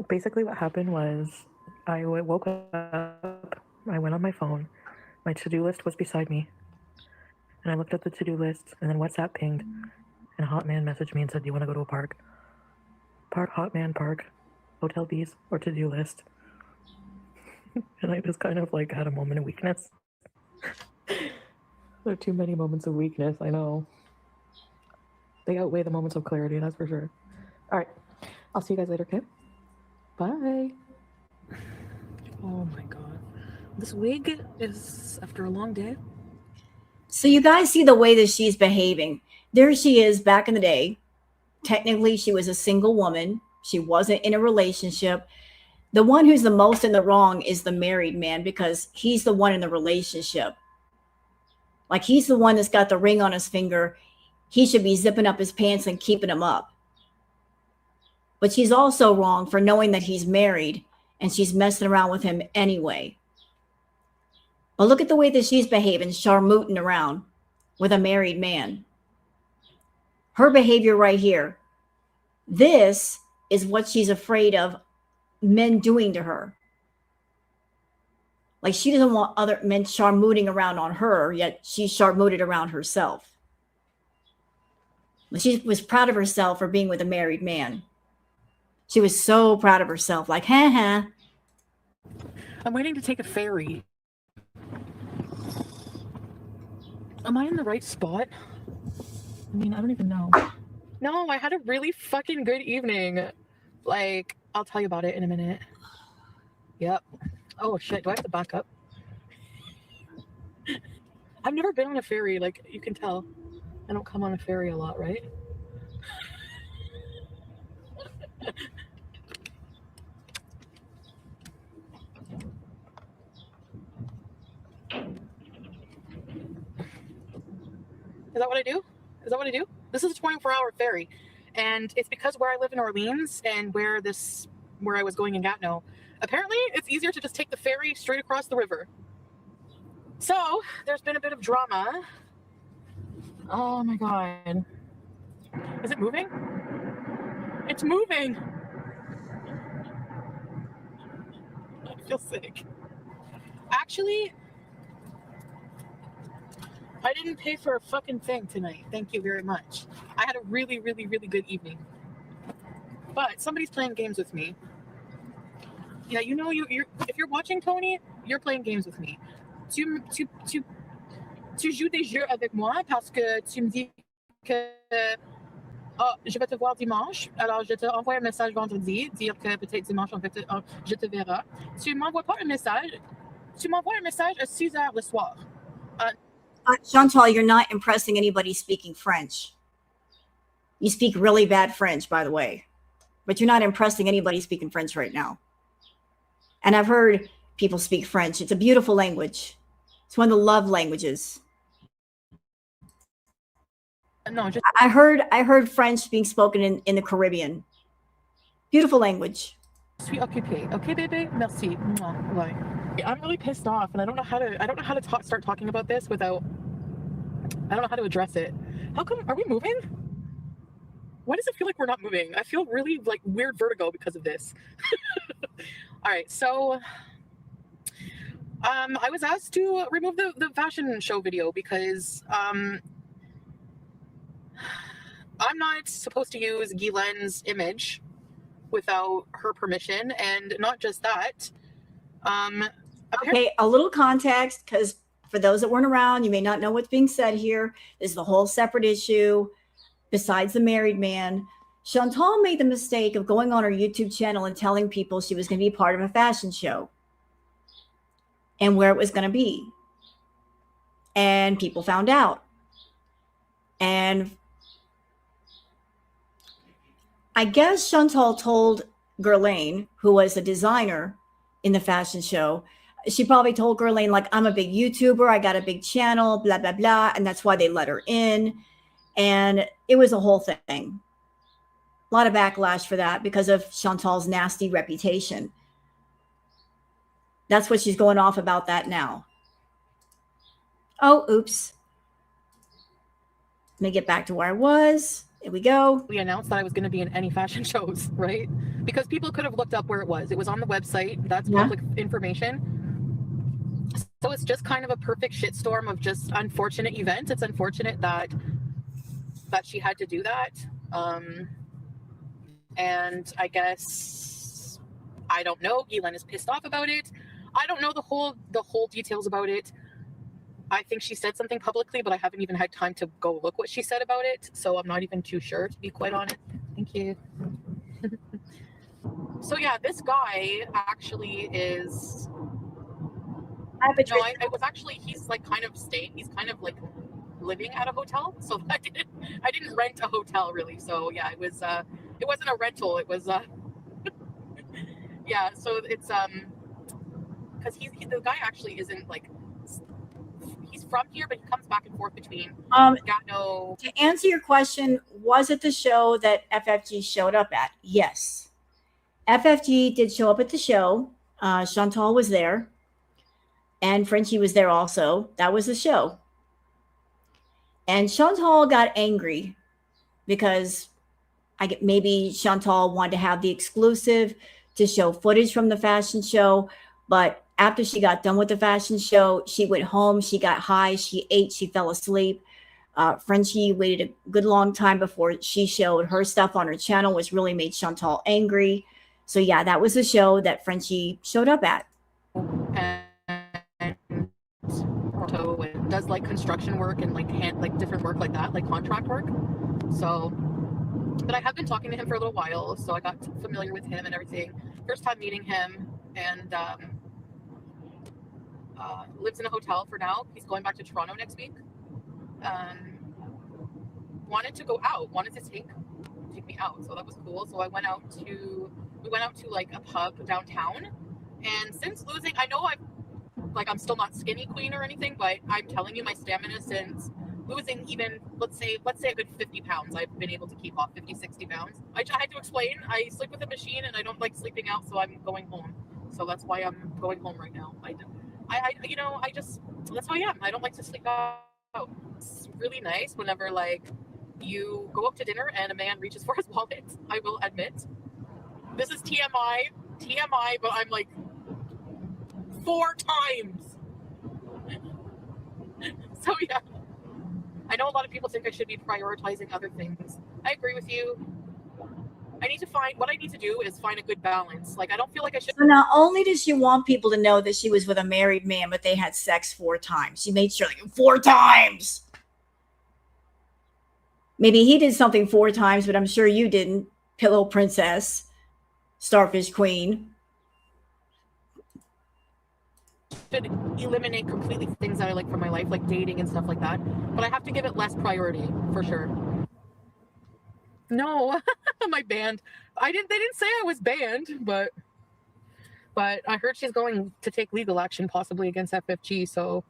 Basically, what happened was I woke up, I went on my phone, my to-do list was beside me, and I looked at the to-do list, and then WhatsApp pinged, and a hot man messaged me and said, do you want to go to a park? Hot man park, hotel bees, or to-do list. And I just kind of like had a moment of weakness. There are too many moments of weakness, I know. They outweigh the moments of clarity, that's for sure. All right, I'll see you guys later, okay? Bye. Oh my god. This wig is after a long day. So you guys see the way that she's behaving. There she is back in the day. Technically, she was a single woman. She wasn't in a relationship. The one who's the most in the wrong is the married man because he's the one in the relationship. Like he's the one that's got the ring on his finger. He should be zipping up his pants and keeping them up. But she's also wrong for knowing that he's married and she's messing around with him anyway. But look at the way that she's behaving, charmooting around with a married man. Her behavior right here. This is what she's afraid of men doing to her. Like she doesn't want other men charmooting around on her, yet she's charmooted around herself. She was proud of herself for being with a married man. She was so proud of herself, like, ha ha. I'm waiting to take a ferry. Am I in the right spot? I mean, I don't even know. No, I had a really fucking good evening. Like, I'll tell you about it in a minute. Yep. Oh shit, do I have to back up? I've never been on a ferry, like you can tell. I don't come on a ferry a lot, right? Is that what I do? Is that what I do? This is a 24-hour ferry. And it's because where I live in Orleans and where I was going in Gatineau, apparently it's easier to just take the ferry straight across the river. So there's been a bit of drama. Oh my god. Is it moving? It's moving. I feel sick. Actually, I didn't pay for a fucking thing tonight. Thank you very much. I had a really, really, really good evening. But somebody's playing games with me. Yeah, you know, you're if you're watching Tony, you're playing games with me. Tu joues des jeux avec moi parce que tu me dis que je vais te voir dimanche. Alors je te envoie un message vendredi, dire que peut-être dimanche je te verrai. Tu m'envoies pas un message. Tu m'envoies un message à 6h le soir. Chantal, you're not impressing anybody speaking French. You speak really bad French, by the way, but you're not impressing anybody speaking French right now. And I've heard people speak French. It's a beautiful language. It's one of the love languages. No, just I heard French being spoken in the Caribbean. Beautiful language. Je suis occupée. Okay, baby. Merci. Bye. I'm really pissed off, and I don't know how to start talking about this without. I don't know how to address it. How come? Are we moving? Why does it feel like we're not moving? I feel really like weird vertigo because of this. All right, so I was asked to remove the fashion show video because I'm not supposed to use Guylain's image without her permission. And not just that. Okay, a little context, because for those that weren't around, you may not know what's being said here. This is a whole separate issue besides the married man. Chantal made the mistake of going on her YouTube channel and telling people she was going to be part of a fashion show and where it was going to be. And people found out. And I guess Chantal told Guerlain, who was a designer in the fashion show, she probably told Guerlain, like, I'm a big YouTuber, I got a big channel, blah, blah, blah. And that's why they let her in. And it was a whole thing. A lot of backlash for that because of Chantal's nasty reputation. That's what she's going off about that now. Oh, oops. Let me get back to where I was. Here we go. We announced that I was going to be in any fashion shows, right? Because people could have looked up where it was. It was on the website. That's public information. So it's just kind of a perfect shitstorm of just unfortunate events. It's unfortunate that she had to do that. And I guess, I don't know. Ghislaine is pissed off about it. I don't know the whole details about it. I think she said something publicly, but I haven't even had time to go look what she said about it. So I'm not even too sure, to be quite honest. Thank you. So yeah, this guy actually is... I was actually, he's like kind of staying, he's kind of like living at a hotel. So I didn't rent a hotel really. So yeah, it wasn't a rental. It was, yeah. So it's, cause the guy actually isn't like, he's from here, but he comes back and forth between Gatineau. To answer your question, was it the show that FFG showed up at? Yes. FFG did show up at the show. Chantal was there. And Frenchie was there also. That was the show. And Chantal got angry because maybe Chantal wanted to have the exclusive to show footage from the fashion show. But after she got done with the fashion show, she went home. She got high. She ate. She fell asleep. Frenchie waited a good long time before she showed her stuff on her channel, which really made Chantal angry. So yeah, that was the show that Frenchie showed up at. And does like construction work and like different work like that, like contract work. So, but I have been talking to him for a little while, so I got familiar with him and everything. First time meeting him, and lives in a hotel for now. He's going back to Toronto next week. Wanted to go out, wanted to take me out, so that was cool. So we went out to like a pub downtown, and since losing, I know I'm still not skinny queen or anything, but I'm telling you, my stamina since losing even, let's say a good 50 pounds, I've been able to keep off 50, 60 pounds. I had to explain, I sleep with a machine and I don't like sleeping out, so I'm going home. So that's why I'm going home right now. That's how I am. I don't like to sleep out. It's really nice whenever like you go up to dinner and a man reaches for his wallet. I will admit, this is TMI, but I'm like 4 times. So yeah, I know a lot of people think I should be prioritizing other things. I agree with you. What I need to do is find a good balance. Like, I don't feel like I should. So not only did she want people to know that she was with a married man, but they had sex 4 times. She made sure, like, 4 times. Maybe he did something 4 times, but I'm sure you didn't. Pillow princess, starfish queen. Should eliminate completely things that I like from my life, like dating and stuff like that. But I have to give it less priority for sure. No, my band. They didn't say I was banned, but I heard she's going to take legal action possibly against FFG, so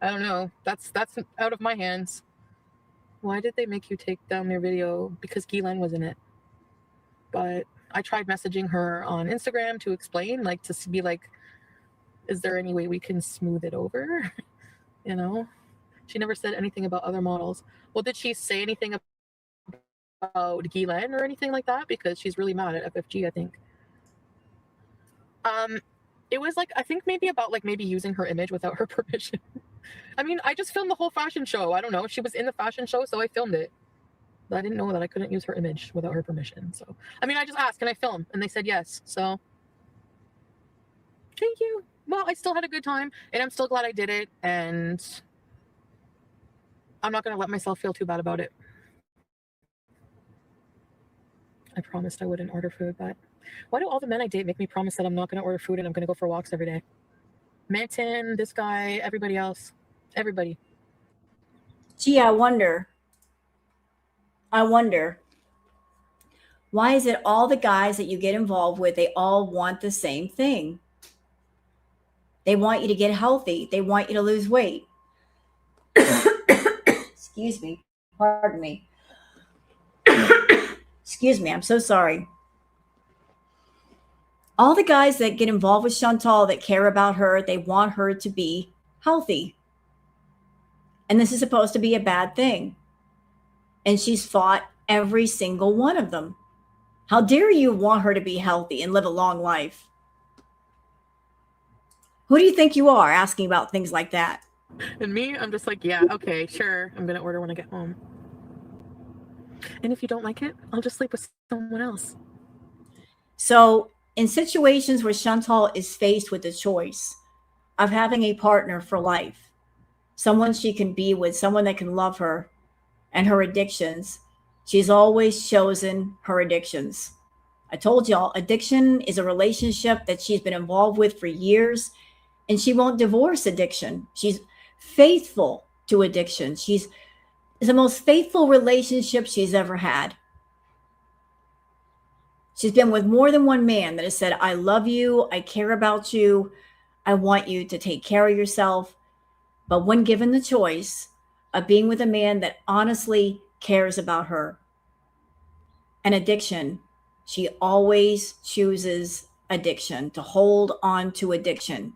I don't know. That's out of my hands. Why did they make you take down their video? Because Ghislaine was in it. But I tried messaging her on Instagram to explain, like, to be like, is there any way we can smooth it over? You know? She never said anything about other models. Well, did she say anything about Ghislaine or anything like that? Because she's really mad at FFG, I think. It was like, I think maybe about like maybe using her image without her permission. I mean, I just filmed the whole fashion show. I don't know. She was in the fashion show, so I filmed it. But I didn't know that I couldn't use her image without her permission. So, I mean, I just asked, can I film? And they said yes. So, thank you. Well, I still had a good time, and I'm still glad I did it. And I'm not going to let myself feel too bad about it. I promised I wouldn't order food, but why do all the men I date make me promise that I'm not going to order food and I'm going to go for walks every day? Manton, this guy, everybody else. Everybody. Gee, I wonder, why is it all the guys that you get involved with, they all want the same thing? They want you to get healthy. They want you to lose weight. Excuse me. Pardon me. Excuse me. I'm so sorry. All the guys that get involved with Chantal, that care about her, they want her to be healthy. And this is supposed to be a bad thing. And she's fought every single one of them. How dare you want her to be healthy and live a long life? Who do you think you are asking about things like that? And me, I'm just like, yeah, okay, sure. I'm going to order when I get home. And if you don't like it, I'll just sleep with someone else. So in situations where Chantal is faced with the choice of having a partner for life, someone she can be with, someone that can love her and her addictions, she's always chosen her addictions. I told y'all, addiction is a relationship that she's been involved with for years, and she won't divorce addiction. She's faithful to addiction. It's the most faithful relationship she's ever had. She's been with more than one man that has said, I love you, I care about you, I want you to take care of yourself. But when given the choice of being with a man that honestly cares about her and addiction, she always chooses addiction, to hold on to addiction.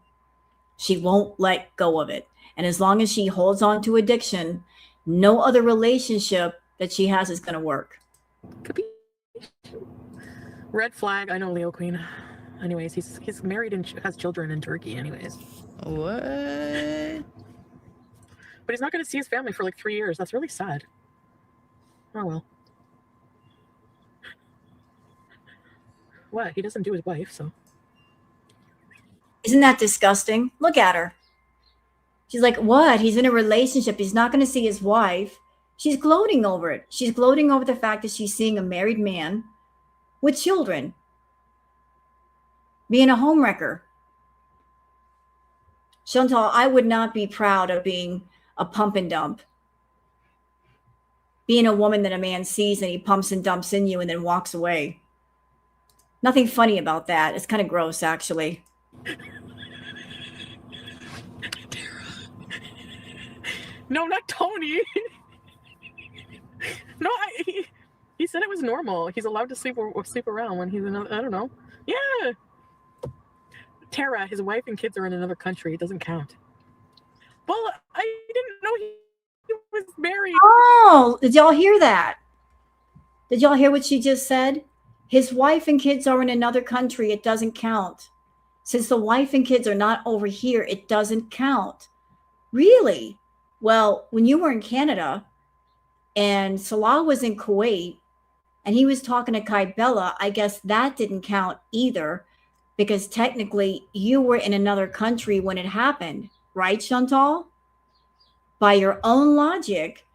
She won't let go of it. And as long as she holds on to addiction, no other relationship that she has is going to work. Could be. Red flag. I know Leo Queen. Anyways, he's married and has children in Turkey. Anyways. What? But he's not going to see his family for like 3 years. That's really sad. Oh well. What? He doesn't do his wife, so. Isn't that disgusting? Look at her. She's like, what? He's in a relationship. He's not going to see his wife. She's gloating over it. She's gloating over the fact that she's seeing a married man with children, being a homewrecker. Chantal, I would not be proud of being a pump and dump. Being a woman that a man sees and he pumps and dumps in you and then walks away. Nothing funny about that. It's kind of gross, actually. No, not Tony. No, he said it was normal. He's allowed to sleep around when he's in I don't know. Yeah. Tara, his wife and kids are in another country. It doesn't count. Well, I didn't know he was married. Oh, did y'all hear that? Did y'all hear what she just said? His wife and kids are in another country. It doesn't count. Since the wife and kids are not over here, it doesn't count. Really? Well, when you were in Canada and Salah was in Kuwait and he was talking to Kybella, I guess that didn't count either, because technically you were in another country when it happened, right, Chantal? By your own logic,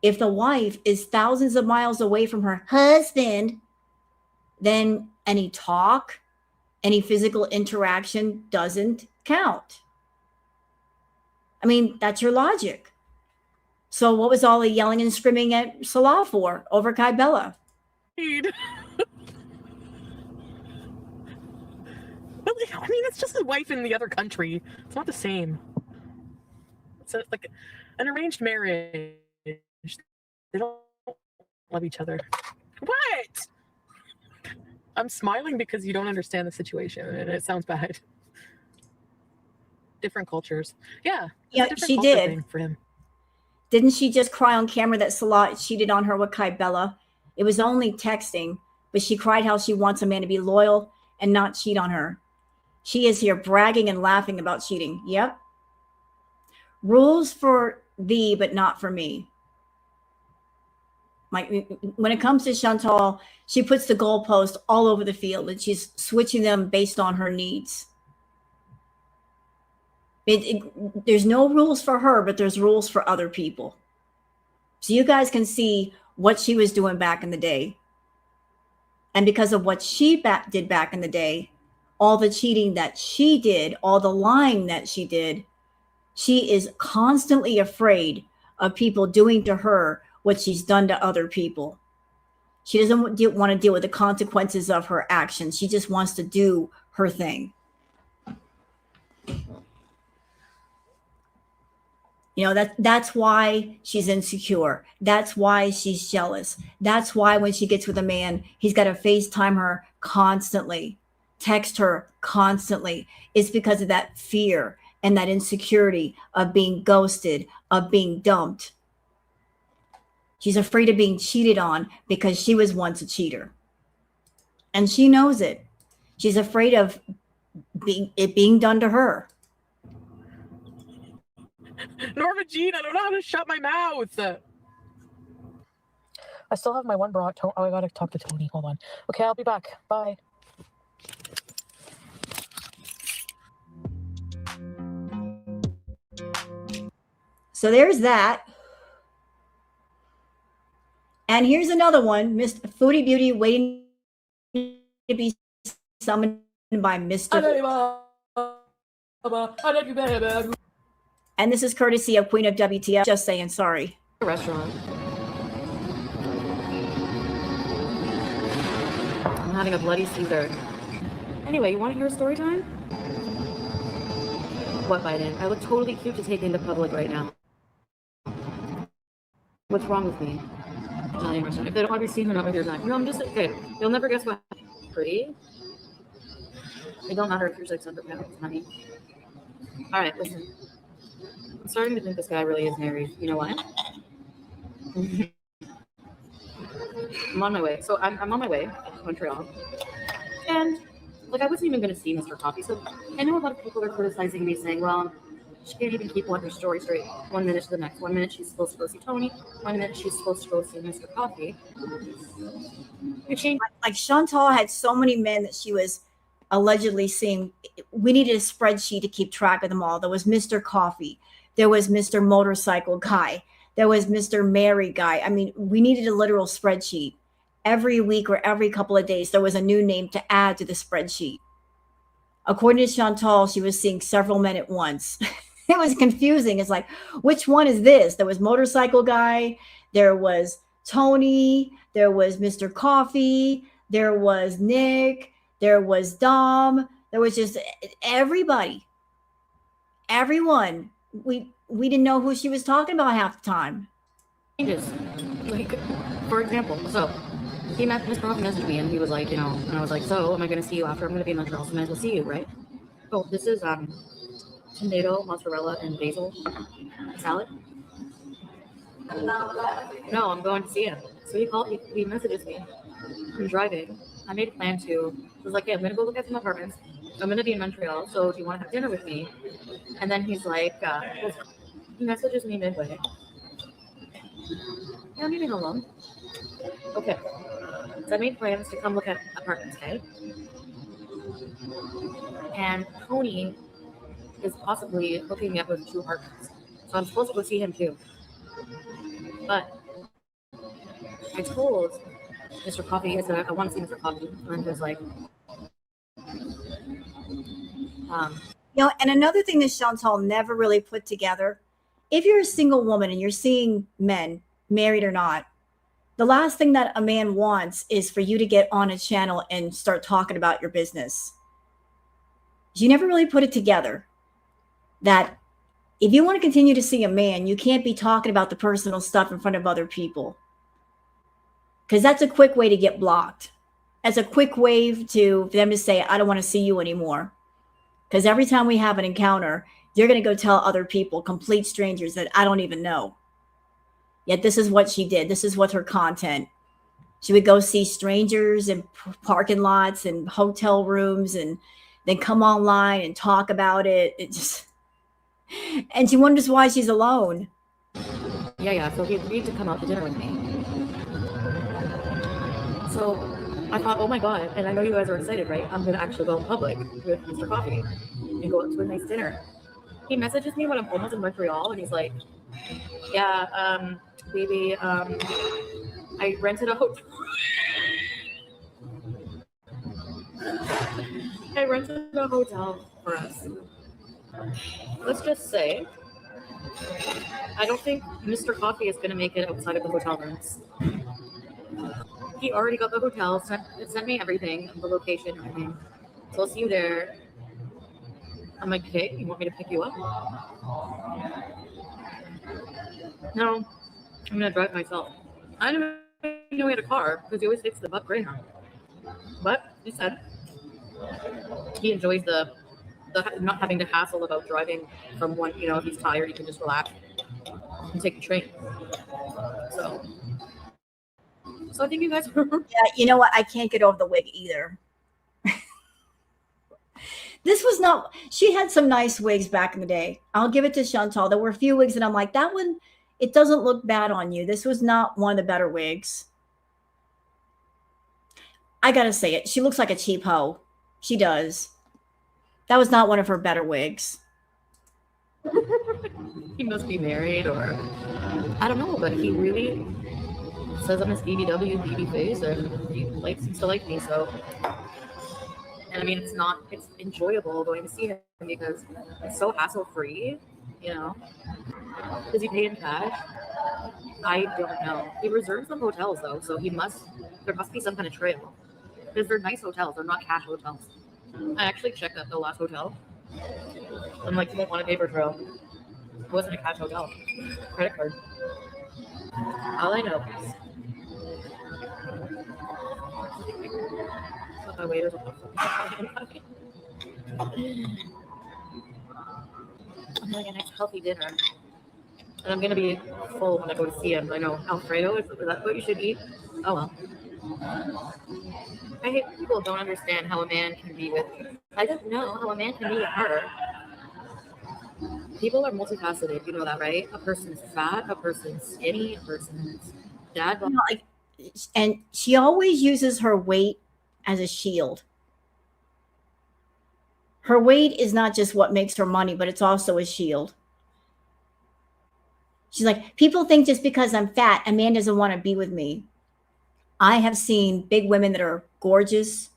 if the wife is thousands of miles away from her husband, then any talk, any physical interaction doesn't count. I mean, that's your logic. So what was all the yelling and screaming at Salah for over Kybella? I mean, it's just his wife in the other country. It's not the same. It's like an arranged marriage. They don't love each other. What? I'm smiling because you don't understand the situation and it sounds bad. Different cultures. Yeah. Yeah, she did. For him. Didn't she just cry on camera that Salah cheated on her with Kybella? It was only texting, but she cried how she wants a man to be loyal and not cheat on her. She is here bragging and laughing about cheating. Yep. Rules for thee, but not for me. Like when it comes to Chantal, she puts the goalpost all over the field and she's switching them based on her needs. There's no rules for her, but there's rules for other people. So you guys can see what she was doing back in the day. And because of what she did back in the day, all the cheating that she did, all the lying that she did, she is constantly afraid of people doing to her what she's done to other people. She doesn't want to deal with the consequences of her actions. She just wants to do her thing. You know, that's why she's insecure. That's why she's jealous. That's why when she gets with a man, he's got to FaceTime her constantly, text her constantly. It's because of that fear and that insecurity of being ghosted, of being dumped. She's afraid of being cheated on because she was once a cheater. And she knows it. She's afraid of it being done to her. Norma Jean, I don't know how to shut my mouth. I still have my one bra. Oh, I gotta talk to Tony. Hold on. Okay, I'll be back. Bye. So there's that. And here's another one, Miss Foodie Beauty waiting to be summoned by Mr. And this is courtesy of Queen of WTF. Just saying sorry. Restaurant. I'm having a bloody Caesar. Anyway, you want to hear a story time? What, Biden? I look totally cute to take into public right now. What's wrong with me? Italian restaurant. If they don't want to be seen, they're not with your time. No, I'm just okay. You'll never guess what. Pretty. It don't matter if you're 600 pounds, honey. All right, listen. I'm starting to think this guy really is married. You know why? I'm on my way. So I'm on my way to Montreal. And, like, I wasn't even going to see Mr. Coffee. So I know a lot of people are criticizing me, saying, well, she can't even keep one her story straight 1 minute to the next. 1 minute she's supposed to go see Tony. 1 minute she's supposed to go see Mr. Coffee. Like Chantal had so many men that she was allegedly seeing. We needed a spreadsheet to keep track of them all. There was Mr. Coffee. There was Mr. Motorcycle Guy. There was Mr. Mary Guy. I mean, we needed a literal spreadsheet. Every week or every couple of days, there was a new name to add to the spreadsheet. According to Chantal, she was seeing several men at once. It was confusing. It's like, which one is this? There was Motorcycle Guy. There was Tony. There was Mr. Coffee. There was Nick. There was Dom. There was just everybody. Everyone. We didn't know who she was talking about half the time. Changes. Like, for example, so he Mr. Coffee messaged me and he was like, you know, and I was like, so am I going to see you after I'm going to be in Montreal? So I might as well see you, right? Oh, this is tomato, mozzarella, and basil salad. No, I'm going to see him. So he messages me. I'm driving. I made a plan to, I was like, yeah, I'm going to go look at some apartments. I'm going to be in Montreal, so do you want to have dinner with me? And then he's like, he messages me midway. Yeah, I'm leaving alone. Okay. So I made plans to come look at apartments, okay? And Tony is possibly hooking me up with 2 apartments. So I'm supposed to go see him too. But I told Mr. Coffee, I said, I want to see Mr. Coffee. And he was like, You know, and another thing that Chantal never really put together, if you're a single woman and you're seeing men, married or not, the last thing that a man wants is for you to get on a channel and start talking about your business. You never really put it together that if you want to continue to see a man, you can't be talking about the personal stuff in front of other people. Because that's a quick way to get blocked. That's a quick way for them to say, I don't want to see you anymore. Because every time we have an encounter, you're going to go tell other people, complete strangers that I don't even know. Yet this is what she did. This is what her content. She would go see strangers in parking lots and hotel rooms and then come online and talk about it. It just, and she wonders why she's alone. yeah, so he agreed to come out to dinner with me. So I thought, oh my god, and I know you guys are excited, right? I'm gonna actually go in public with Mr. Coffee and go out to a nice dinner. He messages me when I'm almost in Montreal, and he's like, "Yeah, baby, I rented a hotel. I rented a hotel for us. Let's just say, I don't think Mr. Coffee is gonna make it outside of the hotel rooms. He already got the hotel, sent me everything, the location, everything. So I'll see you there." I'm like, "Okay, you want me to pick you up?" "No, I'm gonna drive myself." I didn't even know he had a car because he always takes the Buck Greyhound. But he said he enjoys the not having to hassle about driving from one. You know, if he's tired, he can just relax and take the train. So I think you guys. Yeah, you know what? I can't get over the wig either. This was not, she had some nice wigs back in the day. I'll give it to Chantal. There were a few wigs and I'm like, that one, it doesn't look bad on you. This was not one of the better wigs. I gotta say it. She looks like a cheap hoe. She does. That was not one of her better wigs. He must be married, or I don't know, but he really says I'm his BBW baby face, and he seems to like me. So, and I mean, it's enjoyable going to see him because it's so hassle free, you know. Does he pay in cash? I don't know. He reserves some hotels though, so there must be some kind of trail because they're nice hotels. They're not cash hotels. I actually checked out the last hotel. I'm like, you won't want a paper trail. It wasn't a cash hotel. Credit card. All I know is my waiters will I'm like a nice healthy dinner. And I'm gonna be full when I go to see him. I know Alfredo, is that what you should eat? Oh well. I hate people who don't understand how a man can be with. I don't know how a man can be with her. People are multifaceted, you know that, right? A person's fat, a person's skinny, a person's dad. You know, and she always uses her weight as a shield. Her weight is not just what makes her money, but it's also a shield. She's like, people think just because I'm fat, a man doesn't want to be with me. I have seen big women that are gorgeous,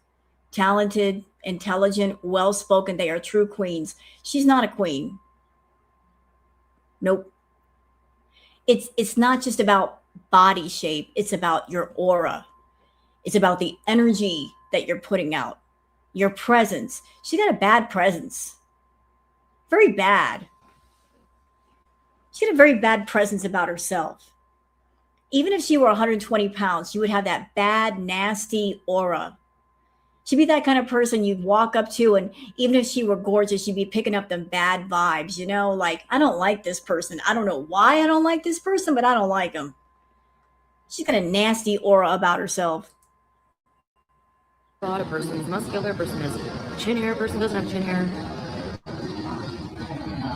talented, intelligent, well-spoken. They are true queens. She's not a queen. Nope. It's not just about body shape. It's about your aura. It's about the energy that you're putting out, your presence. She got a bad presence. Very bad. She had a very bad presence about herself. Even if she were 120 pounds, she would have that bad, nasty aura. She'd be that kind of person you'd walk up to, and even if she were gorgeous, she'd be picking up them bad vibes, you know, like, I don't like this person. I don't know why I don't like this person, but I don't like him. She's got a nasty aura about herself. A lot of persons, muscular person has chin hair, person doesn't have chin hair.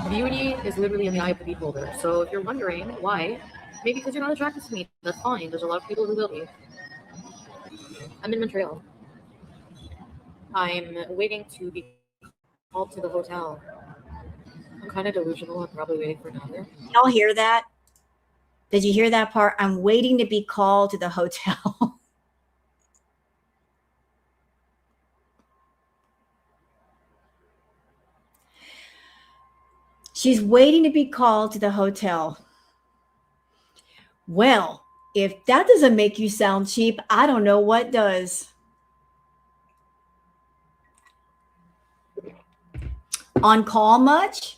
Beauty is literally in the eye of the beholder. So if you're wondering why, maybe because you're not attracted to me, that's fine. There's a lot of people who will be. I'm in Montreal. I'm waiting to be called to the hotel. I'm kind of delusional. I'm probably waiting for Natter. Y'all hear that? Did you hear that part? I'm waiting to be called to the hotel. She's waiting to be called to the hotel. Well, if that doesn't make you sound cheap, I don't know what does. On call much?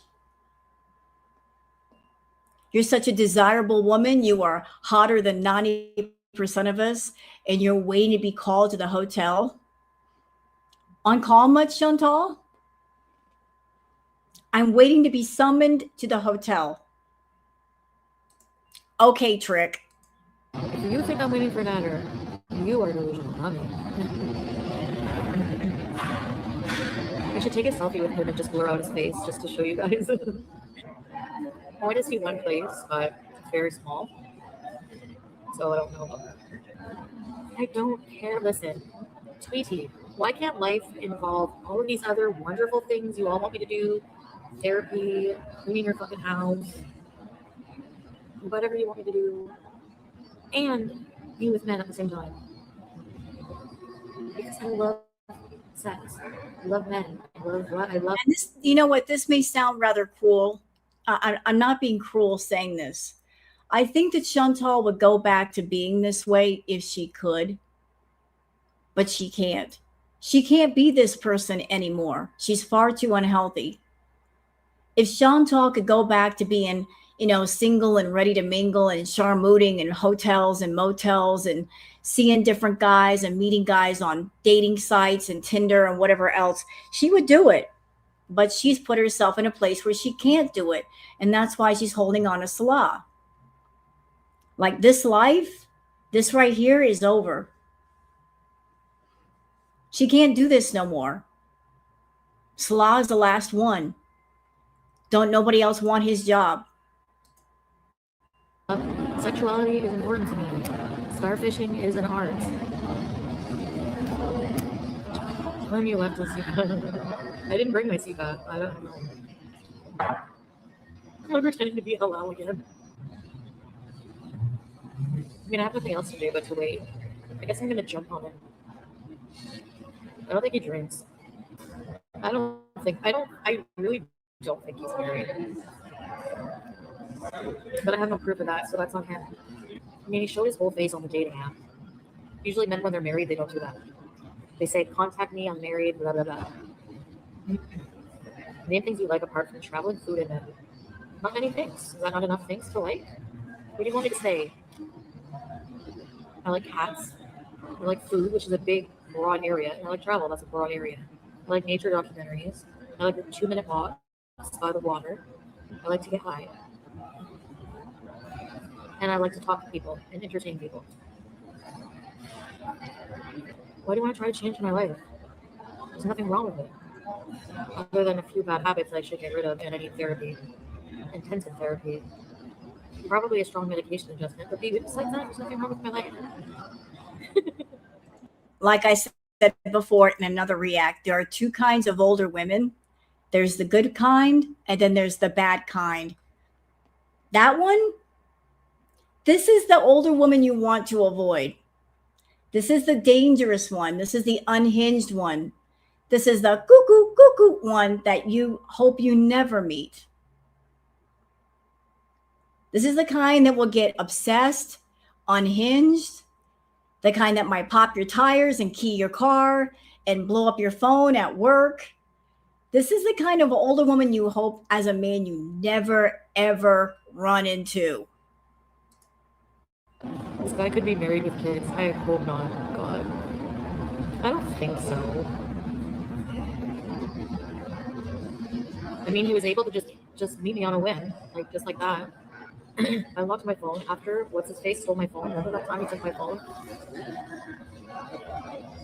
You're such a desirable woman. You are hotter than 90% of us, and you're waiting to be called to the hotel. On call much, Chantal? I'm waiting to be summoned to the hotel. Okay, Trick. If you think I'm waiting for Natter, you are delusional, not me. I should take a selfie with him and just blur out his face just to show you guys. I want to see one place, but it's very small. So I don't know about that. I don't care. Listen, Tweety, why can't life involve all of these other wonderful things you all want me to do? Therapy, cleaning your fucking house, whatever you want me to do, and be with men at the same time. Because I love sex. I love men. I love what I love. And this, you know what? This may sound rather cruel. I'm not being cruel saying this. I think that Chantal would go back to being this way if she could, but she can't. She can't be this person anymore. She's far too unhealthy. If Chantal could go back to being, you know, single and ready to mingle and charmooting in hotels and motels and seeing different guys and meeting guys on dating sites and Tinder and whatever else, she would do it. But she's put herself in a place where she can't do it. And that's why she's holding on to Salah. Like this life, this right here is over. She can't do this no more. Salah is the last one. Don't nobody else want his job. Sexuality is important to me. Starfishing is an art. When you left with CPAP. I didn't bring my CPAP. I don't know. I'm pretending to be halal again. I mean, I have nothing else to do but to wait. I guess I'm gonna jump on it. I don't think he drinks. I really don't think he's married. But I have no proof of that, so that's on him. I mean, he showed his whole face on the dating app. Usually men, when they're married, they don't do that. They say, contact me, I'm married, blah, blah, blah. Name things you like apart from traveling, food, and men. Not many things. Is that not enough things to like? What do you want me to say? I like cats. I like food, which is a big, broad area. And I like travel, that's a broad area. I like nature documentaries. I like 2-minute walks by the water. I like to get high. And I like to talk to people and entertain people. Why do you want to try to change my life? There's nothing wrong with it. Other than a few bad habits I should get rid of, and I need therapy. Intensive therapy. Probably a strong medication adjustment, but besides that, there's nothing wrong with my life. Like I said before in another react, there are two kinds of older women. There's the good kind, and then there's the bad kind. That one, this is the older woman you want to avoid. This is the dangerous one. This is the unhinged one. This is the cuckoo, cuckoo one that you hope you never meet. This is the kind that will get obsessed, unhinged, the kind that might pop your tires and key your car and blow up your phone at work. This is the kind of older woman you hope as a man you never, ever run into. This guy could be married with kids. I hope not. God. I don't think so. I mean, he was able to just meet me on a whim, like just like that. I locked my phone after what's-his-face stole my phone. Remember that time he took my phone?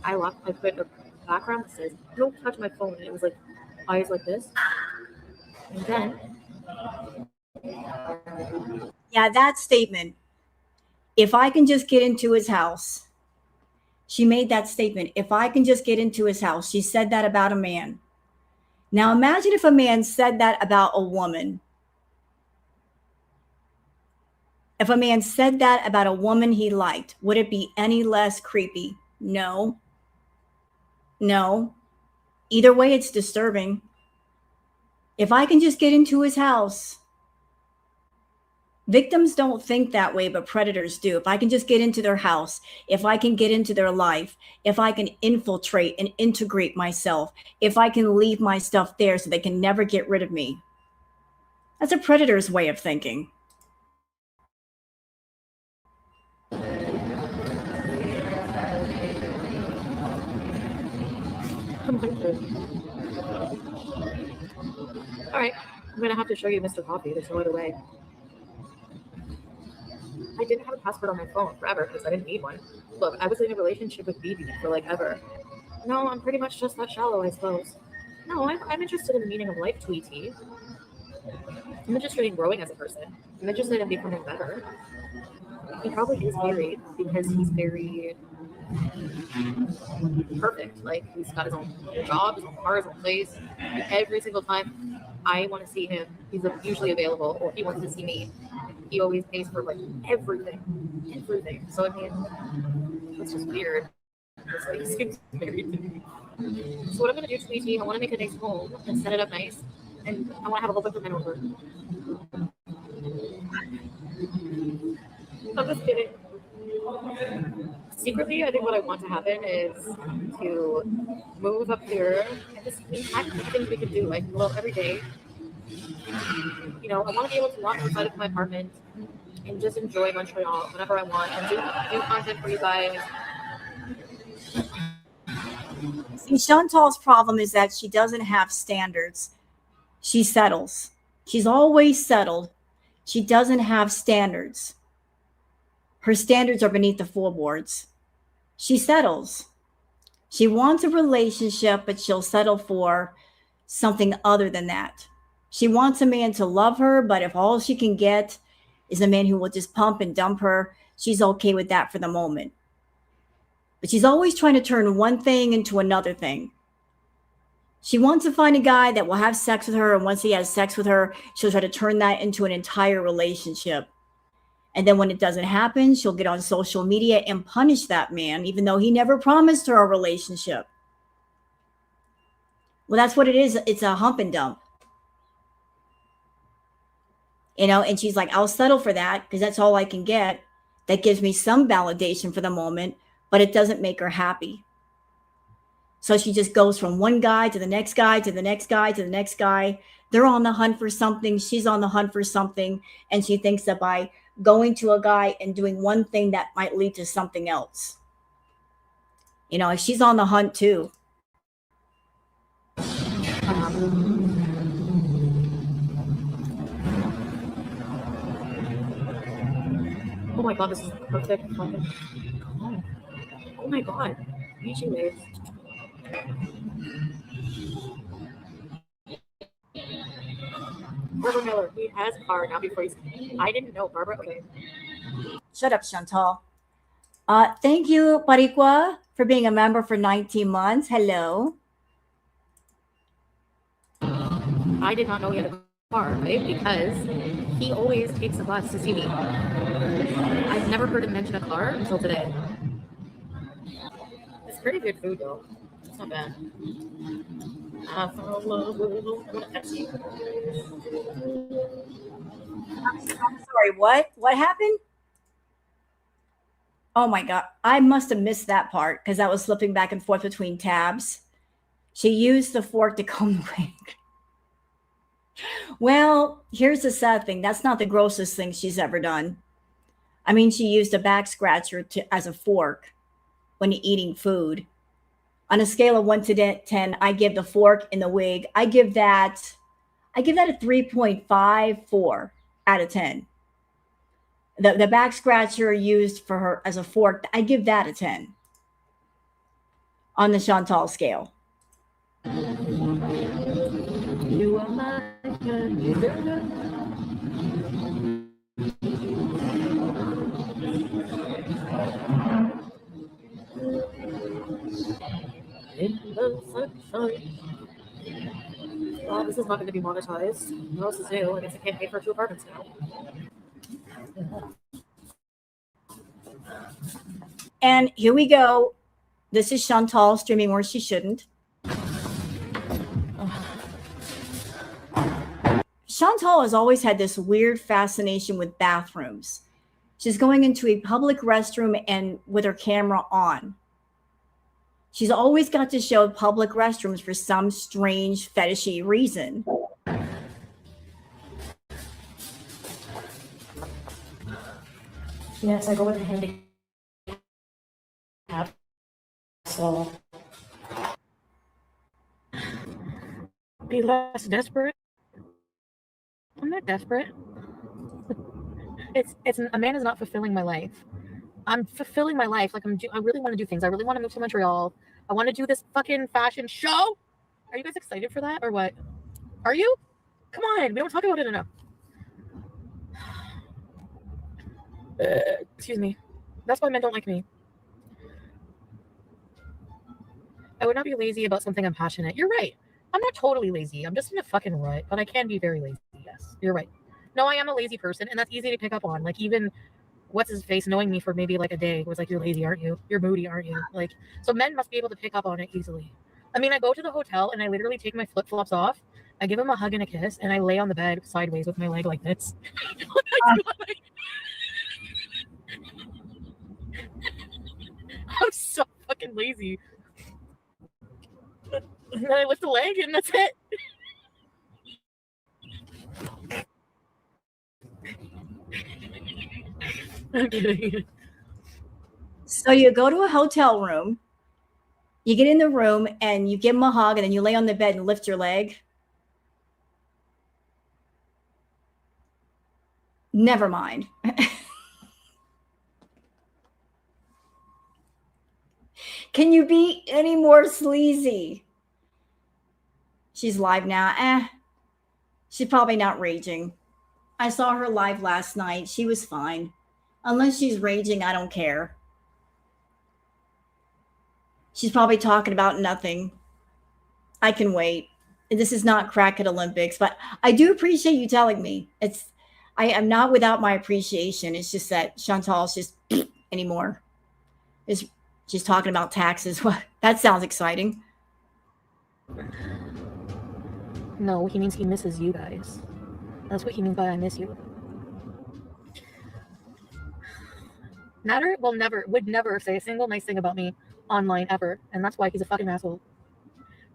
I put a background that says, don't touch my phone. And it was like eyes like this. And then... Yeah, that statement. If I can just get into his house. She made that statement. If I can just get into his house. She said that about a man. Now imagine if a man said that about a woman. If a man said that about a woman he liked, would it be any less creepy? No. No. Either way, it's disturbing. If I can just get into his house. Victims don't think that way, but predators do. If I can just get into their house, if I can get into their life, if I can infiltrate and integrate myself, if I can leave my stuff there so they can never get rid of me. That's a predator's way of thinking. All right, I'm gonna have to show you Mr. Coffee. There's no other way. I didn't have a password on my phone forever because I didn't need one. Look, I was in a relationship with BB for like ever. No, I'm pretty much just that shallow, I suppose. No, I'm interested in the meaning of life, Tweety. I'm interested in growing as a person. I'm interested in becoming better. He probably is married because he's very perfect. Like he's got his own job, his own car, his own place. And every single time I want to see him, he's usually available, or he wants to see me. He always pays for like everything. So I mean, it's just weird. It's like he seems married to me. So what I'm gonna do, sweetie, I want to make a nice home and set it up nice, and I want to have a whole bunch of men over. I'm just kidding. Secretly, I think what I want to happen is to move up here and just impact the things we can do. Like, well, every day, you know, I want to be able to walk outside of my apartment and just enjoy Montreal whenever I want and do content for you guys. See, Chantal's problem is that she doesn't have standards. She settles. She's always settled. She doesn't have standards. Her standards are beneath the floorboards. She settles. She wants a relationship, but she'll settle for something other than that. She wants a man to love her, but if all she can get is a man who will just pump and dump her, she's okay with that for the moment. But she's always trying to turn one thing into another thing. She wants to find a guy that will have sex with her, and once he has sex with her, she'll try to turn that into an entire relationship. And then when it doesn't happen, she'll get on social media and punish that man, even though he never promised her a relationship. Well, that's what it is. It's a hump and dump. You know, and she's like, I'll settle for that because that's all I can get. That gives me some validation for the moment, but it doesn't make her happy. So she just goes from one guy to the next guy, to the next guy, to the next guy. They're on the hunt for something. She's on the hunt for something. And she thinks that by going to a guy and doing one thing that might lead to something else. You know, she's on the hunt too. Oh my god, this is perfect. Oh my god, Beachy waves. Barbara Miller, he has a car now before he's. I didn't know, Barbara. Okay. Shut up, Chantal. Thank you, Pariqua, for being a member for 19 months. Hello. I did not know he had a car, right? Because he always takes a bus to see me. I've never heard him mention a car until today. It's pretty good food, though. It's not bad. I want to text you. I'm sorry, what? What happened? Oh my God. I must have missed that part because I was slipping back and forth between tabs. She used the fork to comb the wig. Well, here's the sad thing. That's not the grossest thing she's ever done. I mean, she used a back scratcher as a fork when eating food. On a scale of 1 to 10, I give the fork and the wig, I give that a 3.54 out of 10. The back scratcher used for her as a fork, I give that a 10 on the Chantal scale. You are my in the sunshine. Well, this is not going to be monetized. What else is new? I guess I can't pay for 2 apartments now. And here we go. This is Chantal streaming where she shouldn't. Chantal has always had this weird fascination with bathrooms. She's going into a public restroom and with her camera on. She's always got to show public restrooms for some strange fetishy reason. Yes, I go with the handicap. So be less desperate. I'm not desperate. It's a man is not fulfilling my life. I'm fulfilling my life. Like I really want to do things. I really want to move to Montreal. I want to do this fucking fashion show. Are you guys excited for that or what? Are you? Come on, we don't talk about it enough. Excuse me. That's why men don't like me. I would not be lazy about something I'm passionate. You're right. I'm not totally lazy. I'm just in a fucking rut, but I can be very lazy. Yes, you're right. No, I am a lazy person, and that's easy to pick up on. Like, even what's his face knowing me for maybe like a day was like, you're lazy, aren't you? You're moody, aren't you? Like, so men must be able to pick up on it easily. I mean, I go to the hotel and I literally take my flip-flops off. I give him a hug and a kiss, and I lay on the bed sideways with my leg like this. I'm so fucking lazy. And then I lift the leg, and that's it. I'm kidding. So you go to a hotel room, you get in the room, and you give him a hug, and then you lay on the bed and lift your leg. Never mind. Can you be any more sleazy? She's live now. She's probably not raging. I saw her live last night. She was fine. Unless she's raging, I don't care. She's probably talking about nothing. I can wait. This is not Crackhead Olympics, but I do appreciate you telling me. I am not without my appreciation. It's just that Chantal's just anymore. She's talking about taxes. What? That sounds exciting. No, he means he misses you guys. That's what he means by I miss you. Natter would never say a single nice thing about me online ever, and that's why he's a fucking asshole.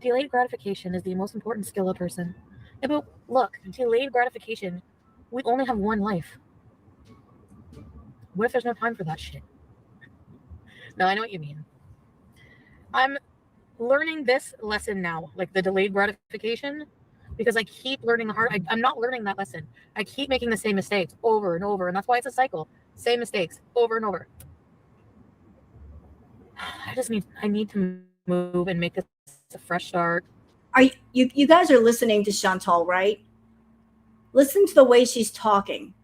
Delayed gratification is the most important skill of a person. Yeah, but look, delayed gratification, we only have one life. What if there's no time for that shit? No, I know what you mean. I'm learning this lesson now, like the delayed gratification, because I keep learning hard. I'm not learning that lesson. I keep making the same mistakes over and over, and that's why it's a cycle. Same mistakes over and over. I need to move and make this a fresh start. Are you guys are listening to Chantal, right? Listen to the way she's talking.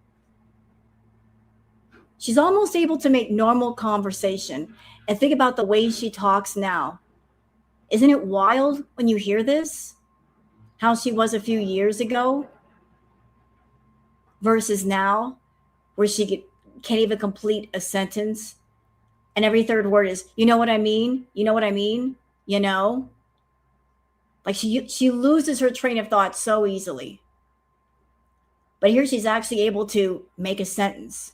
She's almost able to make normal conversation. And think about the way she talks now. Isn't it wild when you hear this? How she was a few years ago versus now, where she can't even complete a sentence. And every third word is, you know what I mean? You know what I mean? You know? Like she loses her train of thought so easily. But here she's actually able to make a sentence.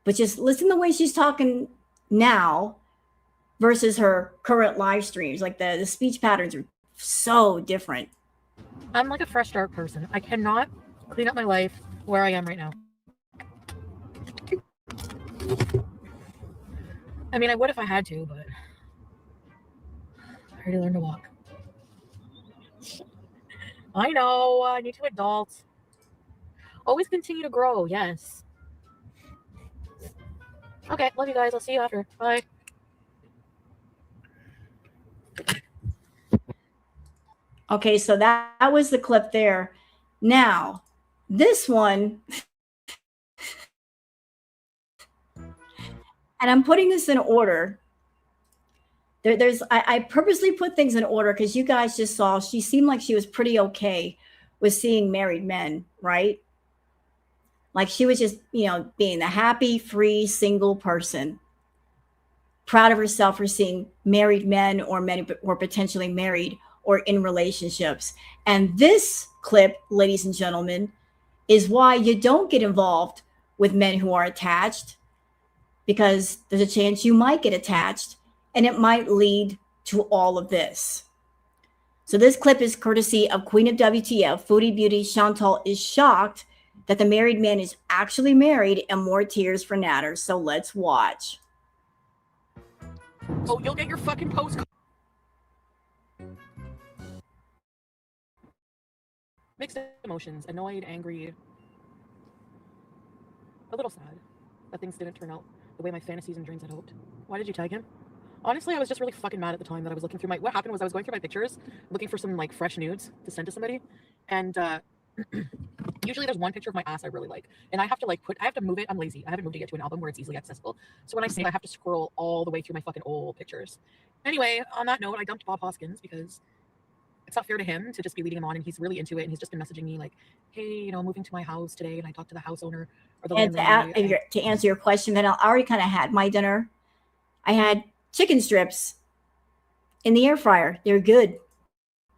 But just listen to the way she's talking now versus her current live streams. Like the speech patterns are so different. I'm like a fresh start person. I cannot clean up my life where I am right now. I mean, I would if I had to, but I already learned to walk. I know, I need to adult. Always continue to grow, yes. Okay, love you guys. I'll see you after. Bye. Okay, so that was the clip there. Now, this one, and I'm putting this in order. I purposely put things in order because you guys just saw she seemed like she was pretty okay with seeing married men, right? Like she was just, being a happy, free, single person. Proud of herself for seeing married men or men who were potentially married or in relationships. And this clip, ladies and gentlemen, is why you don't get involved with men who are attached, because there's a chance you might get attached and it might lead to all of this. So this clip is courtesy of Queen of WTF, Foodie Beauty. Chantal is shocked that the married man is actually married, and more tears for Natter. So let's watch. Oh, you'll get your fucking postcard. Mixed emotions, annoyed, angry, a little sad that things didn't turn out the way my fantasies and dreams had hoped. Why did you tag him? Honestly, I was just really fucking mad at the time that I was looking through what happened was I was going through my pictures, looking for some like fresh nudes to send to somebody. And usually there's one picture of my ass I really like. And I have to move it. I'm lazy. I haven't moved it yet to an album where it's easily accessible. So when I say I have to scroll all the way through my fucking old pictures. Anyway, on that note, I dumped Bob Hoskins because it's not fair to him to just be leading him on, and he's really into it, and he's just been messaging me like, hey, you know, moving to my house today, and I talked to the house owner or the And landlady. to answer your question, then I already kind of had my dinner. I had chicken strips in the air fryer. They're good.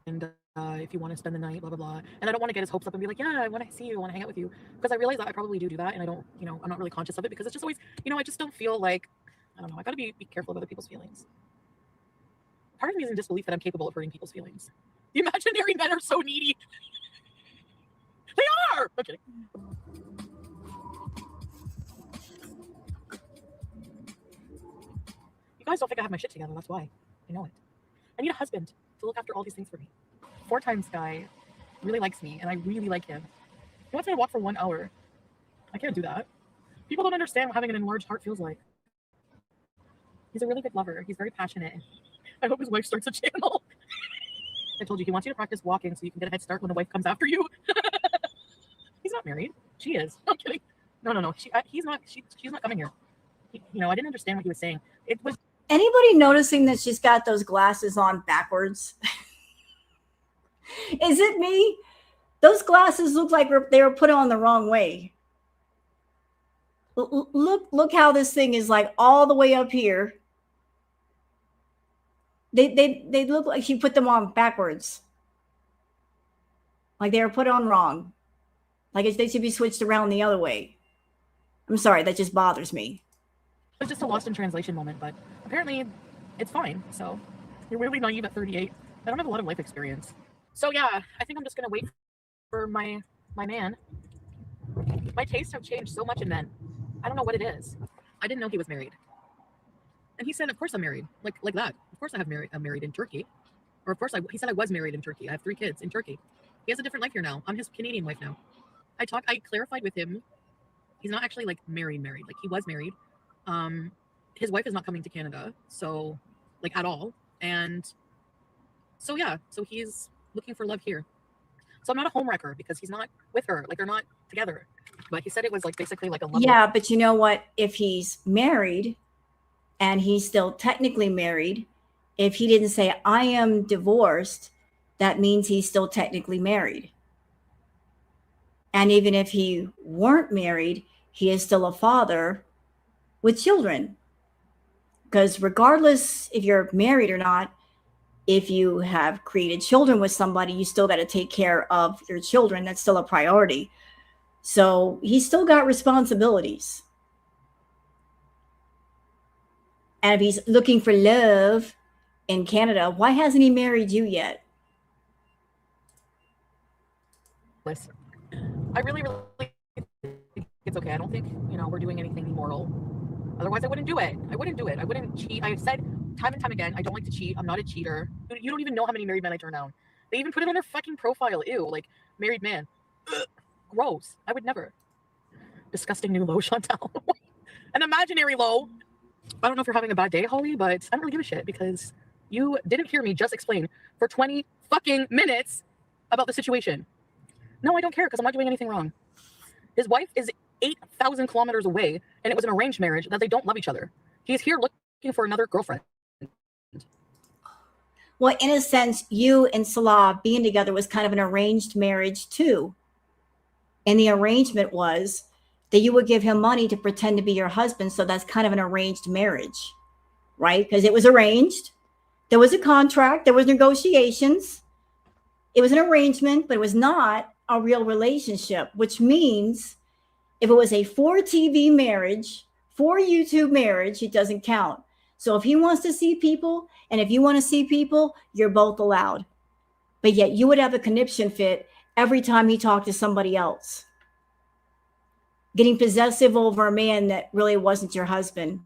And if you want to spend the night, blah, blah, blah. And I don't want to get his hopes up and be like, yeah, I want to see you, I want to hang out with you. Because I realize that I probably do that, and I don't, you know, I'm not really conscious of it because it's just always, you know, I just don't feel like, I don't know, I got to be careful of other people's feelings. Part of me is in disbelief that I'm capable of hurting people's feelings. The imaginary men are so needy. They are! I'm kidding. You guys don't think I have my shit together, that's why. I know it. I need a husband to look after all these things for me. 4 times guy really likes me, and I really like him. He wants me to walk for 1 hour. I can't do that. People don't understand what having an enlarged heart feels like. He's a really good lover. He's very passionate. I hope his wife starts a channel. I told you, he wants you to practice walking so you can get a head start when the wife comes after you. He's not married. She is. I'm kidding. No. He's not. She's not coming here. You know, I didn't understand what he was saying. It was. Anybody noticing that she's got those glasses on backwards? Is it me? Those glasses look like they were put on the wrong way. Look how this thing is like all the way up here. They look like she put them on backwards. Like they were put on wrong. Like they should be switched around the other way. I'm sorry, that just bothers me. It was just a lost in translation moment, but apparently it's fine. So you're really naive at 38. I don't have a lot of life experience. So yeah, I think I'm just gonna wait for my man. My tastes have changed so much in men. I don't know what it is. I didn't know he was married. And he said, of course I'm married. Like that. Of course I'm married in Turkey. Or of course he said I was married in Turkey. I have 3 kids in Turkey. He has a different life here now. I'm his Canadian wife now. I clarified with him. He's not actually like married. Like he was married. His wife is not coming to Canada. So like at all. And so yeah, so he's looking for love here. So I'm not a homewrecker because he's not with her. Like they're not together. But he said it was like basically like a love. Yeah, but you know what? If he's married and he's still technically married, if he didn't say, I am divorced, that means he's still technically married. And even if he weren't married, he is still a father with children. Because regardless if you're married or not, if you have created children with somebody, you still got to take care of your children. That's still a priority. So he's still got responsibilities. And if he's looking for love in Canada, why hasn't he married you yet? I really think it's okay. I don't think, you know, we're doing anything immoral. Otherwise, I wouldn't do it. I wouldn't cheat. I've said time and time again, I don't like to cheat. I'm not a cheater. You don't even know how many married men I turn down. They even put it on their fucking profile. Ew, like married man. Ugh, gross. I would never. Disgusting new low, Chantal. An imaginary low. I don't know if you're having a bad day, Holly, but I don't really give a shit because you didn't hear me just explain for 20 fucking minutes about the situation. No, I don't care because I'm not doing anything wrong. His wife is 8,000 kilometers away, and it was an arranged marriage that they don't love each other. He's here looking for another girlfriend. Well, in a sense, you and Salah being together was kind of an arranged marriage too. And the arrangement was that you would give him money to pretend to be your husband. So that's kind of an arranged marriage, right? Because it was arranged. There was a contract. There was negotiations. It was an arrangement, but it was not a real relationship, which means if it was a for TV marriage, for YouTube marriage, it doesn't count. So if he wants to see people and if you want to see people, you're both allowed. But yet you would have a conniption fit every time he talked to somebody else. Getting possessive over a man that really wasn't your husband.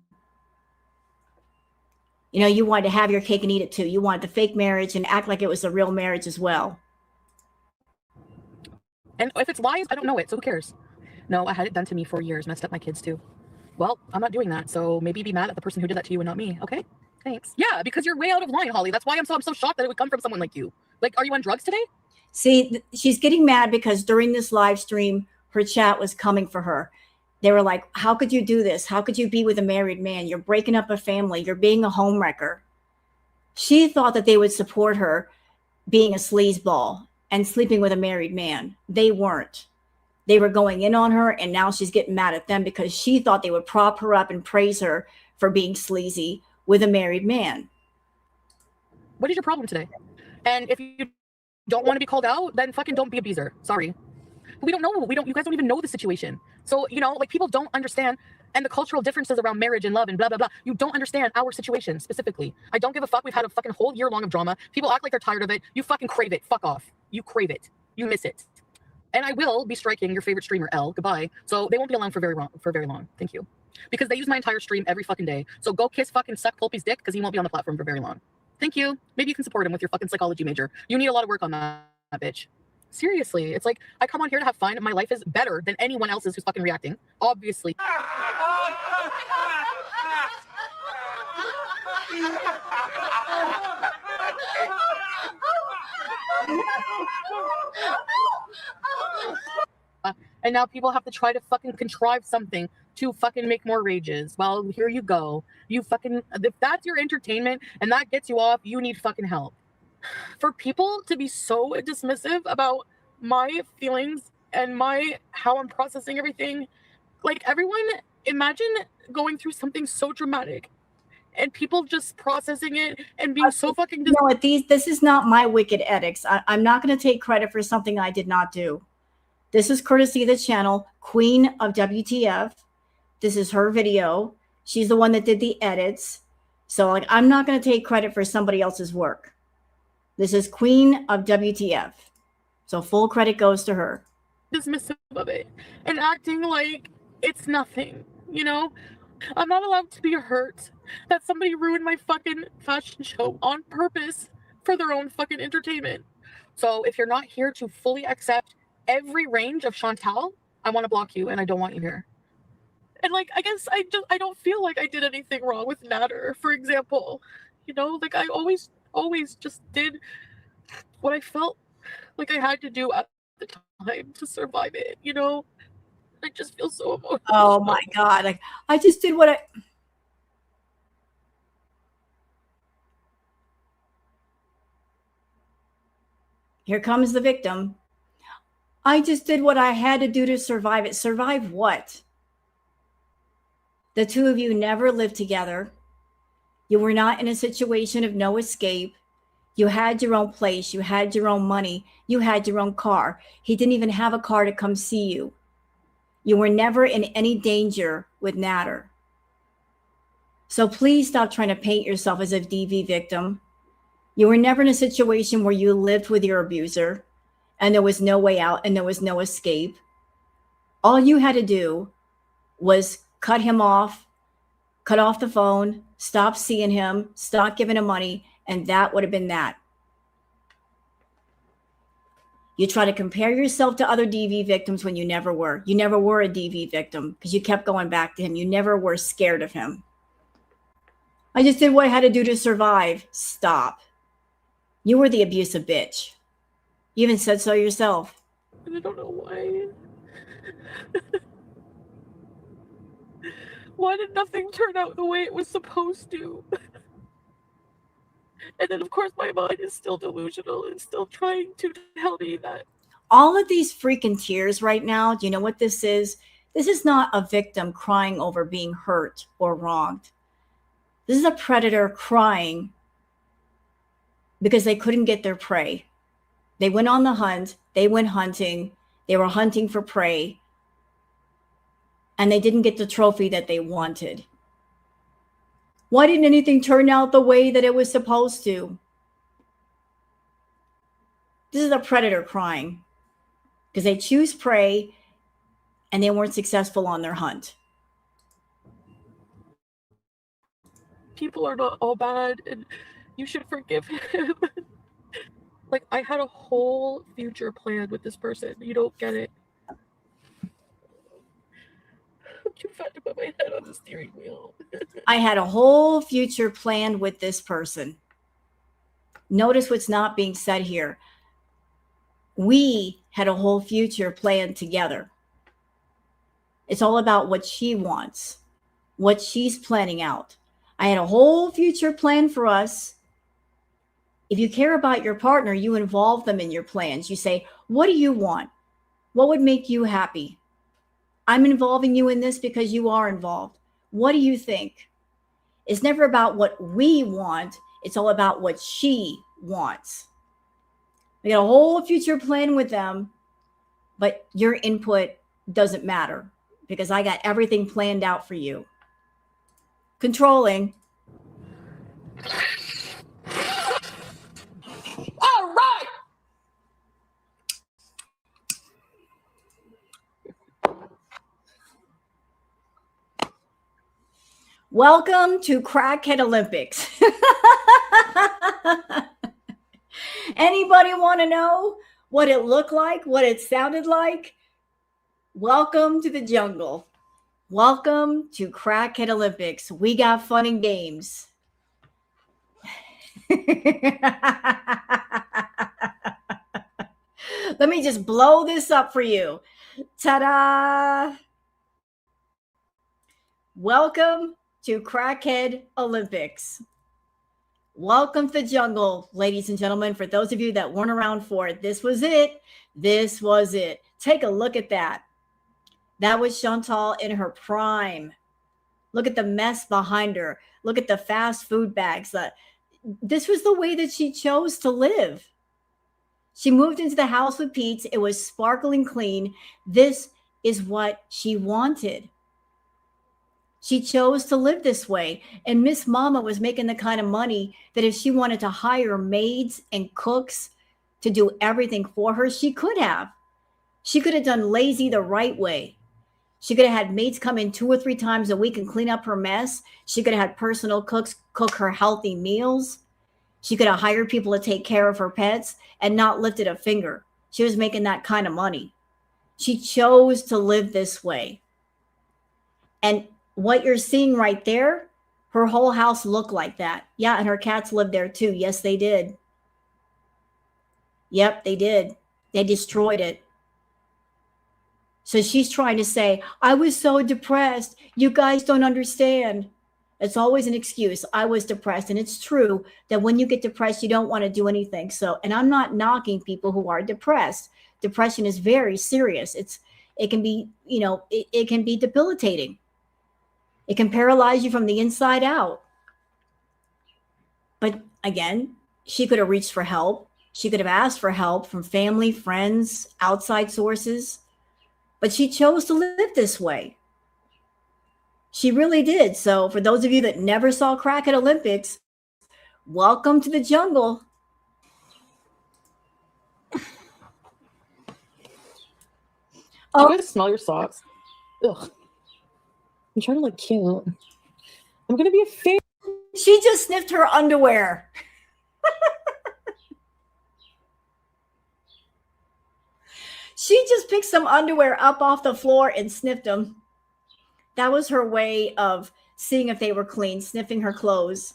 You know, you wanted to have your cake and eat it too. You wanted the fake marriage and act like it was a real marriage as well. And if it's lies, I don't know it, so who cares? No, I had it done to me for years, messed up my kids too. Well, I'm not doing that, so maybe be mad at the person who did that to you and not me, okay? Thanks. Yeah, because you're way out of line, Holly. That's why I'm so shocked that it would come from someone like you. Like, are you on drugs today? See, she's getting mad because during this live stream, her chat was coming for her. They were like, how could you do this? How could you be with a married man? You're breaking up a family. You're being a homewrecker. She thought that they would support her being a sleazeball and sleeping with a married man. They weren't. They were going in on her, and now she's getting mad at them because she thought they would prop her up and praise her for being sleazy with a married man. What is your problem today? And if you don't want to be called out, then fucking don't be a abuser. Sorry. We don't know. You guys don't even know the situation. So, you know, like, people don't understand, and the cultural differences around marriage and love and blah, blah, blah. You don't understand our situation specifically. I don't give a fuck. We've had a fucking whole year long of drama. People act like they're tired of it. You fucking crave it. Fuck off. You crave it. You miss it. And I will be striking your favorite streamer, L. Goodbye. So they won't be around for very long. Thank you. Because they use my entire stream every fucking day. So go kiss fucking suck Pulpy's dick, because he won't be on the platform for very long. Thank you. Maybe you can support him with your fucking psychology major. You need a lot of work on that, bitch. Seriously. It's like, I come on here to have fun. My life is better than anyone else's who's fucking reacting. Obviously. And now people have to try to fucking contrive something to fucking make more rages. Well, here you go. You fucking, if that's your entertainment and that gets you off, you need fucking help. For people to be so dismissive about my feelings and how I'm processing everything, like, everyone, imagine going through something so dramatic and people just processing it and being so fucking. You know what? This is not my wicked edicts. I'm not going to take credit for something I did not do. This is courtesy of the channel Queen of WTF. This is her video. She's the one that did the edits. So, like, I'm not going to take credit for somebody else's work. This is Queen of WTF. So full credit goes to her. Dismissive of it and acting like it's nothing, you know? I'm not allowed to be hurt that somebody ruined my fucking fashion show on purpose for their own fucking entertainment. So if you're not here to fully accept every range of Chantal, I want to block you and I don't want you here. And, like, I guess I don't feel like I did anything wrong with Natter, for example. You know, like, I always just did what I felt like I had to do at the time to survive it, you know? I just feel so emotional. Oh my God. Like, I just did what I... Here comes the victim. I just did what I had to do to survive it. Survive what? The two of you never lived together. You were not in a situation of no escape. You had your own place. You had your own money. You had your own car. He didn't even have a car to come see you. You were never in any danger with Natter. So please stop trying to paint yourself as a DV victim. You were never in a situation where you lived with your abuser and there was no way out and there was no escape. All you had to do was cut him off, cut off the phone, stop seeing him, stop giving him money, and that would have been that. You try to compare yourself to other DV victims when you never were. You never were a DV victim because you kept going back to him. You never were scared of him. I just did what I had to do to survive. Stop. You were the abusive bitch. You even said so yourself. I don't know why. Why did nothing turn out the way it was supposed to? And then, of course, my mind is still delusional and still trying to tell me that. All of these freaking tears right now, do you know what this is? This is not a victim crying over being hurt or wronged. This is a predator crying because they couldn't get their prey. They went on the hunt. They went hunting. They were hunting for prey. And they didn't get the trophy that they wanted. Why didn't anything turn out the way that it was supposed to? This is a predator crying because they choose prey and they weren't successful on their hunt. People are not all bad and you should forgive him. Like, I had a whole future planned with this person. You don't get it. I'm too fat to put my head on the steering wheel. I had a whole future planned with this person. Notice what's not being said here. We had a whole future planned together. It's all about what she wants, what she's planning out. I had a whole future planned for us, If you care about your partner, you involve them in your plans. You say, what do you want? What would make you happy? I'm involving you in this because you are involved. What do you think? It's never about what we want. It's all about what she wants. We got a whole future plan with them, but your input doesn't matter because I got everything planned out for you. Controlling. All right. Welcome to Crackhead Olympics. Anybody want to know what it looked like, what it sounded like? Welcome to the jungle. Welcome to Crackhead Olympics. We got fun and games. Let me just blow this up for you. Ta-da! Welcome to Crackhead Olympics. Welcome to the jungle, ladies and gentlemen. For those of you that weren't around for it, this was it. This was it. Take a look at that. That was Chantal in her prime. Look at the mess behind her. Look at the fast food bags. This was the way that she chose to live. She moved into the house with Pete's. It was sparkling clean. This is what she wanted. She chose to live this way. And Miss Mama was making the kind of money that if she wanted to hire maids and cooks to do everything for her, she could have. She could have done lazy the right way. She could have had maids come in 2 or 3 times a week and clean up her mess. She could have had personal cooks cook her healthy meals. She could have hired people to take care of her pets and not lifted a finger. She was making that kind of money. She chose to live this way. And what you're seeing right there, her whole house looked like that. Yeah, and her cats lived there too. Yes, they did. Yep, they did. They destroyed it. So she's trying to say, I was so depressed. You guys don't understand. It's always an excuse. I was depressed. And it's true that when you get depressed, you don't want to do anything. So, and I'm not knocking people who are depressed. Depression is very serious. It can be, it can be debilitating. It can paralyze you from the inside out. But again, she could have reached for help. She could have asked for help from family, friends, outside sources. But she chose to live this way. She really did. So for those of you that never saw Crackhead Olympics, welcome to the jungle. You guys smell your socks? Ugh. I'm trying to look cute. I'm gonna be a fan. She just sniffed her underwear. She just picked some underwear up off the floor and sniffed them. That was her way of seeing if they were clean, sniffing her clothes.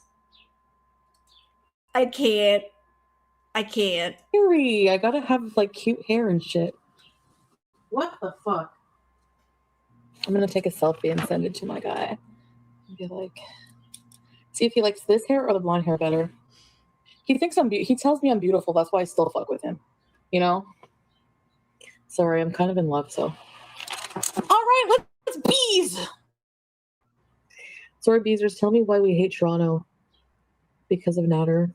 I can't. Harry, I gotta have like cute hair and shit. What the fuck? I'm gonna take a selfie and send it to my guy. And be like, see if he likes this hair or the blonde hair better. He thinks he tells me I'm beautiful. That's why I still fuck with him. Sorry, I'm kind of in love, so. All right, let's bees. Sorry, Beezers, tell me why we hate Toronto. Because of Natter.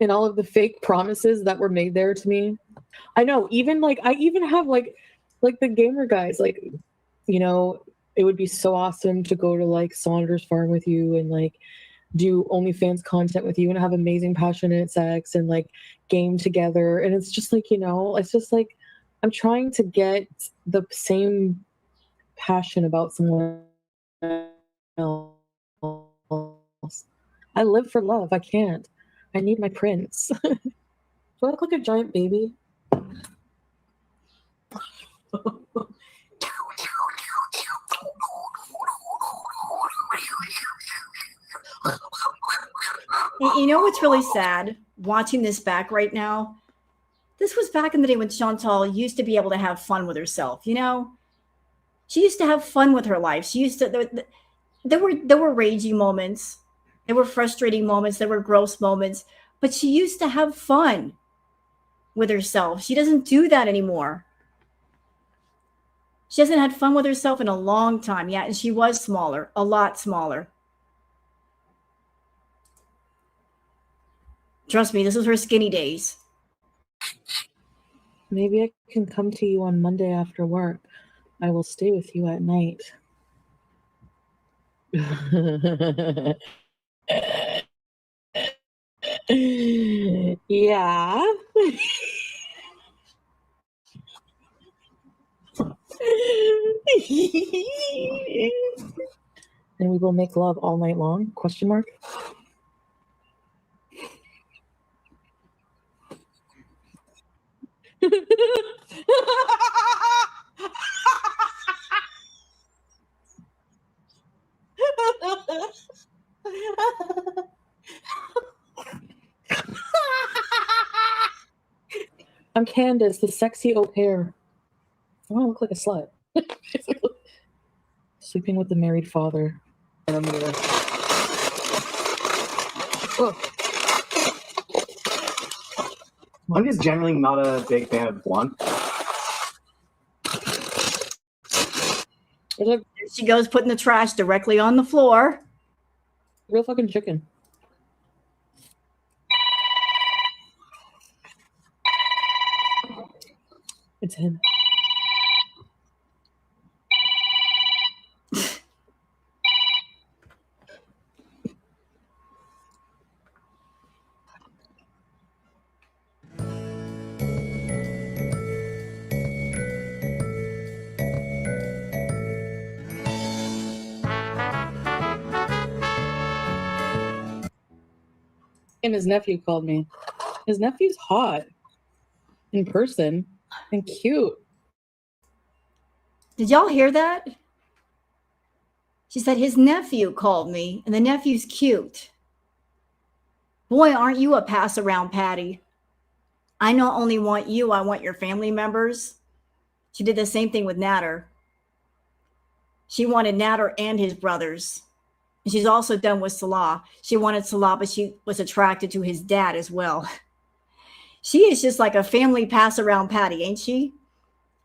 And all of the fake promises that were made there to me. I know, I even have like the gamer guys, it would be so awesome to go to Saunders Farm with you and do OnlyFans content with you and have amazing passionate sex and game together. And it's just it's just I'm trying to get the same passion about someone else. I live for love. I can't. I need my prince. Do I look like a giant baby? You know what's really sad? Watching this back right now, this was back in the day when Chantal used to be able to have fun with herself. She used to have fun with her life. She used to. There were ragey moments, There were frustrating moments, there were gross moments, but she used to have fun with herself. She doesn't do that anymore. She hasn't had fun with herself in a long time. Yeah, and she was smaller, a lot smaller. Trust me, this is her skinny days. Maybe I can come to you on Monday after work. I will stay with you at night. Yeah. And we will make love all night long? Question mark. I'm Candace, the sexy au pair. I want to look like a slut. Sleeping with the married father. And I'm gonna... I'm just generally not a big fan of blonde. There's a She goes putting the trash directly on the floor. real fucking chicken. It's him. And his nephew called me. His nephew's hot in person and cute. Did y'all hear that? She said his nephew called me, and the nephew's cute. Boy, aren't you a pass around Patty? I not only want you, I want your family members. She did the same thing with Natter. She wanted Natter and his brothers. And she's also done with Salah. She wanted Salah, but she was attracted to his dad as well. She is just like a family pass around Patty, ain't she?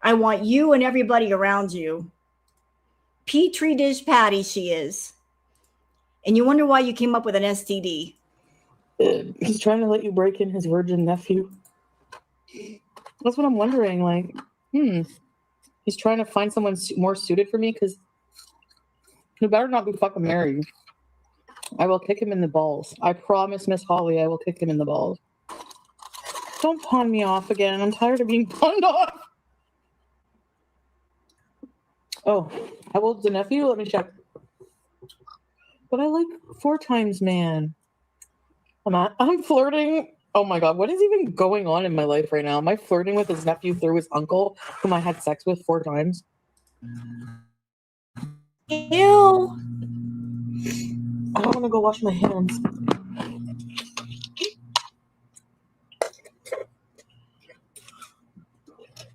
I want you and everybody around you. Petri dish Patty she is. And you wonder why you came up with an STD. He's trying to let you break in his virgin nephew. That's what I'm wondering. Like, he's trying to find someone more suited for me because he better not be fucking married. I will kick him in the balls. I promise, Miss Holly, I will kick him in the balls. Don't pawn me off again. I'm tired of being pawned off. Oh, how old's the nephew? Let me check. But I like 4 times, man. I'm flirting. Oh my god, what is even going on in my life right now? Am I flirting with his nephew through his uncle, whom I had sex with 4 times? Ew. I don't want to go wash my hands.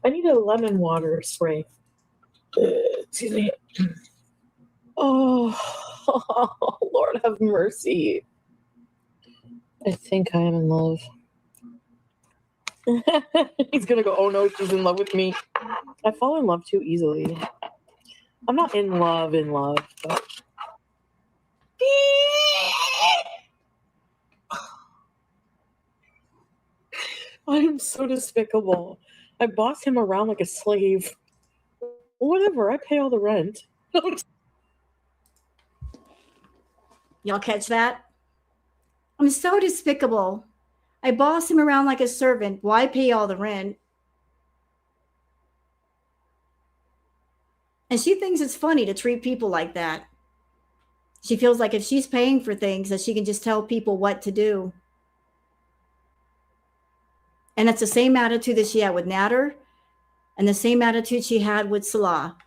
I need a lemon water spray. Excuse me. Oh, Lord have mercy. I think I am in love. He's gonna go, oh no, she's in love with me. I fall in love too easily. I'm not in love, but... I am so despicable. I boss him around like a slave. Whatever, I pay all the rent. Y'all catch that? I'm so despicable. I boss him around like a servant. Why pay all the rent? And she thinks it's funny to treat people like that. She feels like if she's paying for things, that she can just tell people what to do. And it's the same attitude that she had with Natter and the same attitude she had with Salah.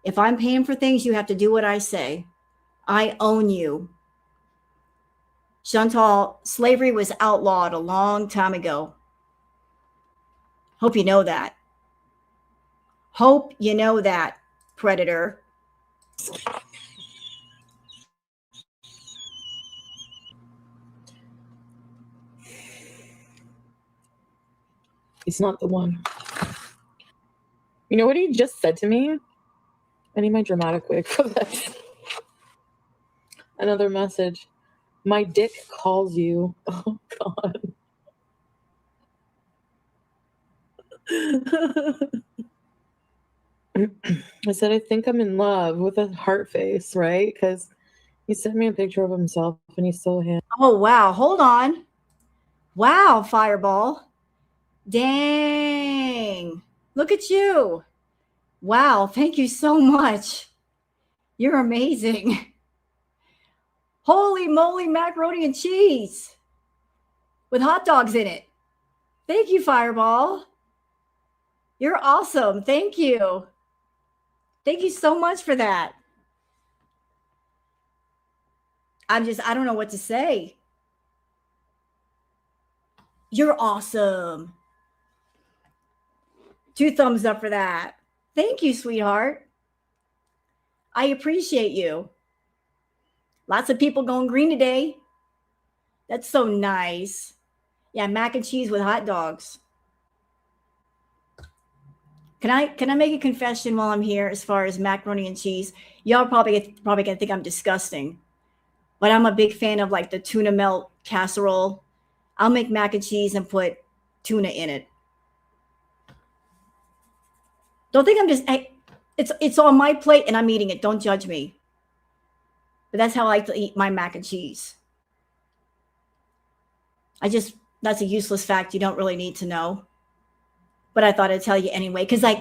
If I'm paying for things, you have to do what I say. I own you. Chantal, slavery was outlawed a long time ago. Hope you know that. Hope you know that, predator. He's not the one. You know what he just said to me? I need my dramatic wig for this. Another message. My dick calls you. Oh, God. I said, I think I'm in love with a heart face, right? Because he sent me a picture of himself and he's so handsome. Oh, wow. Hold on. Wow, Fireball. Dang. Look at you. Wow. Thank you so much. You're amazing. Holy moly, macaroni and cheese with hot dogs in it. Thank you, Fireball. You're awesome. Thank you. Thank you so much for that. I don't know what to say. You're awesome. 2 thumbs up for that. Thank you, sweetheart. I appreciate you. Lots of people going green today. That's so nice. Yeah, mac and cheese with hot dogs. Can I make a confession while I'm here as far as macaroni and cheese? Y'all probably gonna think I'm disgusting, but I'm a big fan of like the tuna melt casserole. I'll make mac and cheese and put tuna in it. Don't think I'm just, it's on my plate and I'm eating it. Don't judge me. But that's how I like to eat my mac and cheese. That's a useless fact you don't really need to know. But I thought I'd tell you anyway, because I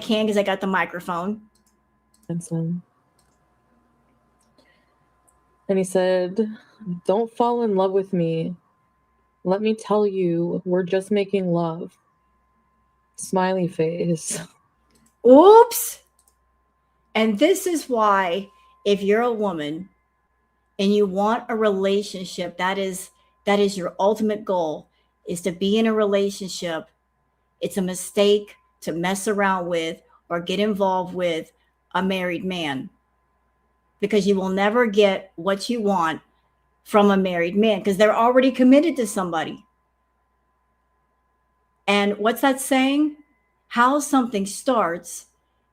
got the microphone. And he said, don't fall in love with me. Let me tell you, we're just making love. Smiley face. Oops. And this is why, if you're a woman and you want a relationship, that is your ultimate goal, is to be in a relationship. It's a mistake to mess around with or get involved with a married man, because you will never get what you want from a married man because they're already committed to somebody. And what's that saying? How something starts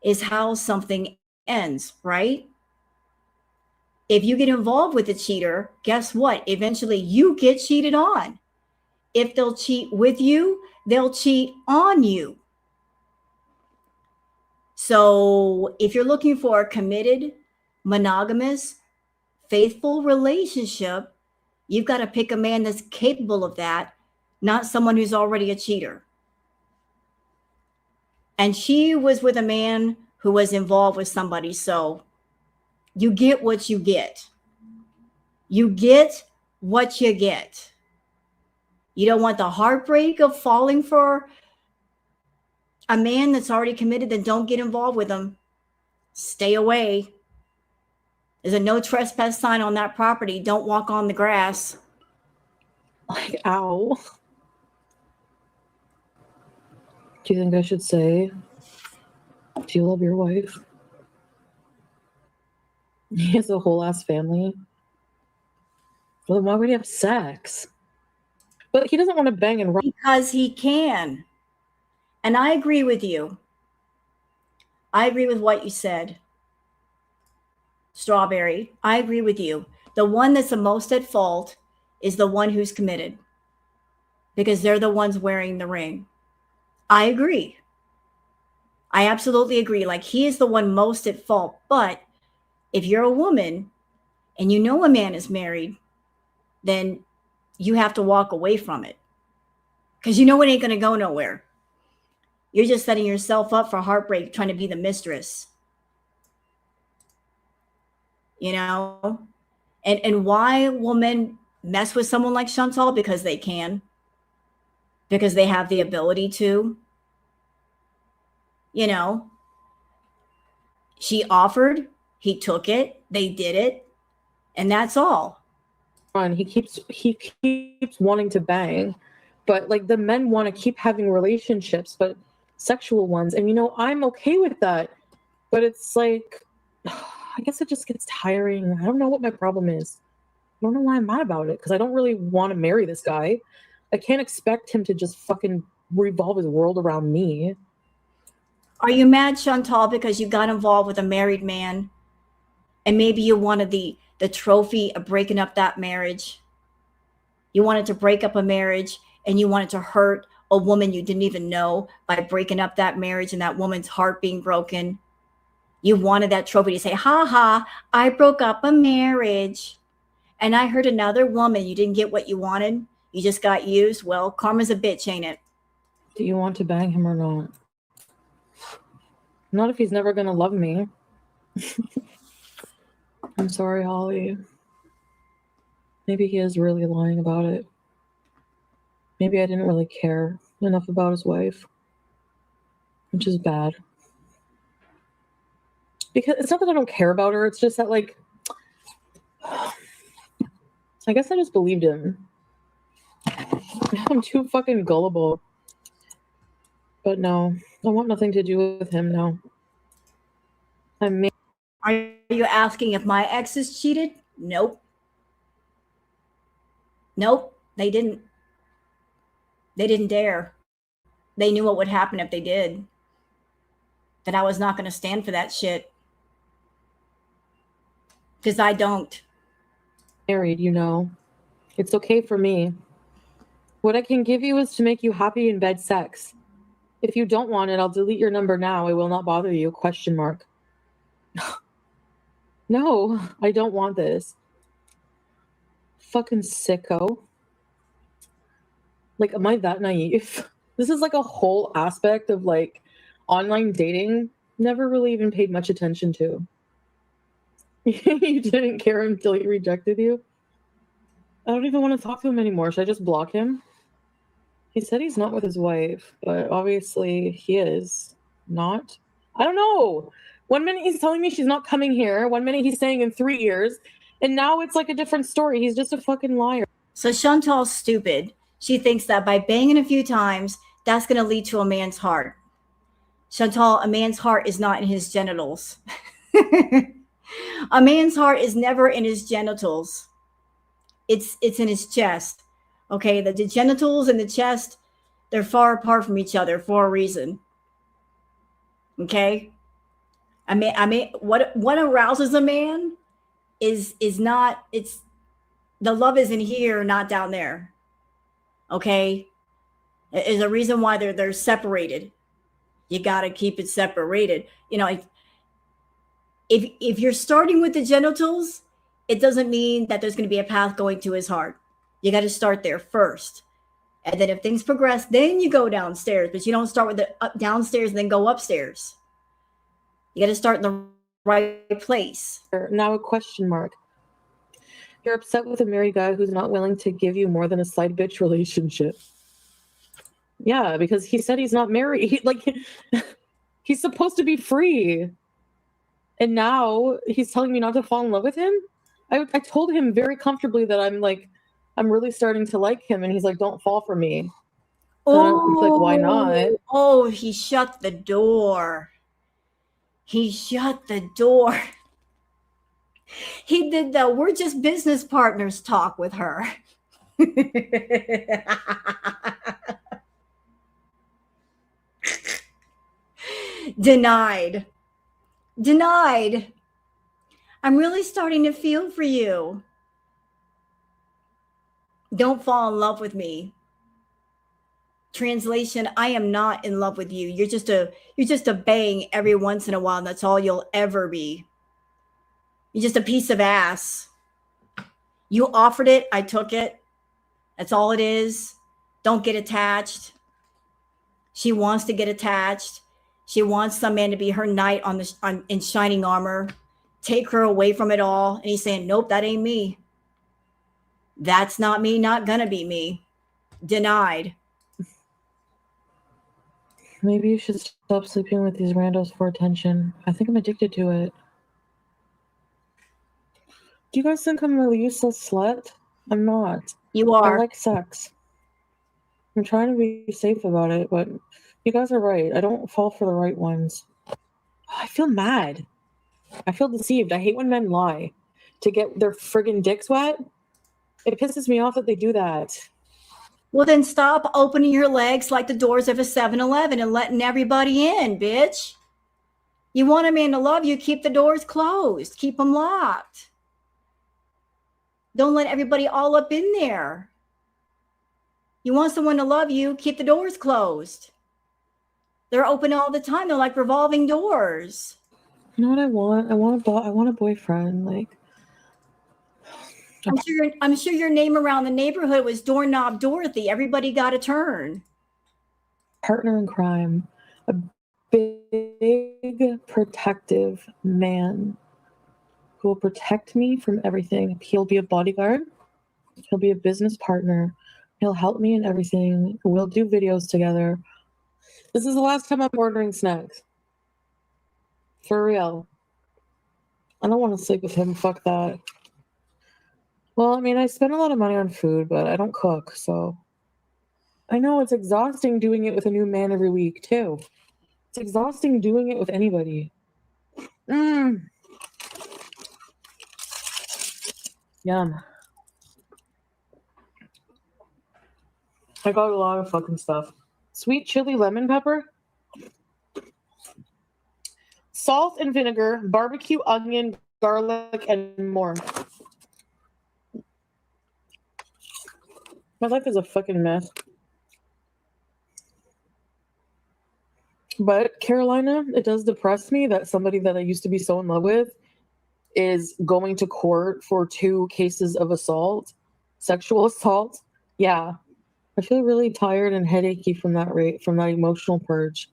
is how something ends, right? If you get involved with a cheater, guess what? Eventually you get cheated on. If they'll cheat with you, they'll cheat on you. So if you're looking for a committed, monogamous, faithful relationship, you've got to pick a man that's capable of that, not someone who's already a cheater. And she was with a man who was involved with somebody. So you get what you get. You get what you get. You don't want the heartbreak of falling for a man that's already committed, then don't get involved with him. Stay away. There's a no trespass sign on that property. Don't walk on the grass. Like, ow. Do you think I should say, do you love your wife? He has a whole ass family. Well, then why would he have sex? But he doesn't want to bang and run. Because he can. And I agree with you. I agree with what you said. Strawberry, I agree with you. The one that's the most at fault is the one who's committed, because they're the ones wearing the ring. I agree. I absolutely agree. Like, he is the one most at fault. But if you're a woman and you know a man is married, then you have to walk away from it, because you know it ain't going to go nowhere. You're just setting yourself up for heartbreak, trying to be the mistress. You know? And why will men mess with someone like Chantal? Because they can. Because they have the ability to. You know? She offered, he took it, they did it, and that's all. He keeps wanting to bang, but like the men want to keep having relationships, but sexual ones, and you know, I'm okay with that, but it's like, I guess it just gets tiring. I don't know what my problem is. I don't know why I'm mad about it, because I don't really want to marry this guy. I can't expect him to just fucking revolve his world around me. Are you mad, Chantal, because you got involved with a married man and maybe you wanted the trophy of breaking up that marriage? You wanted to break up a marriage and you wanted to hurt a woman you didn't even know by breaking up that marriage and that woman's heart being broken. You wanted that trophy to say, ha ha, I broke up a marriage and I hurt another woman. You didn't get what you wanted. You just got used. Well, karma's a bitch, ain't it? Do you want to bang him or not? Not if he's never going to love me. I'm sorry, Holly. Maybe he is really lying about it. Maybe I didn't really care enough about his wife, which is bad. Because it's not that I don't care about her. It's just that, like, I guess I just believed him. I'm too fucking gullible. But no, I want nothing to do with him now. Are you asking if my exes cheated? Nope. Nope, they didn't. They didn't dare. They knew what would happen if they did. That I was not going to stand for that shit. Because I don't. Married, you know. It's okay for me. What I can give you is to make you happy in bed sex. If you don't want it, I'll delete your number now. I will not bother you. Question mark. No, I don't want this. Fucking sicko. Like, am I that naive? This is like a whole aspect of like online dating. Never really even paid much attention to. You didn't care until he rejected you? I don't even want to talk to him anymore. Should I just block him? He said he's not with his wife, but obviously he is not. I don't know. 1 minute he's telling me she's not coming here. 1 minute he's saying in 3 years. And now it's like a different story. He's just a fucking liar. So Chantal's stupid. She thinks that by banging a few times, that's going to lead to a man's heart. Chantal, a man's heart is not in his genitals. A man's heart is never in his genitals. It's in his chest. Okay, the genitals and the chest, they're far apart from each other for a reason. Okay? I mean, what arouses a man is not, it's, the love isn't here, not down there. Okay? There's a reason why they're separated. You got to keep it separated. You know, if you're starting with the genitals, it doesn't mean that there's going to be a path going to his heart. You got to start there first. And then if things progress, then you go downstairs. But you don't start with the downstairs and then go upstairs. You got to start in the right place. Now a question mark. You're upset with a married guy who's not willing to give you more than a side bitch relationship. Yeah, because he said he's not married. Like, he's supposed to be free. And now he's telling me not to fall in love with him? I told him very comfortably that I'm really starting to like him. And he's like, don't fall for me. Oh, like, why not? Oh, he shut the door. He shut the door. He did the we're just business partners talk with her. Denied. Denied. I'm really starting to feel for you. Don't fall in love with me. Translation, I am not in love with you. You're just a bang every once in a while, and that's all you'll ever be. You're just a piece of ass. You offered it, I took it. That's all it is. Don't get attached. She wants to get attached. She wants some man to be her knight in shining armor. Take her away from it all. And he's saying, nope, that ain't me. That's not me, not gonna be me. Denied. Maybe you should stop sleeping with these randos for attention. I think I'm addicted to it. Do you guys think I'm a useless slut? I'm not. You are. I like sex. I'm trying to be safe about it, but you guys are right. I don't fall for the right ones. I feel mad. I feel deceived. I hate when men lie to get their friggin' dicks wet. It pisses me off that they do that. Well, then stop opening your legs like the doors of a 7-Eleven and letting everybody in, bitch. You want a man to love you, keep the doors closed. Keep them locked. Don't let everybody all up in there. You want someone to love you, keep the doors closed. They're open all the time. They're like revolving doors. You know what I want? I want a boyfriend. Like, I'm sure your name around the neighborhood was Doorknob Dorothy. Everybody got a turn. partner in crime, a big protective man who will protect me from everything. He'll be a bodyguard. He'll be a business partner. He'll help me in everything. We'll do videos together. This is the last time I'm ordering snacks. For real. I don't want to sleep with him. Fuck that. Well, I mean, I spend a lot of money on food, but I don't cook, so. I know it's exhausting doing it with a new man every week, too. It's exhausting doing it with anybody. Yum. I got a lot of fucking stuff. Sweet chili lemon pepper. Salt and vinegar, barbecue, onion, garlic, and more. My life is a fucking mess. But Carolina, it does depress me that somebody that I used to be so in love with is going to court for 2 cases of assault, sexual assault. Yeah. I feel really tired and headachy from that emotional purge.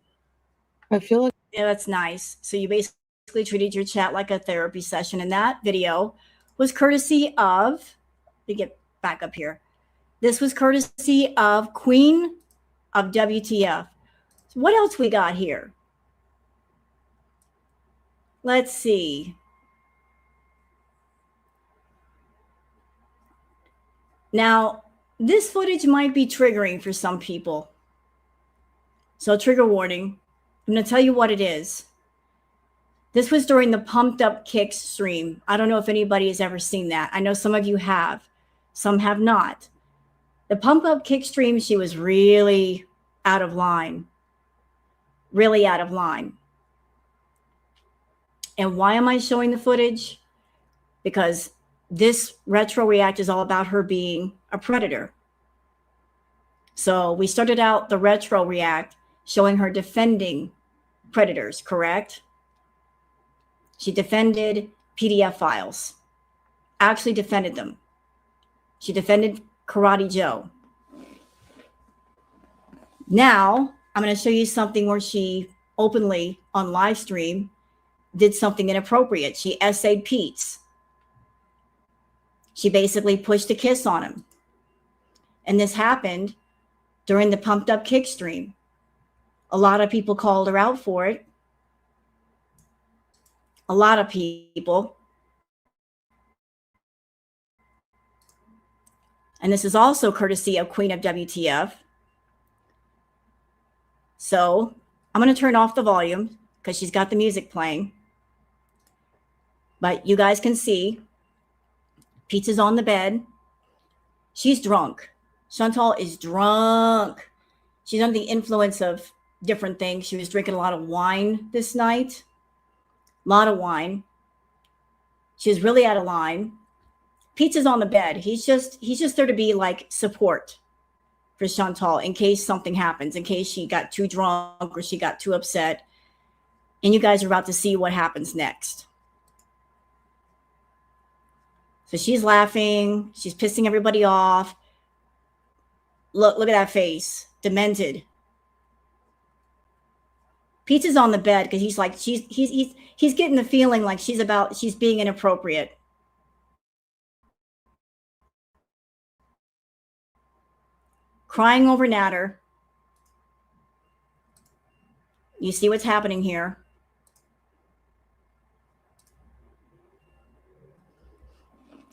I feel like Yeah, that's nice. So you basically treated your chat like a therapy session, and that video was courtesy of, let me get back up here. This was courtesy of Queen of WTF. So what else we got here? Let's see. Now, this footage might be triggering for some people. So trigger warning. I'm going to tell you what it is. This was during the Pumped Up Kicks stream. I don't know if anybody has ever seen that. I know some of you have. Some have not. The Pumped Up Kick stream, she was really out of line. Really out of line. And why am I showing the footage? Because this retro react is all about her being a predator. So we started out the retro react showing her defending predators, correct? She defended PDF files, actually defended them. She defended Karate Joe. Now I'm going to show you something where she openly on live stream did something inappropriate. She essayed Pete's. She basically pushed a kiss on him. And this happened during the Pumped Up Kick stream. A lot of people called her out for it. A lot of people. And this is also courtesy of Queen of WTF. So I'm going to turn off the volume because she's got the music playing. But you guys can see Pizza's on the bed. She's drunk. Chantal is drunk. She's under the influence of different things. She was drinking a lot of wine this night. A lot of wine. She was really out of line. Pizza's on the bed. He's just there to be like support for Chantal in case something happens, in case she got too drunk or she got too upset. And you guys are about to see what happens next. So she's laughing. She's pissing everybody off. Look at that face. Demented. Pizza's on the bed because he's like, he's getting the feeling like she's being inappropriate. Crying over Natter. You see what's happening here.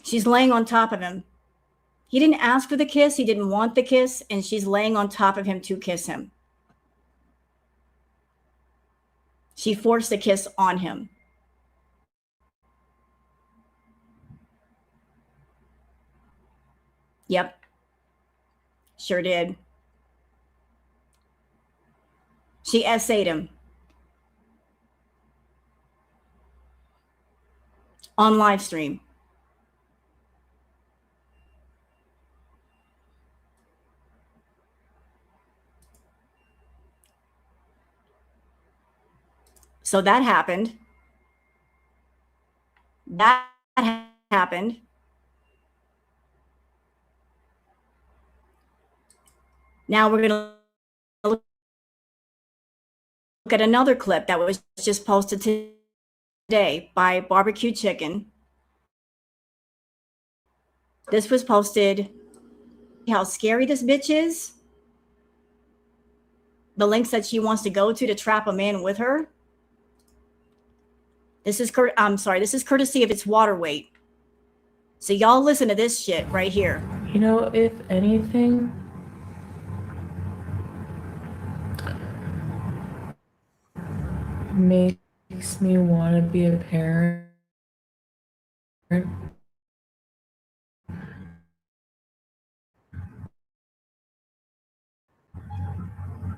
She's laying on top of him. He didn't ask for the kiss. He didn't want the kiss. And she's laying on top of him to kiss him. She forced the kiss on him. Yep. Sure did. She essayed him on live stream. So that happened. That happened. Now we're going to look at another clip that was just posted today by Barbecue Chicken. This was posted. How scary this bitch is. The links that she wants to go to trap a man with her. This is courtesy of its water weight. So y'all listen to this shit right here. You know, if anything, makes me want to be a parent.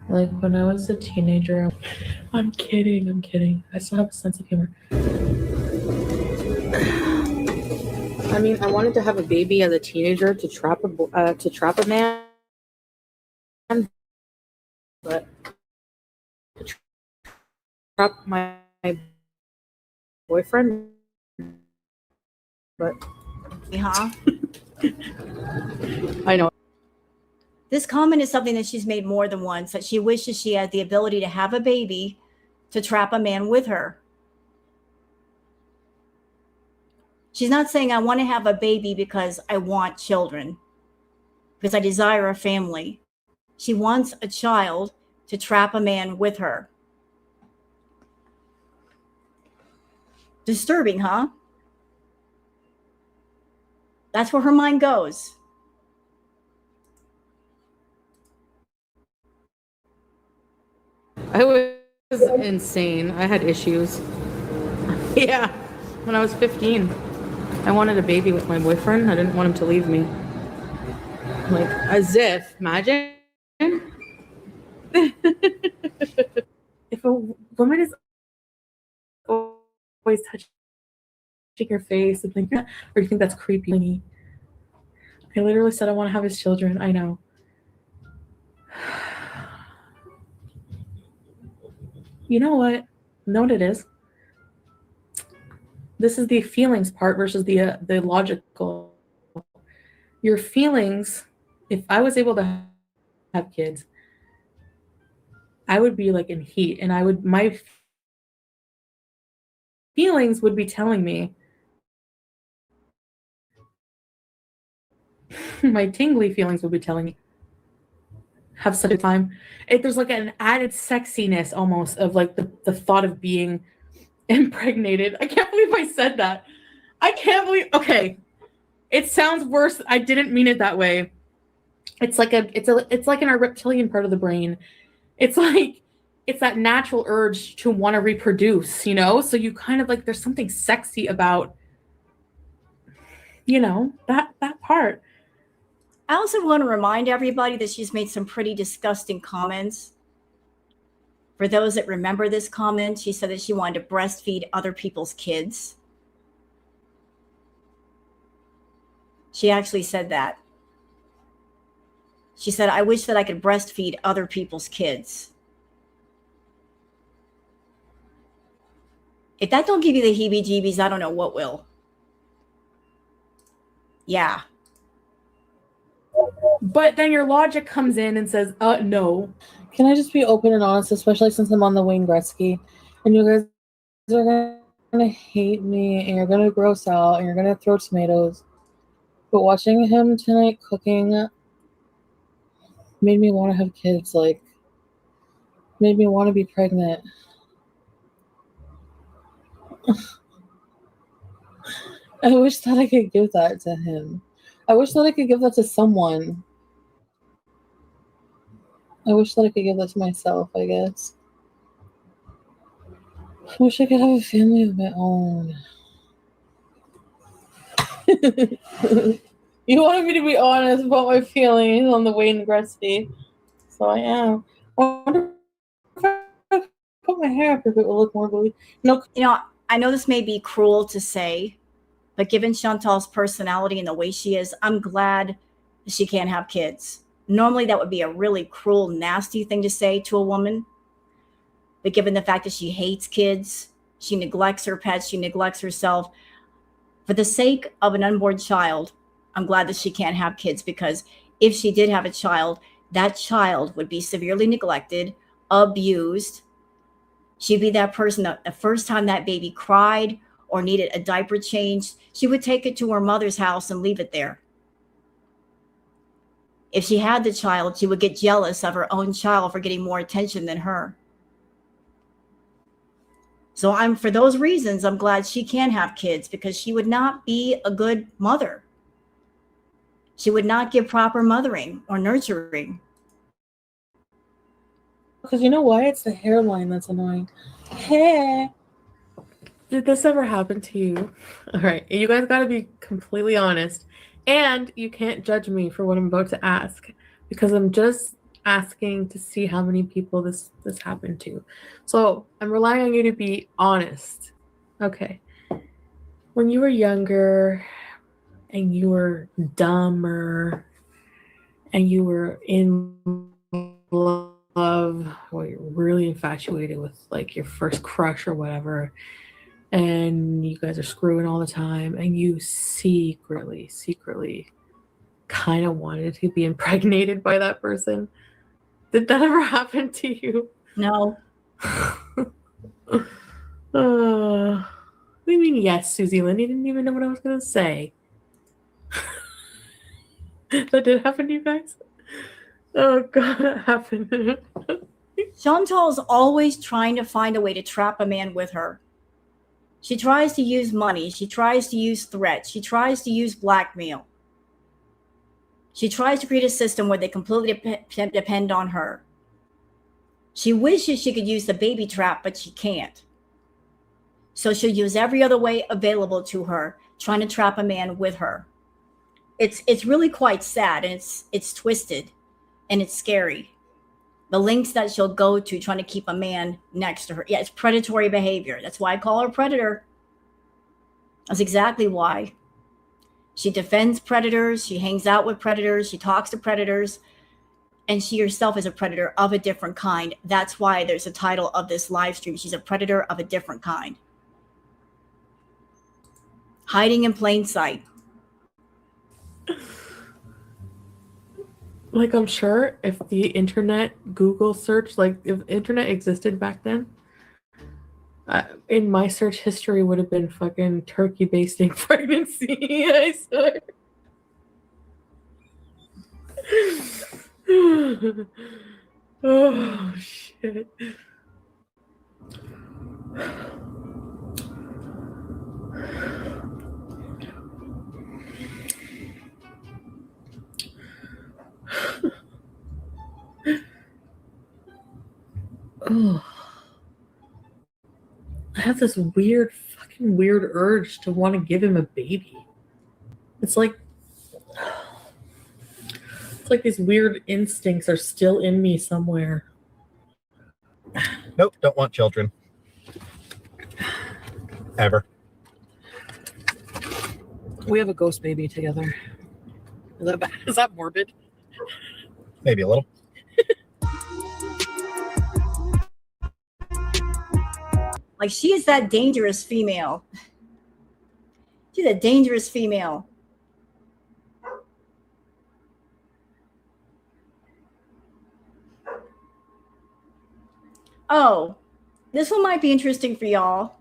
Like when I was a teenager, I'm kidding. I still have a sense of humor. I mean, I wanted to have a baby as a teenager to trap a man, but to trap my boyfriend. But I know. This comment is something that she's made more than once, that she wishes she had the ability to have a baby to trap a man with her. She's not saying I want to have a baby because I want children, because I desire a family. She wants a child to trap a man with her. Disturbing, huh? That's where her mind goes. I was insane. I had issues. Yeah, when I was 15, I wanted a baby with my boyfriend. I didn't want him to leave me. Like, as if, imagine. If a woman is always touching your face and think, or do you think that's creepy? I literally said I want to have his children. I know. You know what? Know what it is? This is the feelings part versus the logical. Your feelings, if I was able to have kids, I would be like in heat, and my feelings would be telling me, my tingly feelings would be telling me, have such a time. There's like an added sexiness almost of like the thought of being impregnated. I can't believe I said that. Okay. It sounds worse. I didn't mean it that way. It's like in our reptilian part of the brain. It's like, it's that natural urge to want to reproduce, you know? So you kind of like, there's something sexy about, you know, that part. I also want to remind everybody that she's made some pretty disgusting comments. For those that remember this comment, she said that she wanted to breastfeed other people's kids. She actually said that. She said, I wish that I could breastfeed other people's kids. If that don't give you the heebie-jeebies, I don't know what will. Yeah. But then your logic comes in and says, no. Can I just be open and honest, especially since I'm on the Wayne Gretzky, and you guys are gonna hate me, and you're gonna gross out, and you're gonna throw tomatoes. But watching him tonight cooking made me want to have kids, like, made me want to be pregnant. I wish that I could give that to him. I wish that I could give that to someone. I wish that I could give that to myself, I guess. I wish I could have a family of my own. You wanted me to be honest about my feelings on the Wayne Gretzky, so I am. I wonder if I put my hair up if it will look more believable. No, You know, I know this may be cruel to say, but given Chantal's personality and the way she is, I'm glad she can't have kids. Normally, that would be a really cruel, nasty thing to say to a woman. But given the fact that she hates kids, she neglects her pets, she neglects herself, for the sake of an unborn child, I'm glad that she can't have kids, because if she did have a child, that child would be severely neglected, abused. She'd be that person that the first time that baby cried or needed a diaper change, she would take it to her mother's house and leave it there. If she had the child, she would get jealous of her own child for getting more attention than her. So for those reasons, I'm glad she can have kids, because she would not be a good mother. She would not give proper mothering or nurturing. because you know why? It's the hairline that's annoying. Hey. Did this ever happen to you? All right, you guys got to be completely honest, and you can't judge me for what I'm about to ask, because I'm just asking to see how many people this happened to. So I'm relying on you to be honest. Okay. When you were younger and you were dumber and you were in love, or you're really infatuated with like your first crush or whatever, and you guys are screwing all the time, and you secretly kind of wanted to be impregnated by that person. Did that ever happen to you? No. What do you mean yes, Susie Lynn? You didn't even know what I was going to say. That did happen to you guys? Oh, God, that happened. Chantal's always trying to find a way to trap a man with her. She tries to use money. She tries to use threats. She tries to use blackmail. She tries to create a system where they completely depend on her. She wishes she could use the baby trap, but she can't. So she'll use every other way available to her, trying to trap a man with her. It's really quite sad, and it's twisted, and it's scary. The lengths that she'll go to trying to keep a man next to her. Yeah, it's predatory behavior. That's why I call her a predator. That's exactly why. She defends predators. She hangs out with predators. She talks to predators. And she herself is a predator of a different kind. That's why there's a title of this live stream. She's a predator of a different kind. Hiding in plain sight. Like, I'm sure if the internet, Google search, like if internet existed back then, in my search history would have been fucking turkey basting pregnancy. I swear. Oh, shit. Oh, I have this weird urge to want to give him a baby. It's like these weird instincts are still in me somewhere. Nope, don't want children. Ever. We have a ghost baby together. Is that bad? Is that morbid? Maybe a little. Like, she is that dangerous female. She's a dangerous female. Oh, this one might be interesting for y'all.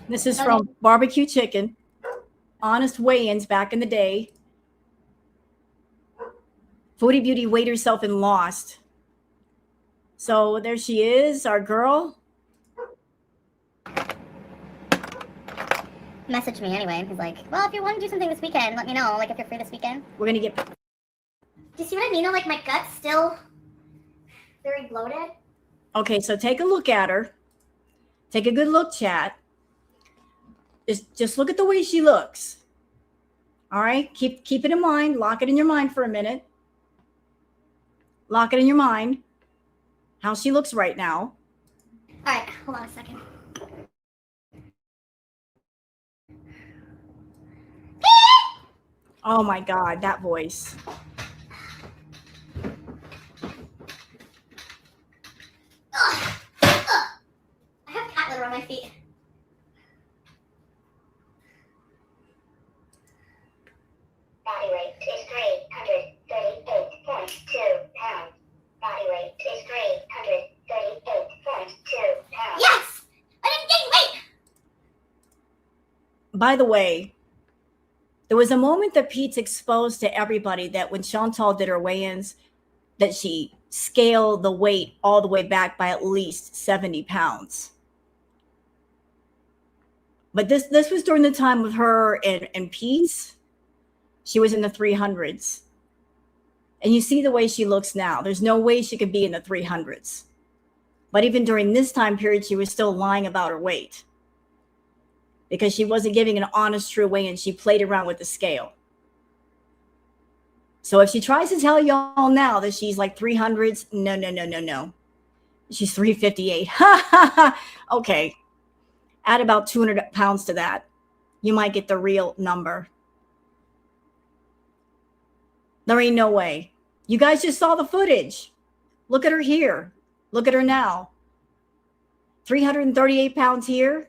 This is from Barbecue Chicken. Honest weigh-ins back in the day. Foodie Beauty weighed herself and lost. So there she is, our girl. Messaged me anyway. He's like, well, if you want to do something this weekend, let me know. Like, if you're free this weekend. We're going to get... Do you see what I mean? Like, my gut's still very bloated. Okay, so take a look at her. Take a good look, chat. Just look at the way she looks. All right, keep it in mind. Lock it in your mind for a minute. Lock it in your mind. How she looks right now. All right, hold on a second. Oh my God, that voice. Ugh. Ugh. I have cat litter on my feet. Body weight is 338.2 pounds. Body weight is 338.2 pounds. Yes! I didn't gain weight! By the way, there was a moment that Pete's exposed to everybody that when Chantal did her weigh-ins, that she scaled the weight all the way back by at least 70 pounds. But this was during the time with her and Pete's. She was in the 300s. And you see the way she looks now. There's no way she could be in the 300s. But even during this time period, she was still lying about her weight, because she wasn't giving an honest, true weigh-in. She played around with the scale. So if she tries to tell y'all now that she's like 300s, no. She's 358. Okay. Add about 200 pounds to that. You might get the real number. There ain't no way. You guys just saw the footage. Look at her here. Look at her now. 338 pounds here.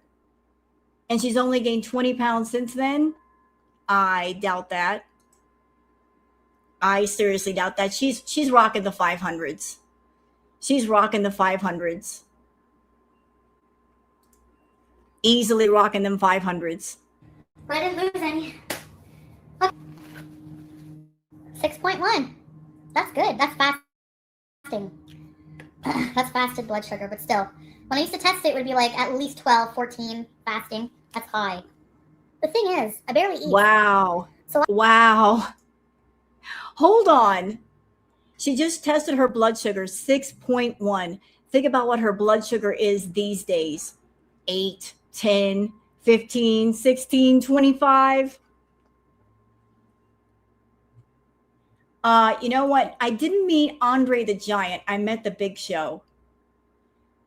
And she's only gained 20 pounds since then. I doubt that. I seriously doubt that. She's rocking the 500s. She's rocking the 500s. Easily rocking them 500s. But I didn't lose any. Okay. 6.1. That's good. That's fasting. That's fasted blood sugar, but still. When I used to test it, it would be like at least 12, 14 fasting. That's high. The thing is, I barely eat. Wow. Wow. Hold on. She just tested her blood sugar, 6.1. Think about what her blood sugar is these days. 8, 10, 15, 16, 25. You know what? I didn't meet Andre the Giant. I met the Big Show.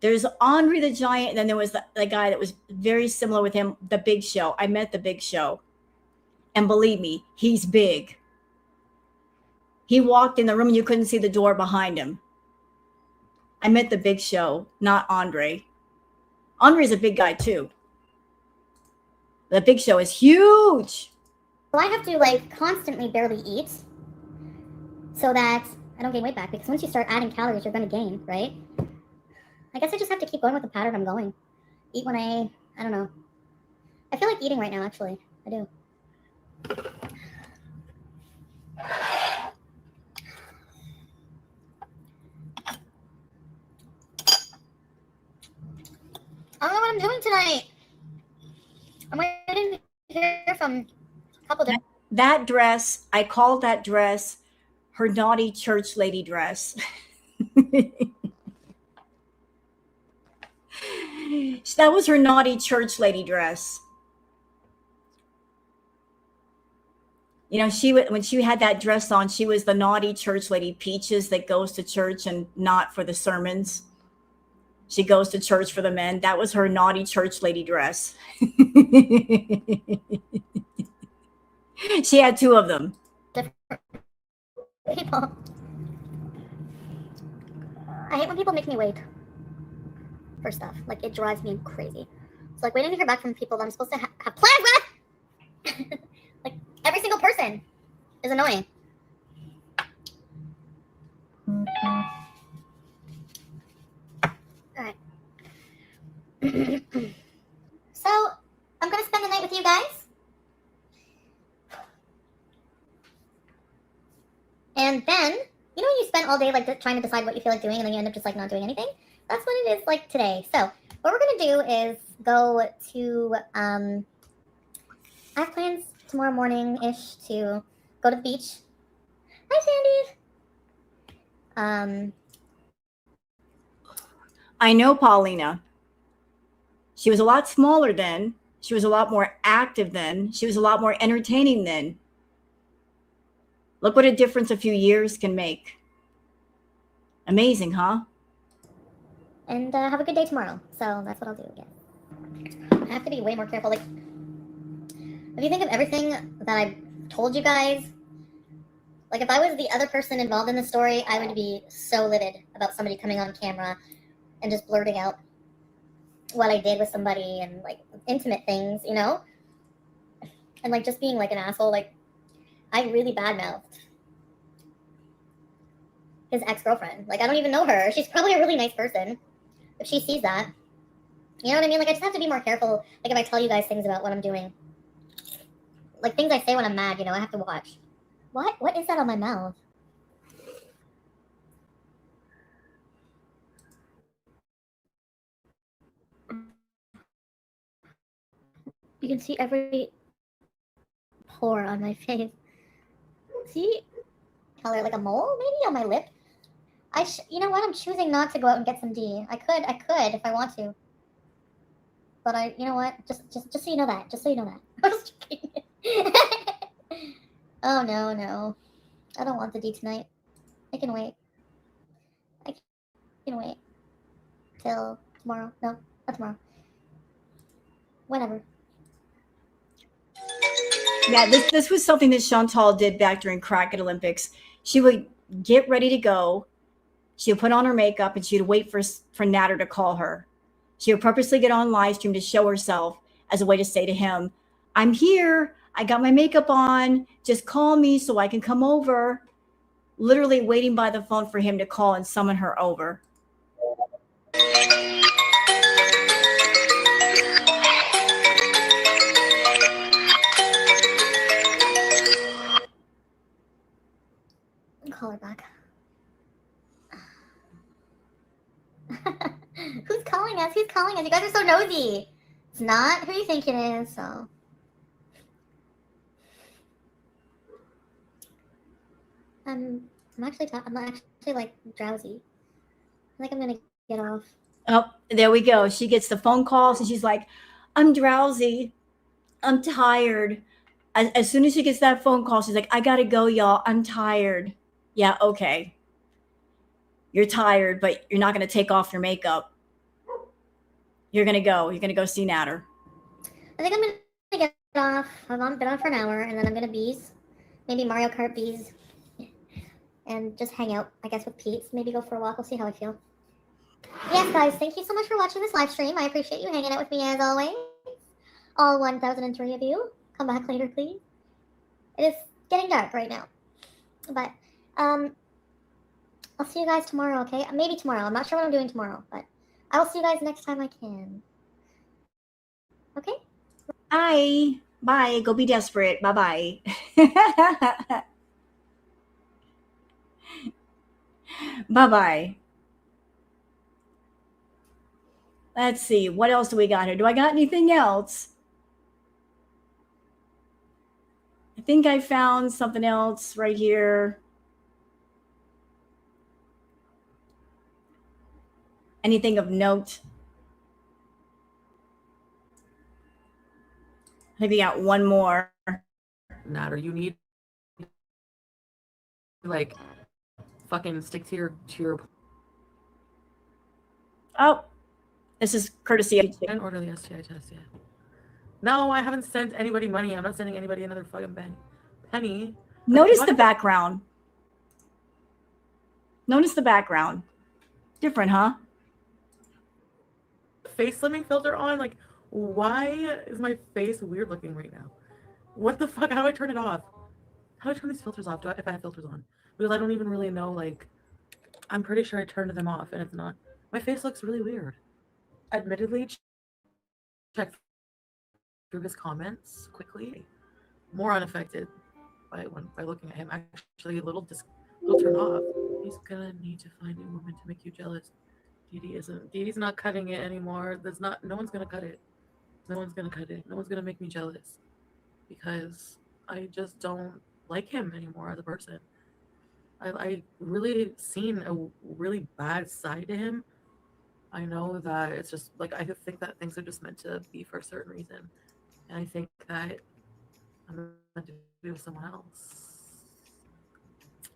There's Andre the Giant, and then there was the guy that was very similar with him, the Big Show. I met the Big Show. And believe me, he's big. He walked in the room and you couldn't see the door behind him. I met the Big Show, not Andre. Andre's a big guy too. The Big Show is huge. So I have to like constantly barely eat so that I don't gain weight back, because once you start adding calories, you're going to gain, right? I guess I just have to keep going with the pattern I'm going. Eat when I don't know. I feel like eating right now, actually. I do. I don't know what I'm doing tonight. I'm waiting to hear from a couple different. That dress, I called that dress her naughty church lady dress. That was her naughty church lady dress. You know, when she had that dress on, she was the naughty church lady, Peaches, that goes to church and not for the sermons. She goes to church for the men. That was her naughty church lady dress. She had 2 of them. People. I hate when people make me wait for stuff. Like, it drives me crazy. It's like waiting to hear back from people that I'm supposed to have plans with. Like, every single person is annoying. All right. So, I'm going to spend the night with you guys. And then, you know, you spend all day like trying to decide what you feel like doing, and then you end up just like not doing anything. That's what it is like today. So what we're gonna do is go to I have plans tomorrow morning-ish to go to the beach. Hi, Sandy. I know Paulina. She was a lot smaller then. She was a lot more active then. She was a lot more entertaining then. Look what a difference a few years can make. Amazing, huh? And have a good day tomorrow. So that's what I'll do again. I have to be way more careful. Like, if you think of everything that I told you guys, like if I was the other person involved in the story, I would be so livid about somebody coming on camera and just blurting out what I did with somebody and like intimate things, you know? And like just being like an asshole. Like, I really badmouthed his ex-girlfriend. Like, I don't even know her. She's probably a really nice person. If she sees that, you know what I mean? Like, I just have to be more careful. Like, if I tell you guys things about what I'm doing, like things I say when I'm mad, you know, I have to watch. What is that on my mouth? You can see every pore on my face. See? Color like a mole, maybe on my lip. You know what? I'm choosing not to go out and get some D. I could if I want to. But you know what? Just so you know that. Just so you know that. I was joking. Oh no. I don't want the D tonight. I can wait. I can wait till tomorrow. No, not tomorrow. Whenever. Yeah, this was something that Chantal did back during Cracked Olympics. She would get ready to go. She would put on her makeup and she would wait for Natter to call her. She would purposely get on live stream to show herself as a way to say to him, I'm here. I got my makeup on. Just call me so I can come over. Literally waiting by the phone for him to call and summon her over. Call her back. Who's calling us? Who's calling us? You guys are so nosy. It's not who you think it is, so. I'm actually like drowsy. I think I'm gonna get off. Oh, there we go. She gets the phone calls and she's like, I'm drowsy. I'm tired. As soon as she gets that phone call, she's like, I gotta go, y'all. I'm tired. Yeah, okay. You're tired, but you're not gonna take off your makeup. You're gonna go see Natter. I think I'm gonna get off. I've been on for an hour, and then I'm gonna bees. Maybe Mario Kart bees. And just hang out, I guess, with Pete. Maybe go for a walk. We'll see how I feel. Yes, guys, thank you so much for watching this live stream. I appreciate you hanging out with me as always. All 1,003 of you. Come back later, please. It is getting dark right now. But, I'll see you guys tomorrow, okay? Maybe tomorrow. I'm not sure what I'm doing tomorrow, but I will see you guys next time I can. Okay? Bye. Bye. Go be desperate. Bye-bye. Bye-bye. Let's see. What else do we got here? Do I got anything else? I think I found something else right here. Anything of note? I think we got one more. Natter, you need like fucking stick to your. Oh, this is courtesy of. I didn't order the STI test yet. No, I haven't sent anybody money. I'm not sending anybody another fucking penny. Notice the background. Notice the background. Different, huh? Face slimming filter on. Like, why is my face weird looking right now? What the fuck? How do I turn it off? How do I turn these filters off? If I have filters on? Because I don't even really know. Like, I'm pretty sure I turned them off, and it's not. My face looks really weird. Admittedly, check through his comments quickly. More unaffected by looking at him. Actually, a little turned off. He's gonna need to find a woman to make you jealous. Didi's not cutting it anymore. No one's gonna cut it. No one's gonna cut it. No one's gonna make me jealous. Because I just don't like him anymore as a person. I really seen a really bad side to him I know that it's just like I think that things are just meant to be for a certain reason, and I think that I'm meant to be with someone else.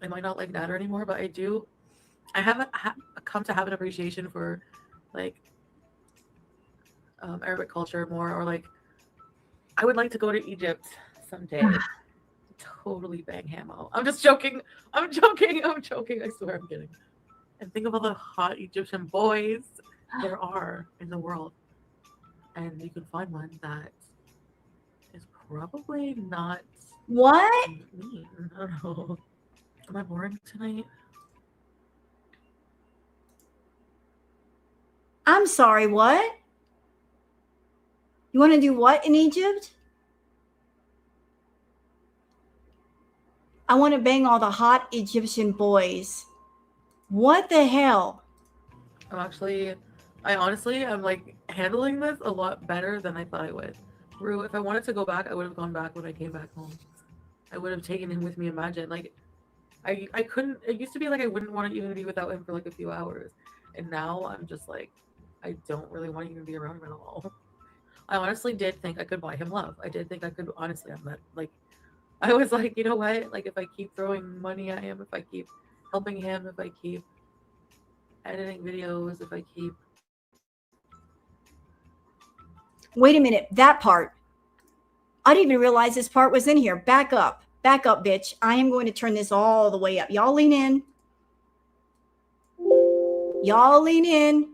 I might not like Natter anymore, but I do. I haven't come to have an appreciation for like Arabic culture more, or like I would like to go to Egypt someday. Totally bang ham out. I'm just joking. I'm joking. I'm joking. I swear I'm kidding. And think of all the hot Egyptian boys there are in the world. And you can find one that is probably not What? mean. I don't know. Am I boring tonight? I'm sorry, what? You want to do what in Egypt? I want to bang all the hot Egyptian boys. What the hell? I honestly, I'm like handling this a lot better than I thought I would. Rue, if I wanted to go back, I would have gone back when I came back home. I would have taken him with me. Imagine, like, I couldn't. It used to be like I wouldn't want to even be without him for like a few hours, and now I'm just like, I don't really want to even be around him at all. I honestly did think I could buy him love. I did think I could. Honestly, I'm not like. I was like, you know what? Like, if I keep throwing money at him, if I keep helping him, if I keep editing videos, if I keep. Wait a minute, that part. I didn't even realize this part was in here. Back up, bitch. I am going to turn this all the way up. Y'all lean in. Y'all lean in.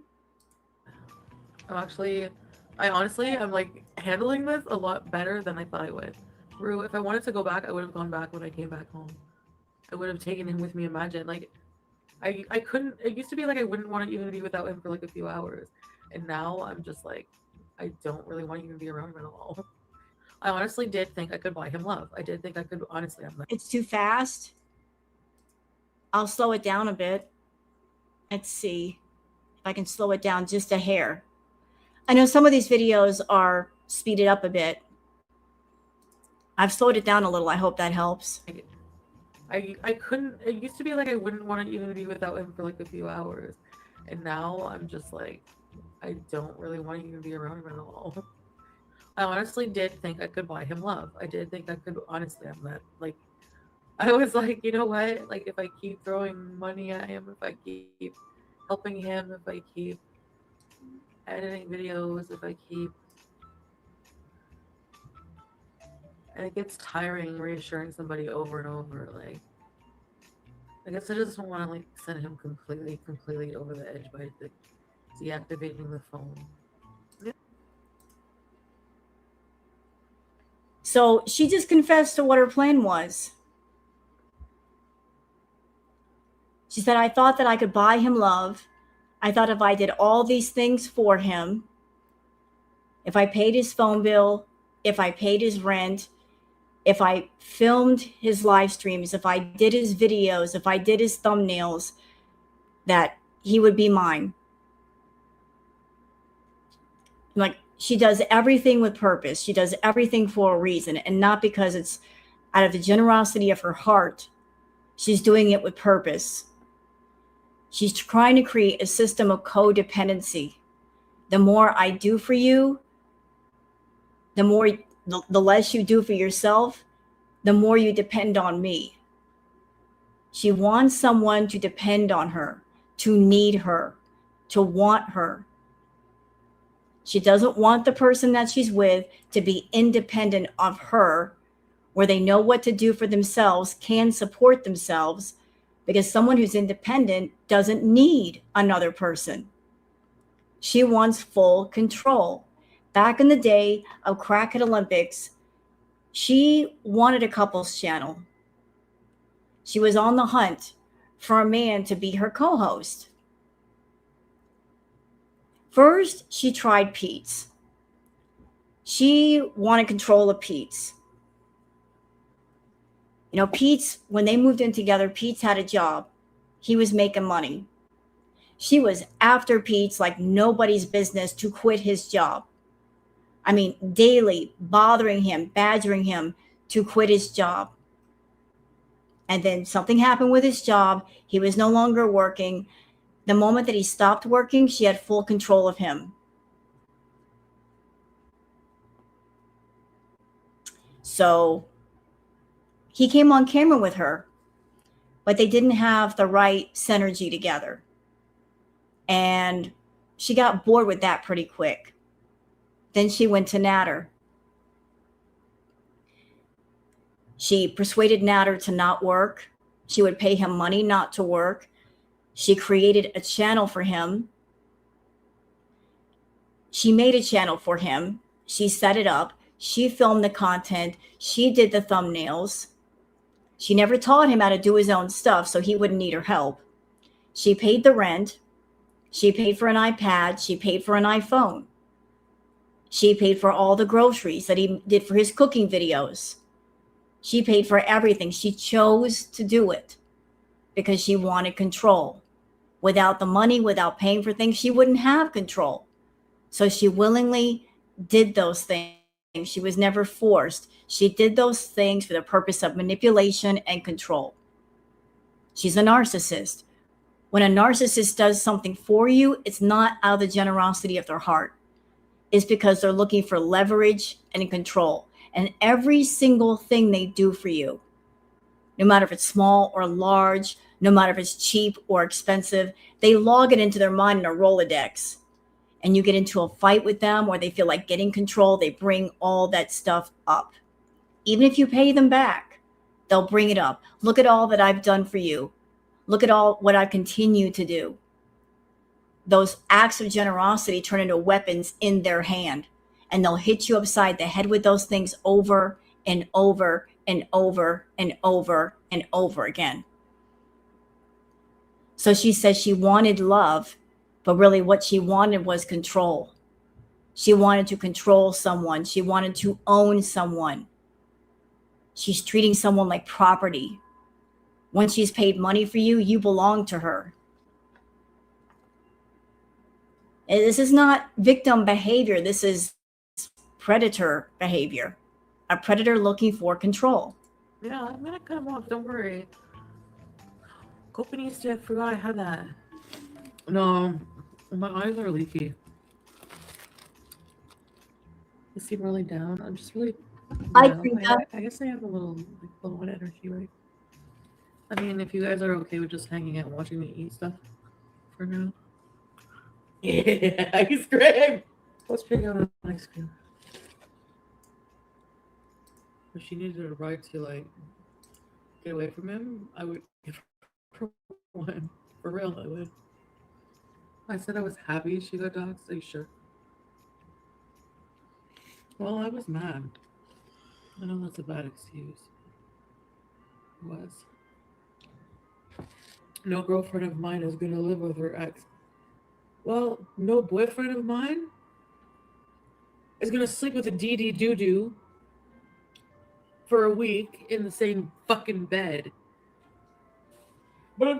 I honestly, I'm like handling this a lot better than I thought I would. Rue, if I wanted to go back, I would have gone back when I came back home. I would have taken him with me. Imagine, like, I couldn't. It used to be like I wouldn't want to even be without him for like a few hours, and now I'm just like, I don't really want to even be around him at all. I honestly did think I could buy him love. I did think I could. Honestly, I'm like, It's too fast. I'll slow it down a bit. Let's see if I can slow it down just a hair. I know some of these videos are speeded up a bit. I've slowed it down a little. I hope that helps. I couldn't. It used to be like I wouldn't want to even be without him for like a few hours, and now I'm just like, I don't really want to even be around him at all. I honestly did think I could buy him love. I did think I could. Honestly, I'm not like. I was like, you know what? Like, if I keep throwing money at him, if I keep helping him, if I keep editing videos, if I keep. And it gets tiring reassuring somebody over and over. Like, I guess I just don't want to like send him completely over the edge by like, deactivating the phone. Yeah. So she just confessed to what her plan was. She said, I thought that I could buy him love. I thought if I did all these things for him, if I paid his phone bill, if I paid his rent, if I filmed his live streams, if I did his videos, if I did his thumbnails, that he would be mine. Like, she does everything with purpose. She does everything for a reason, and not because it's out of the generosity of her heart. She's doing it with purpose. She's trying to create a system of codependency. The more I do for you, the less you do for yourself, the more you depend on me. She wants someone to depend on her, to need her, to want her. She doesn't want the person that she's with to be independent of her, where they know what to do for themselves, can support themselves, because someone who's independent doesn't need another person. She wants full control. Back in the day of Crackhead Olympics, she wanted a couples channel. She was on the hunt for a man to be her co-host. First, she tried Pete's. She wanted control of Pete's. You know, Pete's, when they moved in together, Pete's had a job. He was making money. She was after Pete's like nobody's business to quit his job. I mean, daily bothering him, badgering him to quit his job. And then something happened with his job. He was no longer working. The moment that he stopped working, she had full control of him. So he came on camera with her, but they didn't have the right synergy together. And she got bored with that pretty quick. Then she went to Natter. She persuaded Natter to not work. She would pay him money not to work. She created a channel for him. She made a channel for him. She set it up. She filmed the content. She did the thumbnails. She never taught him how to do his own stuff, so he wouldn't need her help. She paid the rent. She paid for an iPad. She paid for an iPhone. She paid for all the groceries that he did for his cooking videos. She paid for everything. She chose to do it because she wanted control. Without the money, without paying for things, she wouldn't have control. So she willingly did those things. She was never forced. She did those things for the purpose of manipulation and control. She's a narcissist. When a narcissist does something for you, it's not out of the generosity of their heart. It's because they're looking for leverage and control. And every single thing they do for you, no matter if it's small or large, no matter if it's cheap or expensive, they log it into their mind in a Rolodex. And you get into a fight with them or they feel like getting control, they bring all that stuff up. Even if you pay them back, they'll bring it up. Look at all that I've done for you. Look at all what I continue to do. Those acts of generosity turn into weapons in their hand, and they'll hit you upside the head with those things over and over and over and over and over again. So she says she wanted love, but really what she wanted was control. She wanted to control someone. She wanted to own someone. She's treating someone like property. Once she's paid money for you, you belong to her. And this is not victim behavior. This is predator behavior. A predator looking for control. Yeah, I'm gonna cut him off. Don't worry. Copenista, I forgot I had that. No, my eyes are leaky. You seem really down. I'm just really. I Yeah, think that I guess I have a little like, low on energy, right? I mean, if you guys are okay with just hanging out and watching me eat stuff for now. Yeah, ice cream. Let's pick out an ice cream. If she needed a ride to like get away from him, I would give her one. For real, I would. I said I was happy she got dogs. Are you sure? Well, I was mad. I know that's a bad excuse. It was. No girlfriend of mine is gonna live with her ex. Well, no boyfriend of mine is gonna sleep with a DD doo-doo for a week in the same fucking bed. My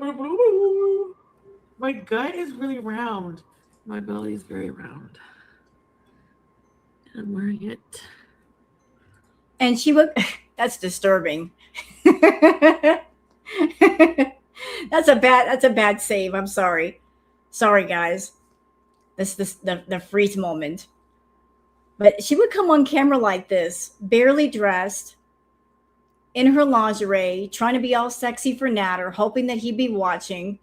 gut is really round. My belly is very round. I'm wearing it. and she would that's disturbing. That's a bad save. I'm sorry. Sorry guys. The freeze moment. But she would come on camera like this, barely dressed, in her lingerie, trying to be all sexy for Natter, hoping that he'd be watching.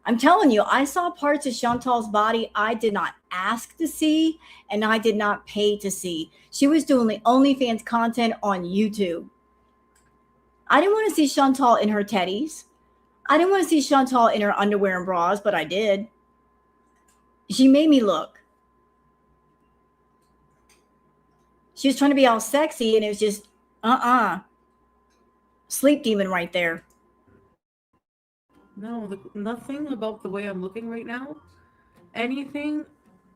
I'm telling you, I saw parts of Chantal's body I did not ask to see, and I did not pay to see. She was doing the OnlyFans content on YouTube. I didn't want to see Chantal in her teddies. I didn't want to see Chantal in her underwear and bras, but I did. She made me look. She was trying to be all sexy, and it was just, sleep demon right there. No, nothing about the way I'm looking right now.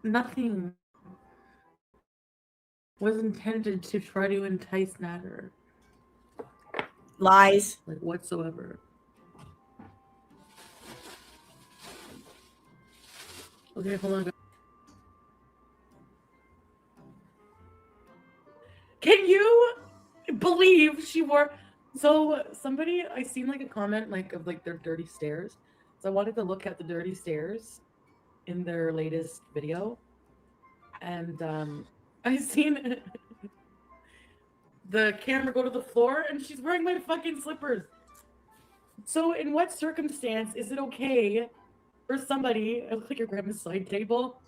Nothing was intended to try to entice Natter. Lies. Like whatsoever. Okay, hold on. Can you believe she wore... So somebody, I seen like a comment like of like their dirty stares. So I wanted to look at the dirty stairs in their latest video, and I seen the camera go to the floor, and she's wearing my fucking slippers. So, in what circumstance is it okay for somebody, I look like your grandma's side table?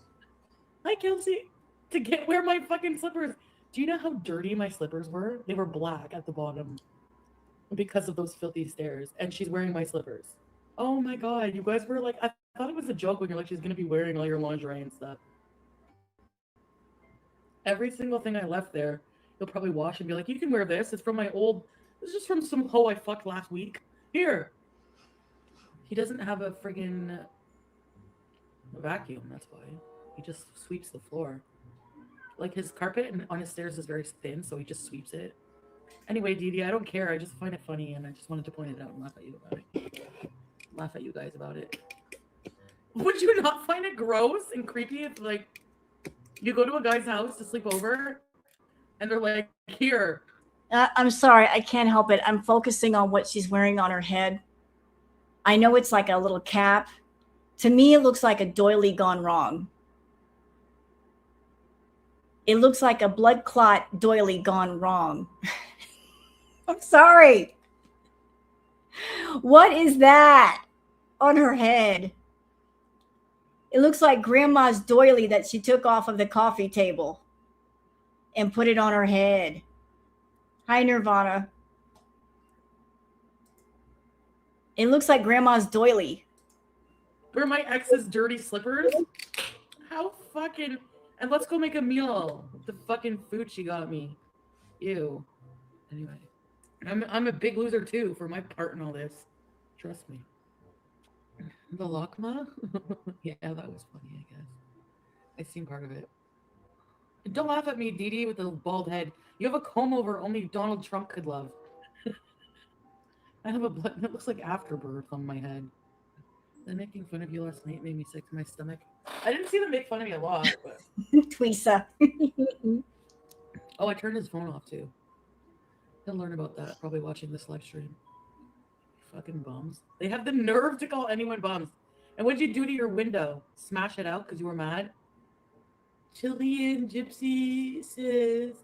Hi, Kelsey, to wear my fucking slippers. Do you know how dirty my slippers were? They were black at the bottom because of those filthy stairs, and she's wearing my slippers. Oh my god, you guys were like, I thought it was a joke when you're like, she's gonna be wearing all your lingerie and stuff. Every single thing I left there, you'll probably wash and be like, you can wear this. It's from my old, this is just from some hoe I fucked last week. Here. He doesn't have a friggin' vacuum, that's why. He just sweeps the floor. Like his carpet on his stairs is very thin, so he just sweeps it. Anyway, Dee Dee, I don't care. I just find it funny, and I just wanted to point it out and laugh at you about it. Laugh at you guys about it. Would you not find it gross and creepy if, like, you go to a guy's house to sleep over, and they're like, here. I'm sorry, I can't help it. I'm focusing on what she's wearing on her head. I know it's like a little cap. To me, it looks like a doily gone wrong. It looks like a blood clot doily gone wrong. I'm sorry. What is that on her head? It looks like grandma's doily that she took off of the coffee table and put it on her head. Hi, Nirvana. It looks like grandma's doily. Wear my ex's dirty slippers? How fucking... And let's go make a meal with the fucking food she got me. Ew. Anyway. I'm a big loser too for my part in all this. Trust me. The Lakma? Yeah, that was funny, I guess. I seen part of it. Don't laugh at me, Dee Dee, with the bald head. You have a comb over only Donald Trump could love. I have a button that looks like afterbirth on my head. They're making fun of you last night made me sick to my stomach. I didn't see them make fun of me a lot, but... Tweesa. Oh, I turned his phone off too. He'll learn about that probably watching this live stream. Fucking bums. They have the nerve to call anyone bums. And what'd you do to your window? Smash it out because you were mad? Chilean gypsy sis.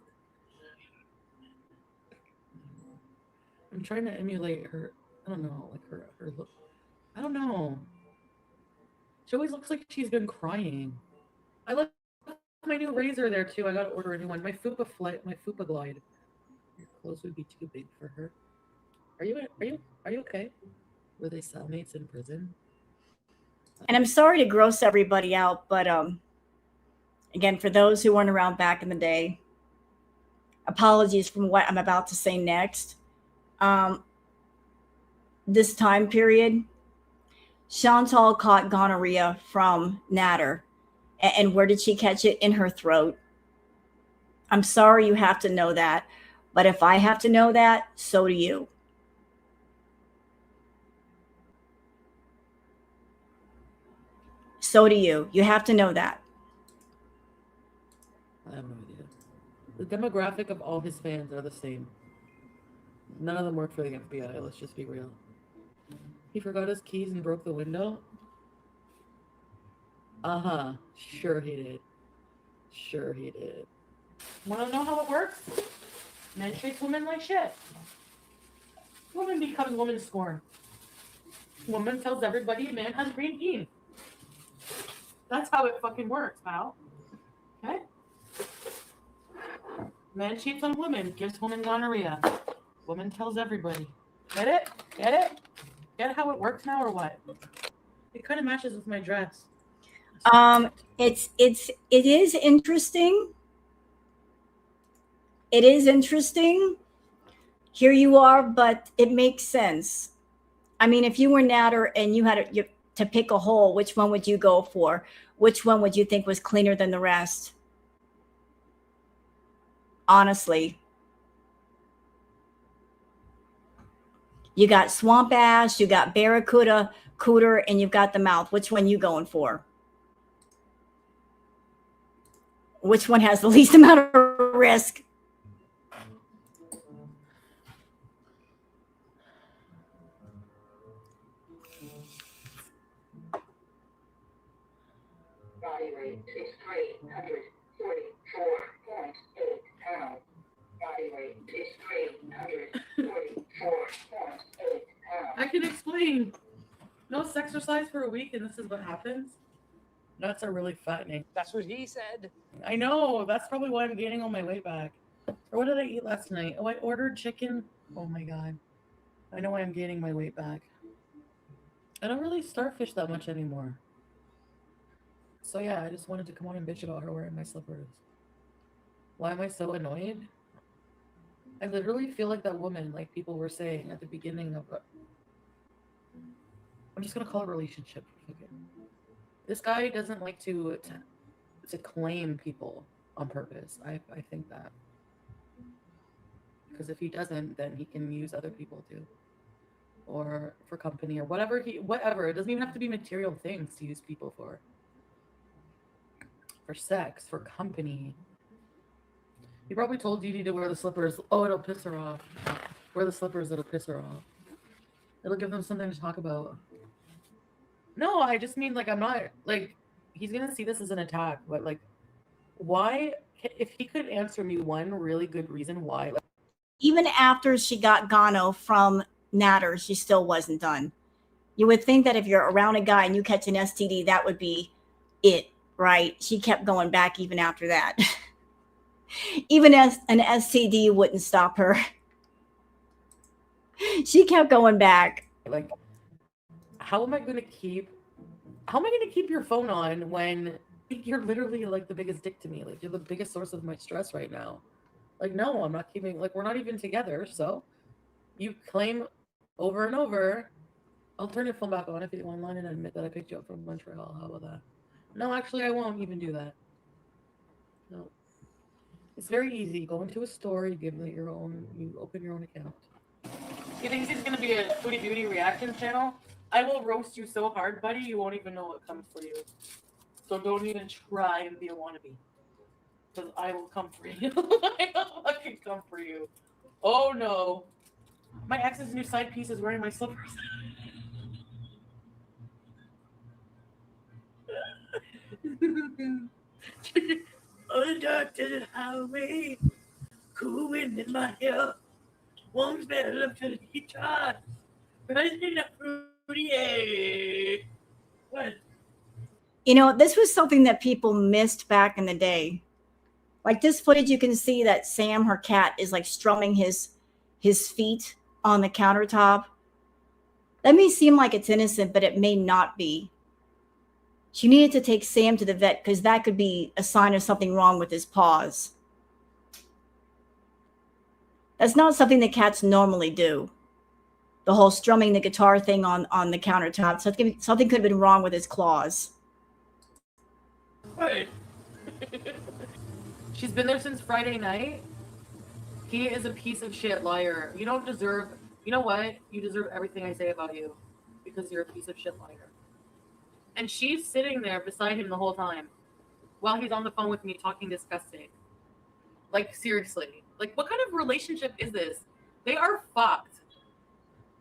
I'm trying to emulate her. I don't know, like her look. I don't know. She always looks like she's been crying. I left my new razor there too. I gotta order a new one. My Fupa Glide. Your clothes would be too big for her. Are you okay? Were they cellmates in prison? And I'm sorry to gross everybody out, but again, for those who weren't around back in the day, apologies for what I'm about to say next. This time period, Chantal caught gonorrhea from Natter. And where did she catch it? In her throat. I'm sorry you have to know that. But if I have to know that, so do you. So do you. You have to know that. I have no idea. The demographic of all his fans are the same. None of them work for the FBI, let's just be real. He forgot his keys and broke the window? Uh-huh. Sure he did. Sure he did. Wanna know how it works? Men treat women like shit. Woman becomes woman scorn. Woman tells everybody a man has green bean. That's how it fucking works, pal. Okay? Man cheats on woman, gives woman gonorrhea. Woman tells everybody. Get it? Get it? Get how it works now or what? It kind of matches with my dress. It is interesting. It is interesting. Here you are, but it makes sense. I mean, if you were Natter and you had to pick a hole, which one would you go for? Which one would you think was cleaner than the rest? Honestly. You got swamp ass, you got barracuda, cooter, and you've got the mouth. Which one you going for? Which one has the least amount of risk? is 344.8 pounds. Body weight is 344.8 pounds. I can explain. No exercise for a week, and this is what happens. Nuts are really fattening. That's what he said. I know. That's probably why I'm gaining all my weight back. Or what did I eat last night? Oh, I ordered chicken. Oh my god. I know why I'm gaining my weight back. I don't really starfish that much anymore. So yeah, I just wanted to come on and bitch about her wearing my slippers. Why am I so annoyed? I literally feel like that woman, like people were saying at the beginning of I'm just gonna call it a relationship. This guy doesn't like to claim people on purpose. I think that. Because if he doesn't, then he can use other people too. Or for company or whatever whatever. It doesn't even have to be material things to use people for. For sex, for company. He probably told Dee Dee to wear the slippers. Oh, it'll piss her off. Wear the slippers, it'll piss her off. It'll give them something to talk about. No, I just mean, like, I'm not, like, he's gonna see this as an attack, but, like, why, if he could answer me one really good reason why. Like, Even after she got Gano from Natter, she still wasn't done. You would think that if you're around a guy and you catch an STD, that would be it, right? She kept going back even after that. Even as an STD wouldn't stop her. She kept going back. Like, how am I gonna keep your phone on when you're literally like the biggest dick to me? Like, you're the biggest source of my stress right now. Like, no, I'm not keeping, like, we're not even together, so you claim over and over, I'll turn your phone back on if you go online and admit that I picked you up from Montreal. How about that? No, actually, I won't even do that. No. It's very easy. Go into a store, you open your own account. He thinks he's gonna be a Foodie Beauty reaction channel. I will roast you so hard, buddy, you won't even know what comes for you. So don't even try and be a wannabe. Because I will come for you. I will fucking come for you. Oh no. My ex's new side piece is wearing my slippers. On the dark desert highway, cool wind in my hair, warm smell of the guitar, rising up fruity air. What? You know, this was something that people missed back in the day. Like this footage, you can see that Sam, her cat, is like strumming his feet on the countertop. That may seem like it's innocent, but it may not be. She needed to take Sam to the vet because that could be a sign of something wrong with his paws. That's not something that cats normally do. The whole strumming the guitar thing on the countertop. Something could have been wrong with his claws. What? She's been there since Friday night. He is a piece of shit liar. You don't deserve, you know what? You deserve everything I say about you because you're a piece of shit liar. And she's sitting there beside him the whole time while he's on the phone with me talking disgusting. Like, seriously. Like, what kind of relationship is this? They are fucked.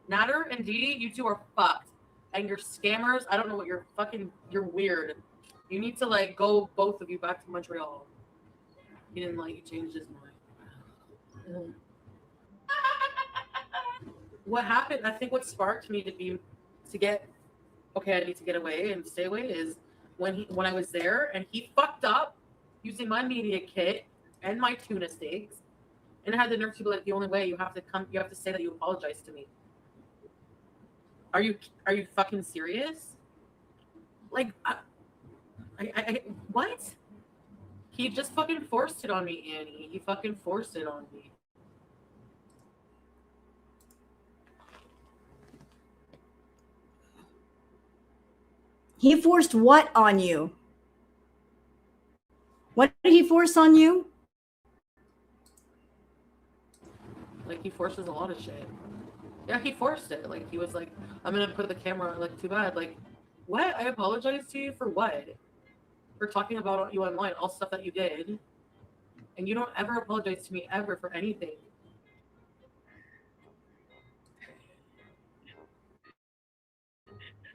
Natter and Dee Dee, you two are fucked. And you're scammers. I don't know what you're weird. You need to, like, go, both of you, back to Montreal. He didn't like you, changed his mind. What happened, I think what sparked me to get, okay, I need to get away and stay away is when I was there and he fucked up using my media kit and my tuna steaks and I had the nerve to be like, the only way you have to say that you apologize to me. Are you fucking serious? Like, I what? He just fucking forced it on me, Annie. He fucking forced it on me. He forced what on you? What did he force on you? Like, he forces a lot of shit. Yeah, he forced it. Like, he was like, I'm gonna put the camera, like, too bad. Like, what? I apologize to you for what? For talking about you online, all stuff that you did. And you don't ever apologize to me ever for anything.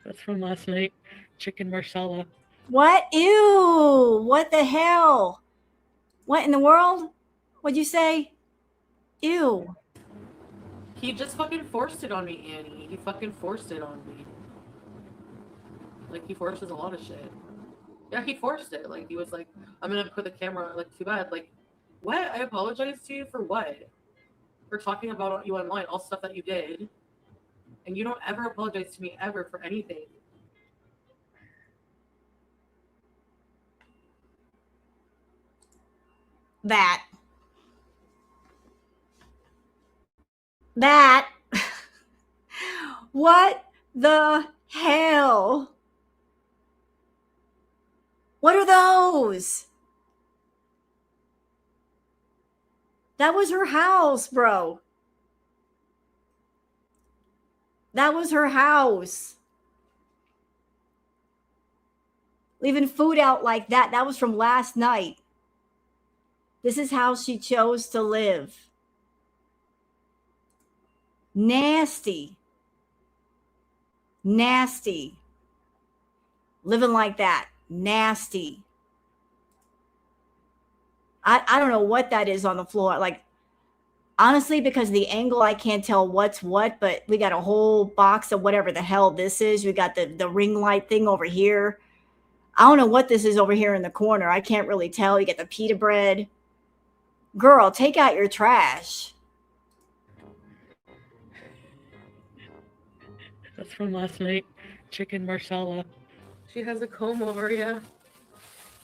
That's from last night. Chicken marsala. What? Ew. What the hell? What in the world? What'd you say? Ew. He just fucking forced it on me, Annie. He fucking forced it on me. Like, he forces a lot of shit. Yeah, he forced it. Like, he was like, I'm gonna put the camera, like, too bad. Like, what? I apologize to you for what? For talking about you online, all stuff that you did. And you don't ever apologize to me ever for anything. That. What the hell? What are those? That was her house, bro. That was her house. Leaving food out like that. That was from last night. This is how she chose to live. Nasty. Nasty. Living like that. Nasty. I don't know what that is on the floor. Like, honestly, because of the angle, I can't tell what's what, but we got a whole box of whatever the hell this is. We got the ring light thing over here. I don't know what this is over here in the corner. I can't really tell. You get the pita bread. Girl, take out your trash. That's from last night. Chicken marsala. She has a comb over, yeah.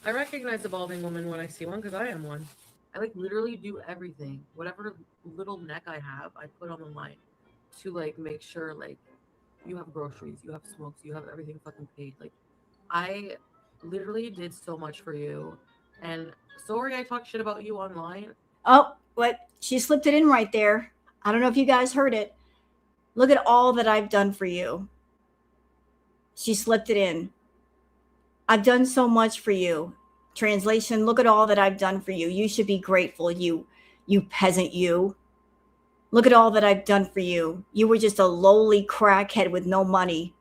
I recognize a balding woman when I see one because I am one. I like literally do everything. Whatever little neck I have, I put on the line to like make sure like you have groceries, you have smokes, you have everything fucking paid. Like I literally did so much for you. And sorry I talked shit about you online. Oh, what? She slipped it in right there. I don't know if you guys heard it. Look at all that I've done for you. She slipped it in. I've done so much for you. Translation, look at all that I've done for you. You should be grateful, you peasant, you. Look at all that I've done for you. You were just a lowly crackhead with no money.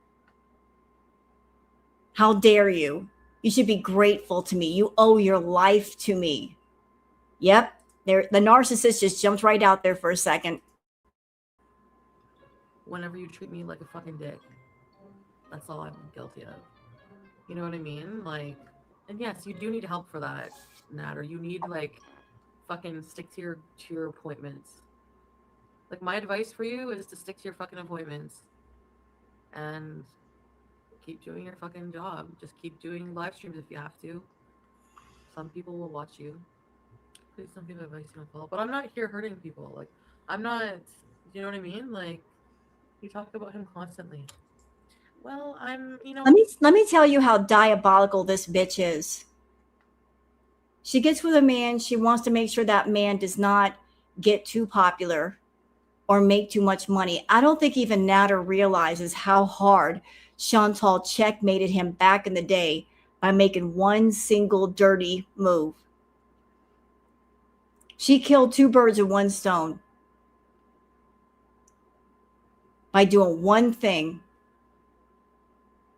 How dare you? You should be grateful to me. You owe your life to me. Yep, the narcissist just jumped right out there for a second. Whenever you treat me like a fucking dick, that's all I'm guilty of. You know what I mean? Like, and yes, you do need help for that, Natter. You need like fucking stick to your appointments. Like my advice for you is to stick to your fucking appointments and keep doing your fucking job. Just keep doing live streams if you have to. Some people will watch you. Please don't give advice you don't follow. But I'm not here hurting people. Like I'm not. You know what I mean? Like you talk about him constantly. Well, I'm, you know. Let me tell you how diabolical this bitch is. She gets with a man. She wants to make sure that man does not get too popular or make too much money. I don't think even Natter realizes how hard Chantal checkmated him back in the day by making one single dirty move. She killed two birds with one stone by doing one thing.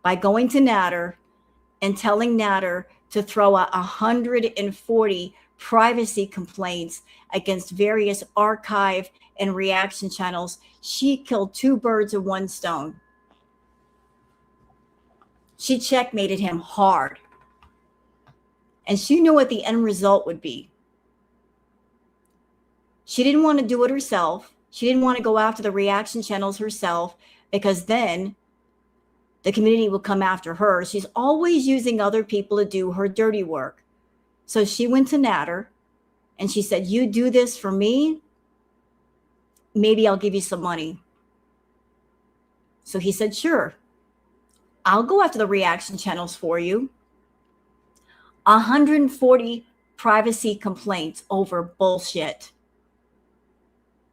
By going to Natter and telling Natter to throw out 140 privacy complaints against various archive and reaction channels. She killed two birds with one stone. She checkmated him hard. And she knew what the end result would be. She didn't want to do it herself. She didn't want to go after the reaction channels herself because then the community will come after her. She's always using other people to do her dirty work. So she went to Natter and she said, you do this for me, maybe I'll give you some money. So he said, sure, I'll go after the reaction channels for you. 140 privacy complaints over bullshit.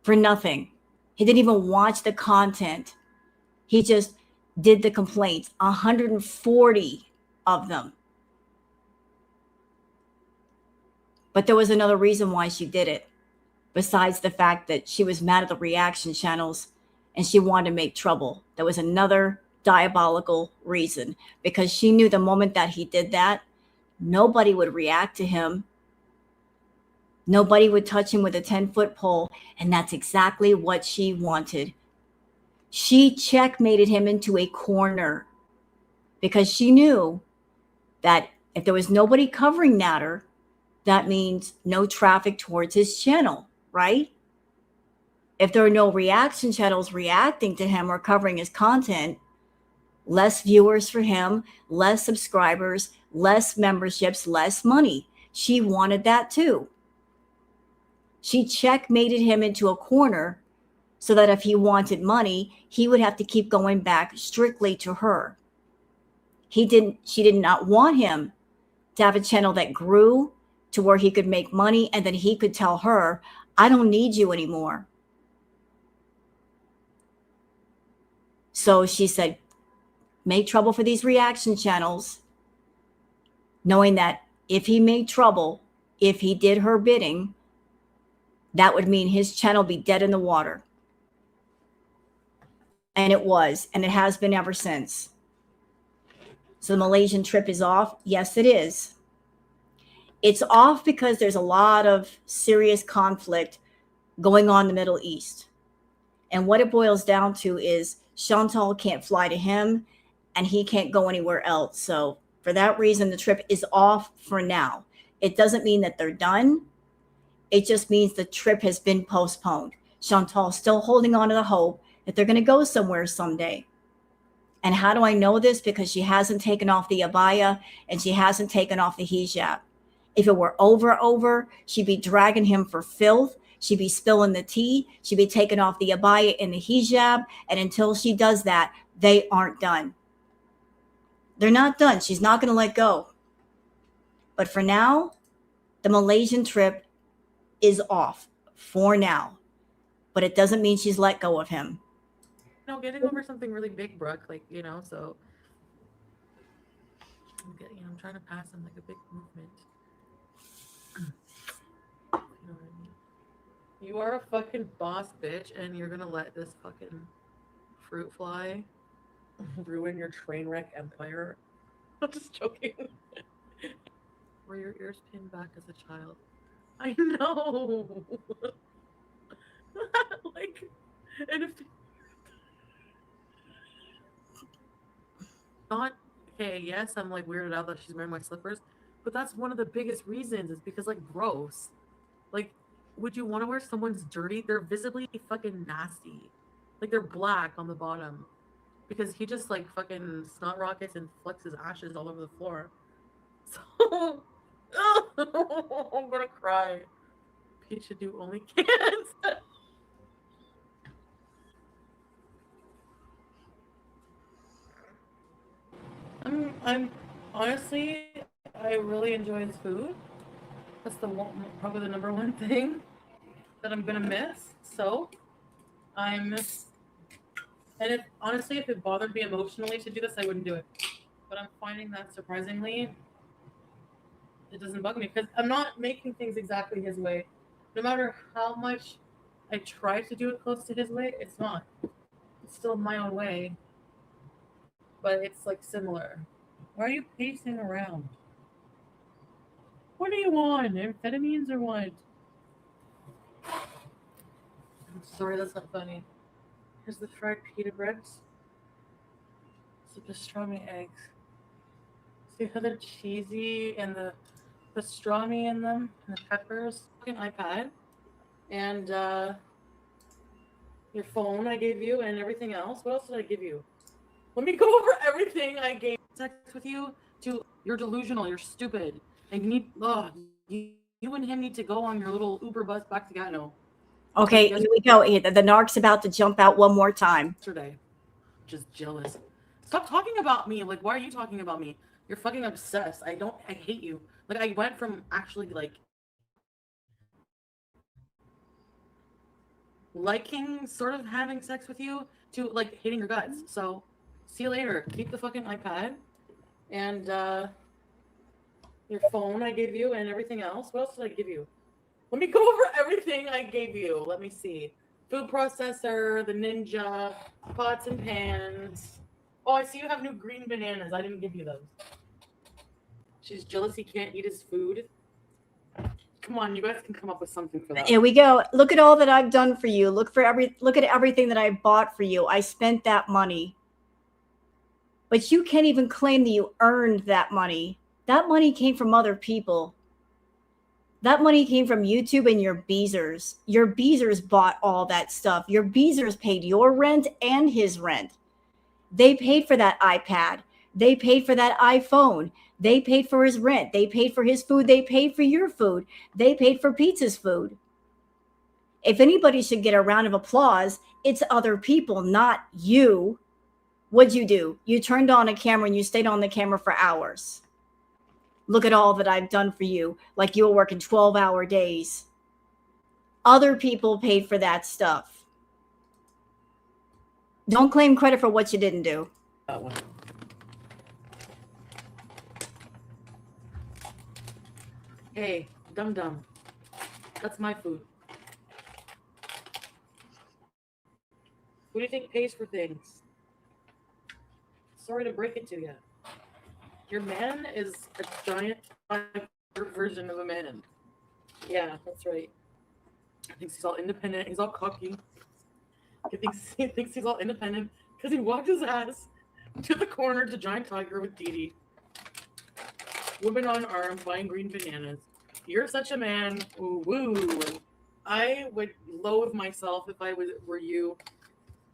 For nothing. He didn't even watch the content. He just did the complaints, 140 of them. But there was another reason why she did it, besides the fact that she was mad at the reaction channels and she wanted to make trouble. There was another diabolical reason, because she knew the moment that he did that, nobody would react to him. Nobody would touch him with a 10-foot pole. And that's exactly what she wanted. She checkmated him into a corner because she knew that if there was nobody covering Natter, that means no traffic towards his channel, right? If there are no reaction channels reacting to him or covering his content, less viewers for him, less subscribers, less memberships, less money. She wanted that too. She checkmated him into a corner so that if he wanted money, he would have to keep going back strictly to her. She did not want him to have a channel that grew to where he could make money and then he could tell her, I don't need you anymore. So she said, make trouble for these reaction channels, knowing that if he made trouble, if he did her bidding, that would mean his channel be dead in the water. And it was, and it has been ever since. So the Malaysian trip is off? Yes, it is. It's off because there's a lot of serious conflict going on in the Middle East. And what it boils down to is Chantal can't fly to him and he can't go anywhere else. So for that reason, the trip is off for now. It doesn't mean that they're done. It just means the trip has been postponed. Chantal's still holding on to the hope that they're going to go somewhere someday. And how do I know this? Because she hasn't taken off the abaya and she hasn't taken off the hijab. If it were over, she'd be dragging him for filth. She'd be spilling the tea. She'd be taking off the abaya and the hijab. And until she does that, they aren't done. They're not done. She's not going to let go. But for now, the Malaysian trip is off for now. But it doesn't mean she's let go of him. No, getting over something really big, Brooke, like, you know, so I'm trying to pass him like a big movement. You know what I mean? You are a fucking boss, bitch, and you're gonna let this fucking fruit fly ruin your train wreck empire. I'm just joking. Were your ears pinned back as a child? I know. Like, and if not, okay, yes, I'm like weirded out that she's wearing my slippers, but that's one of the biggest reasons is because, like, gross. Like, would you want to wear someone's dirty? They're visibly fucking nasty. Like, they're black on the bottom because he just, like, fucking snot rockets and flicks his ashes all over the floor. So, I'm gonna cry. Peach should do only cans. I'm honestly, I really enjoy his food. That's probably the number one thing that I'm gonna miss. So and if honestly, if it bothered me emotionally to do this, I wouldn't do it. But I'm finding that surprisingly, it doesn't bug me because I'm not making things exactly his way. No matter how much I try to do it close to his way, it's not. It's still my own way. But it's like similar. Why are you pacing around? What do you want? Amphetamines or what? I'm sorry, that's not funny. Here's the fried pita breads. The pastrami eggs. See how they're cheesy and the pastrami in them and the peppers. Fucking iPad and your phone I gave you and everything else. What else did I give you? Let me go over everything I gave sex with you. You're delusional. You're stupid. And you and him need to go on your little Uber bus back to Gatineau. Okay, here we go. The narc's about to jump out one more time. Yesterday, just jealous. Stop talking about me. Like, why are you talking about me? You're fucking obsessed. I hate you. Like, I went from actually like liking sort of having sex with you to like hating your guts. So see you later. Keep the fucking iPad and your phone I gave you and everything else. What else did I give you? Let me go over everything I gave you. Let me see. Food processor, the Ninja, pots and pans. Oh, I see you have new green bananas. I didn't give you those. She's jealous he can't eat his food. Come on, you guys can come up with something for that. Here we go. Look at all that I've done for you. Look at everything that I bought for you. I spent that money. But you can't even claim that you earned that money. That money came from other people. That money came from YouTube and your beezers. Your beezers bought all that stuff. Your beezers paid your rent and his rent. They paid for that iPad. They paid for that iPhone. They paid for his rent. They paid for his food. They paid for your food. They paid for Pizza's food. If anybody should get a round of applause, it's other people, not you. What'd you do? You turned on a camera and you stayed on the camera for hours. Look at all that I've done for you, like you were working 12-hour days. Other people paid for that stuff. Don't claim credit for what you didn't do. That one. Hey, dum-dum. That's my food. Who do you think pays for things? Sorry to break it to you. Your man is a giant version of a man. Yeah, that's right. He thinks he's all independent. He's all cocky. He thinks he's all independent because he walked his ass to the corner to Giant Tiger with Dee Dee. Woman on arm buying green bananas. You're such a man. Ooh, woo. I would loathe myself if I were you,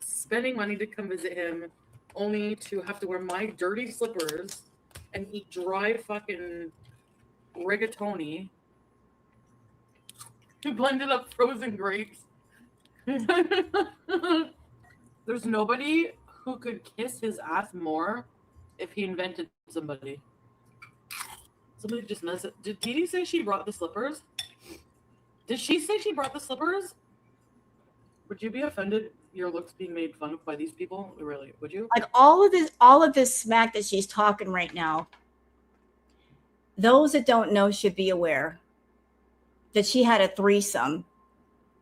spending money to come visit him, only to have to wear my dirty slippers and eat dry fucking rigatoni. Blended up frozen grapes. There's nobody who could kiss his ass more if he invented somebody. Somebody just messed it. Did Dee Dee say she brought the slippers? Did she say she brought the slippers? Would you be offended your looks being made fun of by these people? Really, would you? Like all of this smack that she's talking right now, those that don't know should be aware that she had a threesome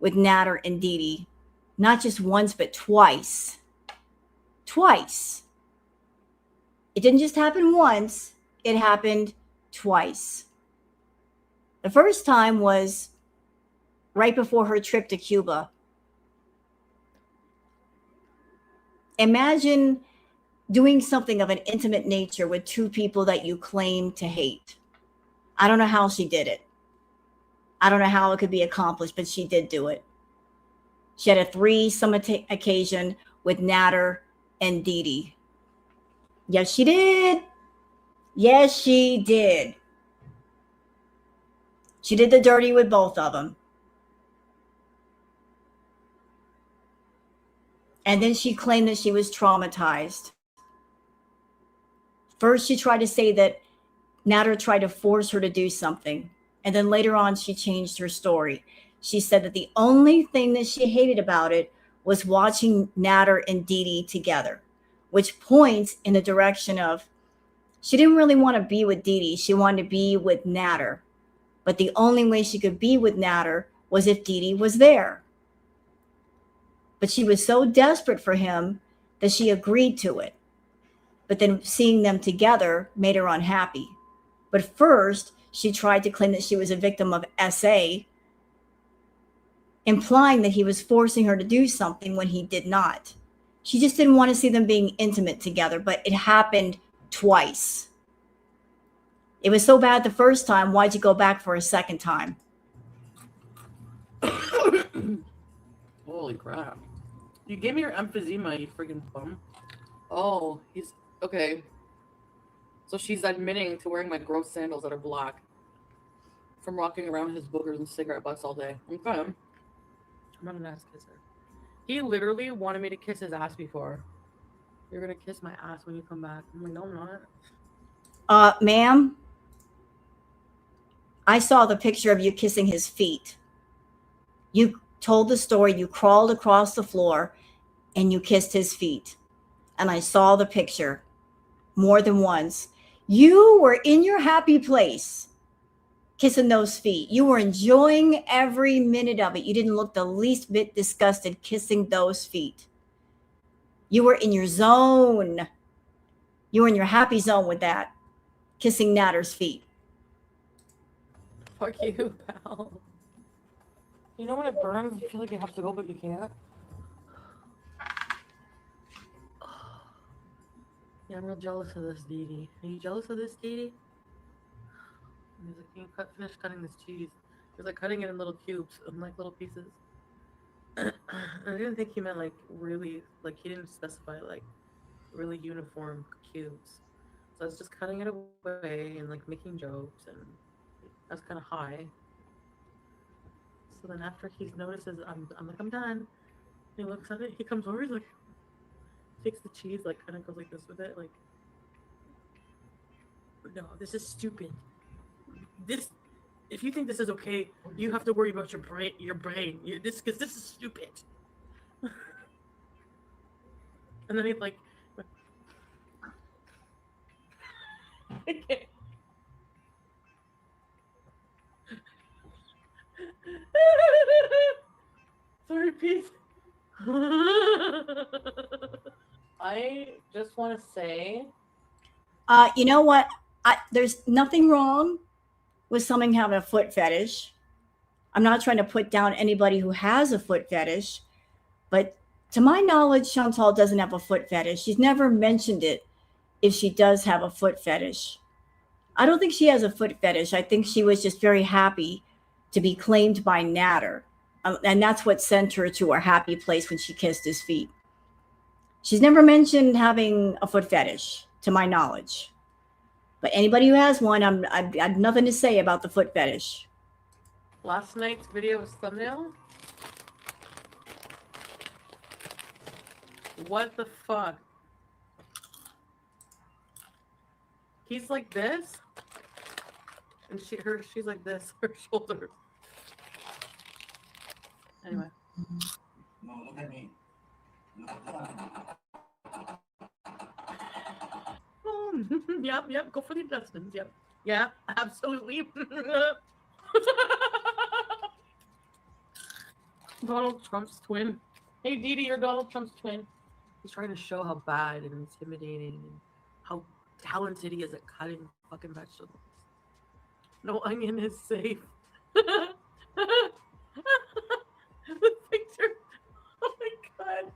with Natter and Dee Dee. Not just once, but twice. Twice. It didn't just happen once. It happened twice. The first time was right before her trip to Cuba. Imagine doing something of an intimate nature with two people that you claim to hate. I don't know how she did it. I don't know how it could be accomplished, but she did do it. She had a threesome occasion with Natter and Dee Dee. Yes, she did. Yes, she did. She did the dirty with both of them. And then she claimed that she was traumatized. First, she tried to say that Natter tried to force her to do something. And then later on, she changed her story. She said that the only thing that she hated about it was watching Natter and Dee Dee together, which points in the direction of she didn't really want to be with Dee Dee. She wanted to be with Natter. But the only way she could be with Natter was if Dee Dee was there. But she was so desperate for him that she agreed to it. But then seeing them together made her unhappy. But first, she tried to claim that she was a victim of SA, implying that he was forcing her to do something when he did not. She just didn't want to see them being intimate together, but it happened twice. It was so bad the first time, why'd you go back for a second time? Holy crap. You gave me your emphysema, you freaking bum. Oh, he's okay. So she's admitting to wearing my gross sandals that are black from walking around his boogers and cigarette butts all day. Okay. I'm not an ass kisser. He literally wanted me to kiss his ass before. You're gonna kiss my ass when you come back. I'm like, no, I'm not. Ma'am, I saw the picture of you kissing his feet. You told the story, you crawled across the floor and you kissed his feet. And I saw the picture more than once. You were in your happy place kissing those feet. You were enjoying every minute of it. You didn't look the least bit disgusted kissing those feet. You were in your zone. You're in your happy zone with that, kissing Natter's feet. Fuck you, pal. You know when it burns, you feel like you have to go, but you can't? Yeah, I'm real jealous of this, Dee Dee. Are you jealous of this, Dee Dee? He's like, can you finish cutting this cheese? He's like cutting it in little cubes, in like little pieces. I didn't think he meant like really, like he didn't specify like really uniform cubes. So I was just cutting it away and like making jokes, and I was kind of high. So then after he notices I'm like, I'm done. He looks at it, he comes over, he's like, takes the cheese, like kind of goes like this with it, like, no, this is stupid. This, if you think this is okay, you have to worry about your brain. Because this is stupid. And then he's like, okay. Sorry, Pete. I just want to say, You know what? There's nothing wrong with someone having a foot fetish. I'm not trying to put down anybody who has a foot fetish, but to my knowledge, Chantal doesn't have a foot fetish. She's never mentioned it if she does have a foot fetish. I don't think she has a foot fetish. I think she was just very happy to be claimed by Natter. And that's what sent her to her happy place when she kissed his feet. She's never mentioned having a foot fetish, to my knowledge. But anybody who has one, I have nothing to say about the foot fetish. last night's video was thumbnail. What the fuck? He's like this, and she's like this, her shoulder. Anyway. No, look at me. Yep, go for the intestines, yep. Yeah, absolutely. Donald Trump's twin. Hey, Dee Dee, you're Donald Trump's twin. He's trying to show how bad and intimidating and how talented he is at cutting fucking vegetables. No onion is safe. The picture. Oh my god.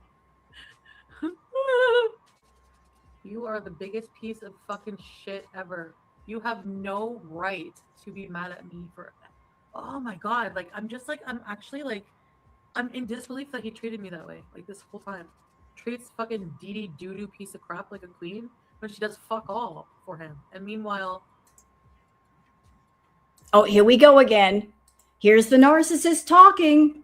You are the biggest piece of fucking shit ever. You have no right to be mad at me for. Oh my god. Like, I'm actually like, I'm in disbelief that he treated me that way. Like, this whole time. Treats fucking Dee Dee doo-doo piece of crap like a queen when she does fuck all for him. And meanwhile. Oh, here we go again. Here's the narcissist talking.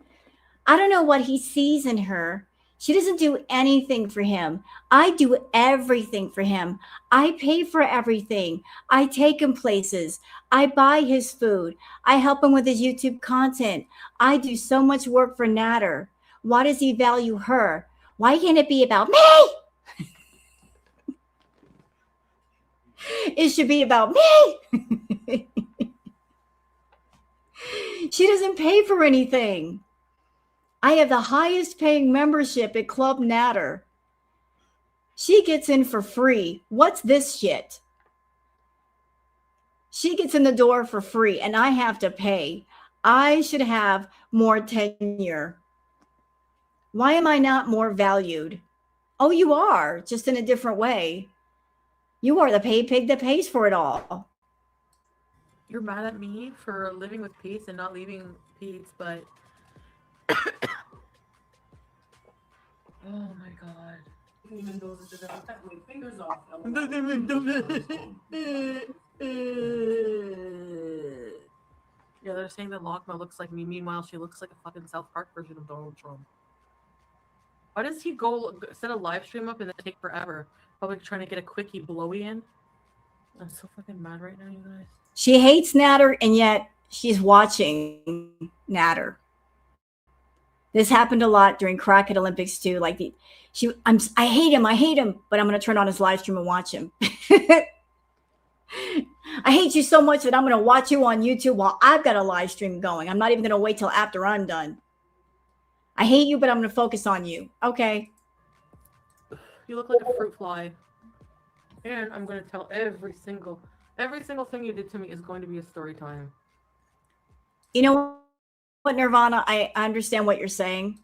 I don't know what he sees in her. She doesn't do anything for him. I do everything for him. I pay for everything. I take him places. I buy his food. I help him with his YouTube content. I do so much work for Natter. Why does he value her? Why can't it be about me? It should be about me. She doesn't pay for anything. I have the highest paying membership at Club Natter. She gets in for free. What's this shit? She gets in the door for free and I have to pay. I should have more tenure. Why am I not more valued? Oh, you are, just in a different way. You are the pay pig that pays for it all. You're mad at me for living with Pete's and not leaving Pete's, but. Oh my god. Fingers off. Yeah, they're saying that Lockma looks like me. Meanwhile, she looks like a fucking South Park version of Donald Trump. Why does he go set a live stream up and then take forever? Probably trying to get a quickie blowy in. I'm so fucking mad right now, you guys. She hates Natter and yet she's watching Natter. This happened a lot during Crackhead Olympics too. Like I hate him, but I'm going to turn on his live stream and watch him. I hate you so much that I'm going to watch you on YouTube while I've got a live stream going. I'm not even going to wait till after I'm done. I hate you, but I'm going to focus on you. Okay. You look like a fruit fly. And I'm gonna tell every single thing you did to me is going to be a story time. You know what, Nirvana? I understand what you're saying.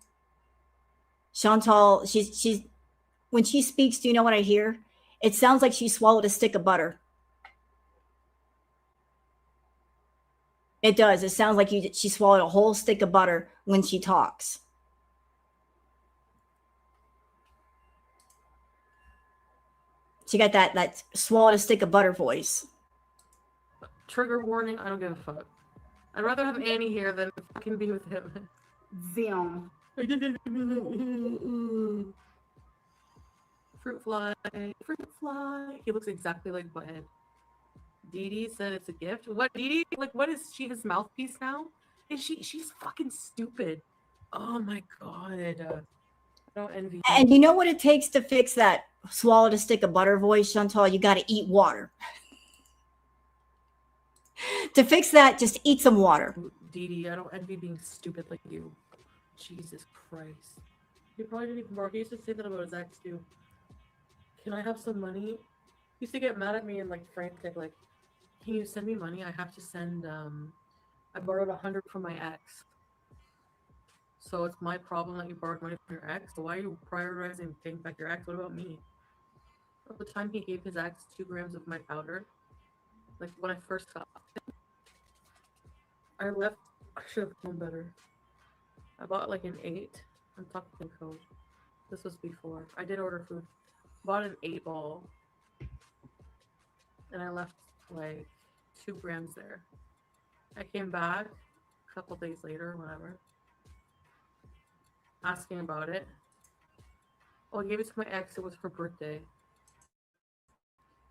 Chantal, she's when she speaks, do you know what I hear? It sounds like she swallowed a stick of butter. It does. It sounds like she swallowed a whole stick of butter when she talks. She got that swallowed a stick of butter voice. Trigger warning, I don't give a fuck. I'd rather have Annie here than fucking be with him. Zoom. Fruit fly. He looks exactly like Butthead. Dee Dee said it's a gift. What, Dee Dee? Like, what is she, his mouthpiece now? Is she's fucking stupid. Oh my god. I don't envy you. And you know what it takes to fix that swallowed a stick of butter voice, Chantal? You got to eat water. To fix that, just eat some water. Dee Dee, I don't envy being stupid like you. Jesus Christ. He probably didn't even work. He used to say that about his ex too. Can I have some money? He used to get mad at me and like frantic, like, can you send me money? I have to send I borrowed 100 from my ex. So it's my problem that you borrowed money from your ex. So why are you prioritizing paying back your ex? What about me? At the time he gave his ex 2 grams of my powder, like when I first got I left. I should have known better. I bought like an 8. I'm talking code. This was before. I did order food. Bought an 8-ball. And I left like 2 grams there. I came back a couple days later, whatever. Asking about it. Oh, I gave it to my ex. It was for birthday.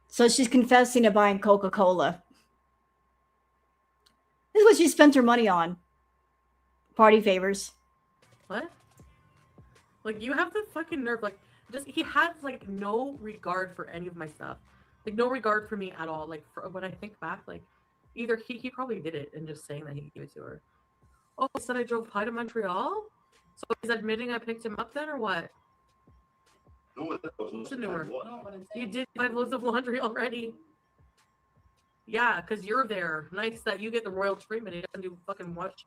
So she's confessing to buying Coca-Cola. This is what she spent her money on. Party favors. What? Like, you have the fucking nerve. Like, just he has like no regard for any of my stuff. Like, no regard for me at all. Like, for, when I think back, like, either he probably did it and just saying that he gave it to her. Oh, he said I drove high to Montreal? So he's admitting I picked him up then, or what? Listen to her. You did 5 loads of laundry already. Yeah, because you're there. Nice that you get the royal treatment. He doesn't do fucking wash.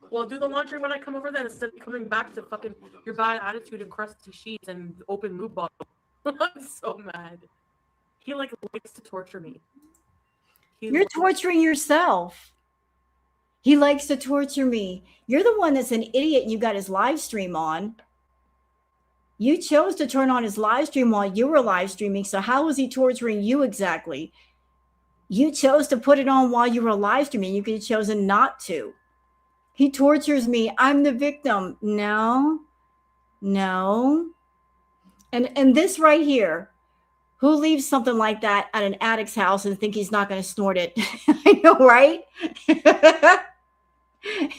Well, do the laundry when I come over then instead of coming back to fucking your bad attitude and crusty sheets and open lube bottle. I'm so mad. He like likes to torture me. You're torturing yourself. He likes to torture me. You're the one that's an idiot and you got his live stream on. You chose to turn on his live stream while you were live streaming. So how was he torturing you exactly? You chose to put it on while you were live streaming. You could have chosen not to. He tortures me. I'm the victim. No. And this right here, who leaves something like that at an addict's house and think he's not going to snort it? I know, right?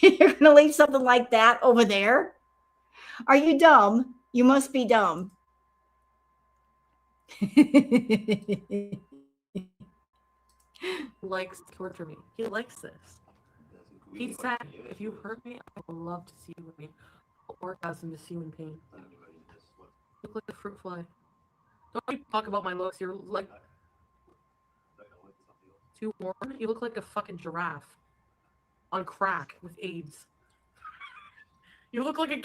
You're going to leave something like that over there? Are you dumb? You must be dumb. Likes to torture me. He likes this. He said, if you hurt me, I would love to see you with me. Orgasm to see you in pain. You look like a fruit fly. Don't you talk about my looks. You're like too warm. You look like a fucking giraffe on crack with AIDS. You look like a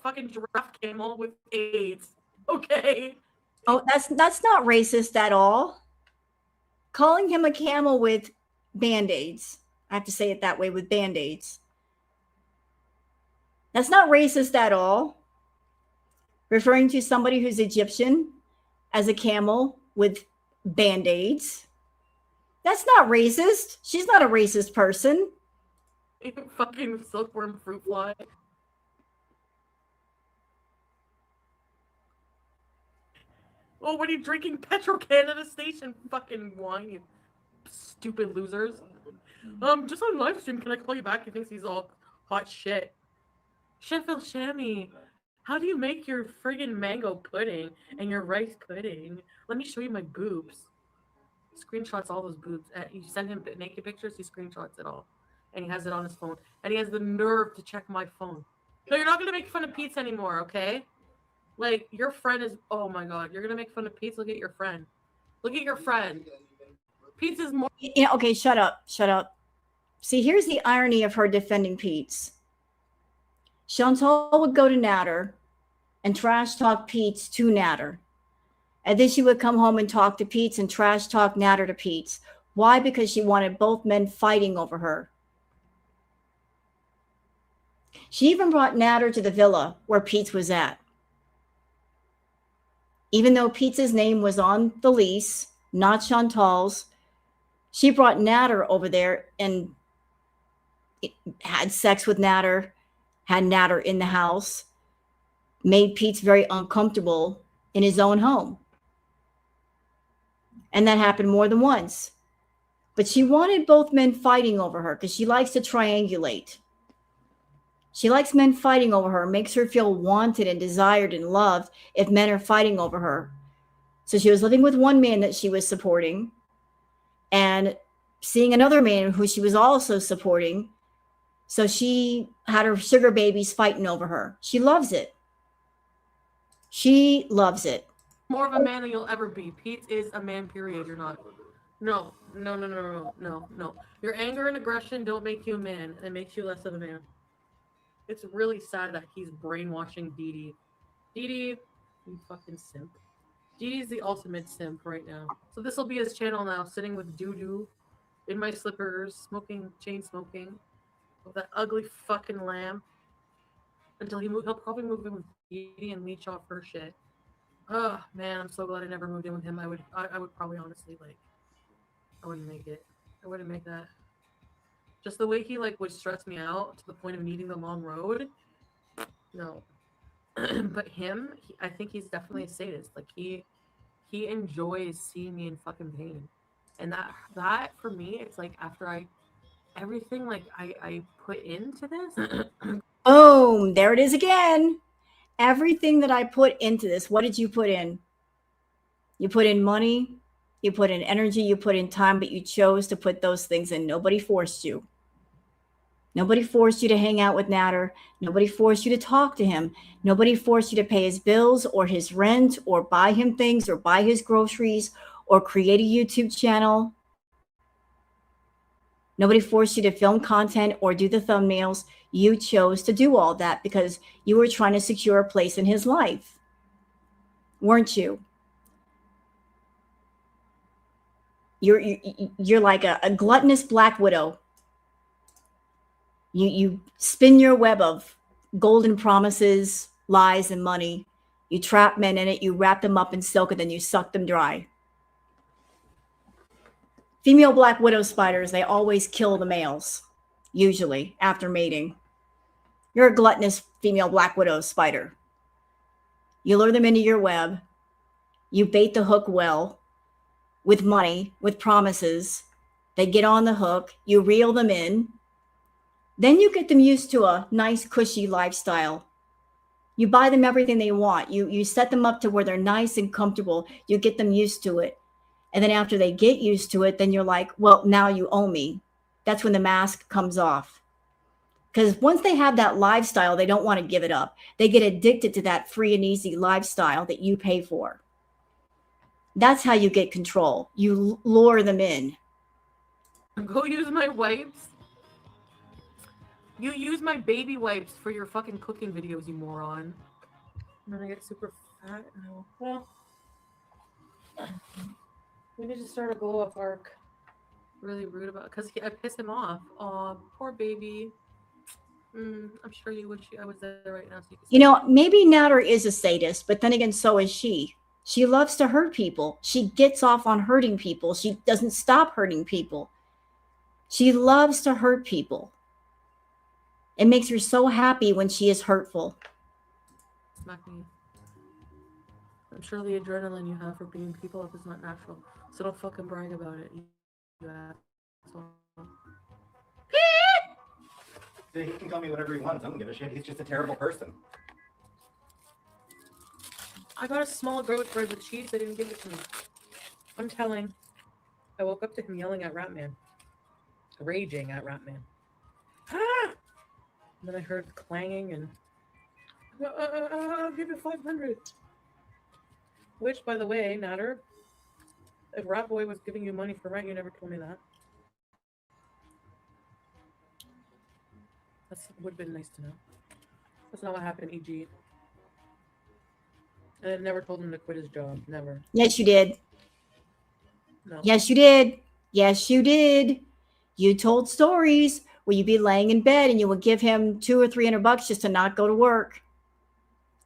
fucking giraffe camel with AIDS. Okay. Oh, that's not racist at all. Calling him a camel with Band-Aids. I have to say it that way, with Band-Aids. That's not racist at all. Referring to somebody who's Egyptian as a camel with Band-Aids. That's not racist. She's not a racist person. Fucking silkworm fruit fly. Oh, what are you drinking? Petro-Canada station fucking wine, you stupid losers. Just on live stream, can I call you back? He thinks he's all hot shit. Sheffield Shammy, how do you make your friggin' mango pudding and your rice pudding? Let me show you my boobs. Screenshots all those boobs. You send him naked pictures, he screenshots it all. And he has it on his phone. And he has the nerve to check my phone. No, you're not gonna make fun of Pete's anymore, okay? Like your friend is. Oh my god, you're gonna make fun of Pete's. Look at your friend. Look at your friend. Pete's is more. Yeah, okay, shut up. Shut up. See, here's the irony of her defending Pete's. Chantal would go to Natter and trash talk Pete's to Natter. And then she would come home and talk to Pete's and trash talk Natter to Pete's. Why? Because she wanted both men fighting over her. She even brought Natter to the villa where Pete's was at. Even though Pete's name was on the lease, not Chantal's, she brought Natter over there and had sex with Natter, had Natter in the house, made Pete's very uncomfortable in his own home. And that happened more than once. But she wanted both men fighting over her because she likes to triangulate. She likes men fighting over her, makes her feel wanted and desired and loved if men are fighting over her. So she was living with one man that she was supporting and seeing another man who she was also supporting. So she had her sugar babies fighting over her. She loves it. She loves it. More of a man than you'll ever be. Pete is a man, period. You're not. No. Your anger and aggression don't make you a man. It makes you less of a man. It's really sad that he's brainwashing Dee Dee. Dee Dee, you fucking simp. Dee Dee's the ultimate simp right now. So this will be his channel now, sitting with doo-doo in my slippers, chain smoking, with that ugly fucking lamb. Until he'll probably move in with Dee Dee and leech off her shit. Oh man, I'm so glad I never moved in with him. I would probably honestly I wouldn't make it. I wouldn't make that. Just the way he would stress me out to the point of needing the long road. No. But him, I think he's definitely a sadist. He enjoys seeing me in fucking pain. And that for me, it's after everything I put into this. Boom, there it is again. Everything that I put into this, what did you put in? You put in money, you put in energy, you put in time, but you chose to put those things in. Nobody forced you. Nobody forced you to hang out with Natter. Nobody forced you to talk to him. Nobody forced you to pay his bills or his rent or buy him things or buy his groceries or create a YouTube channel. Nobody forced you to film content or do the thumbnails. You chose to do all that because you were trying to secure a place in his life, weren't you? You're like a gluttonous black widow. You spin your web of golden promises, lies, and money. You trap men in it. You wrap them up in silk and then you suck them dry. Female black widow spiders, they always kill the males, usually after mating. You're a gluttonous female black widow spider. You lure them into your web. You bait the hook well with money, with promises. They get on the hook. You reel them in. Then you get them used to a nice, cushy lifestyle. You buy them everything they want. You set them up to where they're nice and comfortable. You get them used to it. And then after they get used to it, then you're like, well, now you owe me. That's when the mask comes off. Because once they have that lifestyle, they don't want to give it up. They get addicted to that free and easy lifestyle that you pay for. That's how you get control. You lure them in. Go use my wipes. You use my baby wipes for your fucking cooking videos, you moron. And then I get super fat. No. Well, we need to start a glow up arc. Really rude about because I pissed him off. Oh, poor baby. I'm sure you wish I was there right now. So you know, maybe Natter is a sadist, but then again, so is she. She loves to hurt people. She gets off on hurting people. She doesn't stop hurting people. She loves to hurt people. It makes her so happy when she is hurtful. Smack me. I'm sure the adrenaline you have for beating people up is not natural. So don't fucking brag about it. You asshole. He can call me whatever he wants. I don't give a shit. He's just a terrible person. I got a small garlic bread with cheese. They didn't give it to me. I'm telling. I woke up to him yelling at Ratman. Raging at Ratman. Ah! And then I heard clanging and I'll give you 500. Which, by the way, Natter, if Rat Boy was giving you money for rent, you never told me that. That would have been nice to know. That's not what happened, EG. And I never told him to quit his job. Never. Yes, you did. No. Yes, you did. Yes, you did. You told stories where you'd be laying in bed and you would give him $200 or $300 just to not go to work.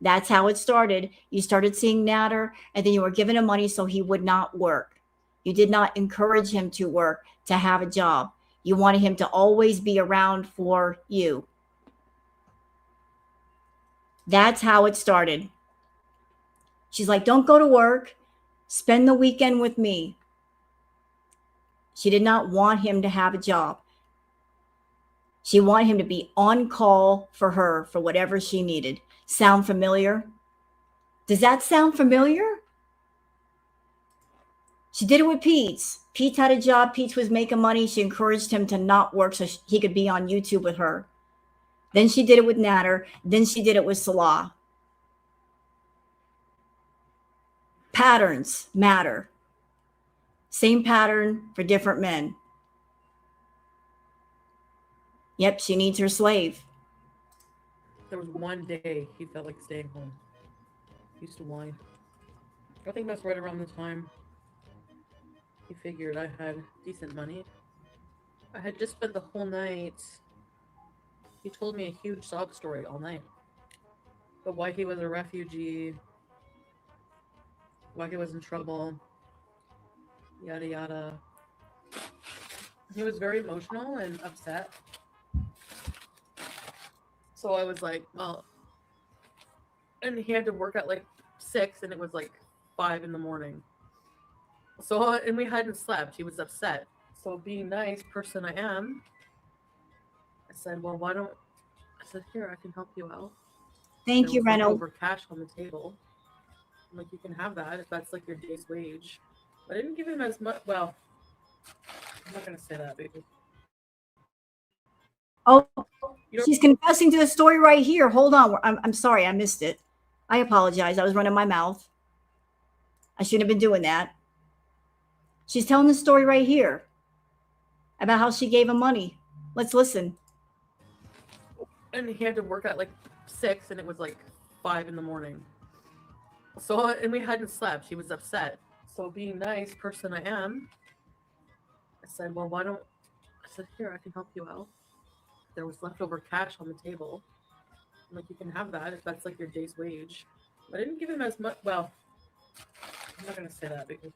That's how it started. You started seeing Natter, and then you were giving him money so he would not work. You did not encourage him to work, to have a job. You wanted him to always be around for you. That's how it started. She's like, don't go to work. Spend the weekend with me. She did not want him to have a job. She wanted him to be on call for her for whatever she needed. Sound familiar? Does that sound familiar? She did it with Pete. Pete had a job. Pete was making money. She encouraged him to not work so he could be on YouTube with her. Then she did it with Natter. Then she did it with Salah. Patterns matter. Same pattern for different men. Yep, she needs her slave. There was one day he felt like staying home. He used to whine. I think that's right around the time he figured I had decent money. I had just spent the whole night. He told me a huge sob story all night. But why he was a refugee, why he was in trouble, yada yada. He was very emotional and upset. So I was like, well, and he had to work at like 6 and it was like 5 in the morning. So, and we hadn't slept. He was upset. So being nice person I am, I said, well, why don't, I said, here, I can help you out. Thank you, Reynolds. Over cash on the table. I'm like, you can have that if that's like your day's wage. I didn't give him as much. Well, I'm not going to say that because. Oh, she's confessing to the story right here. Hold on. I'm sorry. I missed it. I apologize. I was running my mouth. I shouldn't have been doing that. She's telling the story right here about how she gave him money. Let's listen. And he had to work at like 6 and it was like 5 in the morning. So, and we hadn't slept. He was upset. So being nice person I am, I said, well, why don't, I said, here, I can help you out. There was leftover cash on the table. I'm like, you can have that if that's like your day's wage. I didn't give him as much. Well, I'm not going to say that because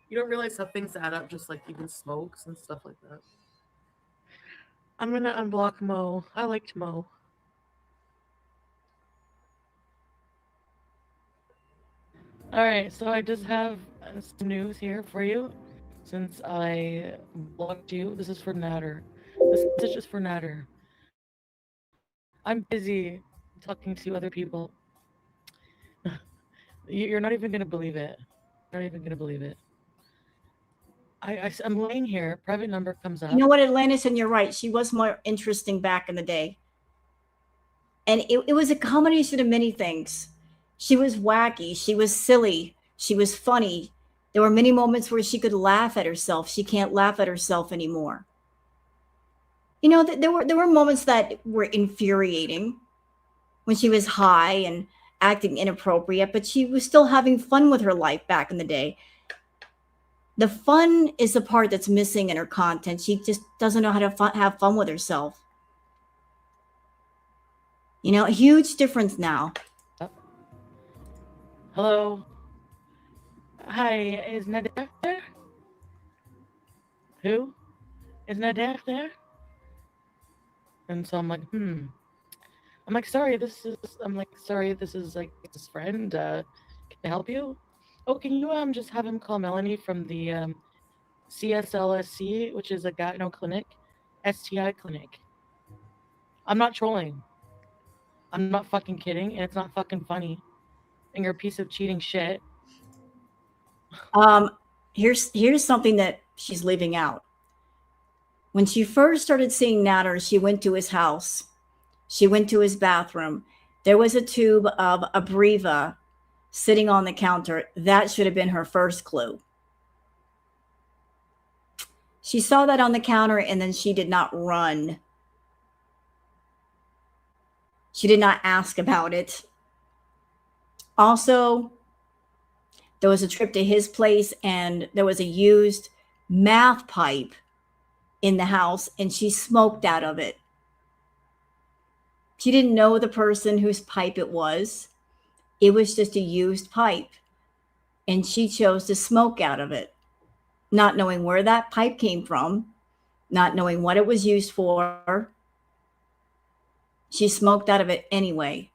you don't realize how things add up, just like even smokes and stuff like that. I'm going to unblock Mo. I liked Mo. All right, so I just have some news here for you. Since I blocked you, this is for Natter. This is just for Natter. I'm busy talking to other people. You're not even gonna believe it. Not even gonna believe it. I'm laying here. Private number comes up. You know what, Atlantis, and you're right. She was more interesting back in the day. And it was a combination of many things. She was wacky. She was silly. She was funny. There were many moments where she could laugh at herself. She can't laugh at herself anymore. You know, there were moments that were infuriating when she was high and acting inappropriate, but she was still having fun with her life back in the day. The fun is the part that's missing in her content. She just doesn't know how to have fun with herself. You know, a huge difference now. Hello. Hi, is Natter there? Who? Is Natter there? And so I'm like, I'm like, sorry, this is like his friend. Can I help you? Oh, can you just have him call Melanie from the CSLSC, which is a gyno clinic, STI clinic. I'm not trolling. I'm not fucking kidding, and it's not fucking funny. And you're a piece of cheating shit. Here's something that she's leaving out. When she first started seeing Natter, she went to his house. She went to his bathroom. There was a tube of Abreva sitting on the counter. That should have been her first clue. She saw that on the counter and then she did not run. She did not ask about it. Also, there was a trip to his place and there was a used meth pipe in the house and she smoked out of it. She didn't know the person whose pipe it was. It was just a used pipe. And she chose to smoke out of it, not knowing where that pipe came from, not knowing what it was used for. She smoked out of it anyway.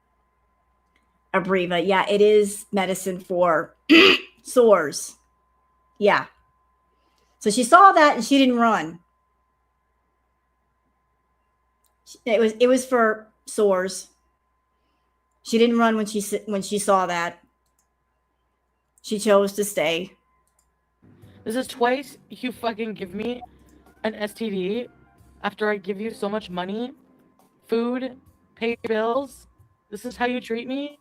Abreva, yeah, it is medicine for sores. Yeah. So she saw that and she didn't run. It was for sores. She didn't run when she saw that. She chose to stay. This is twice you fucking give me an STD after I give you so much money, food, pay bills. This is how you treat me?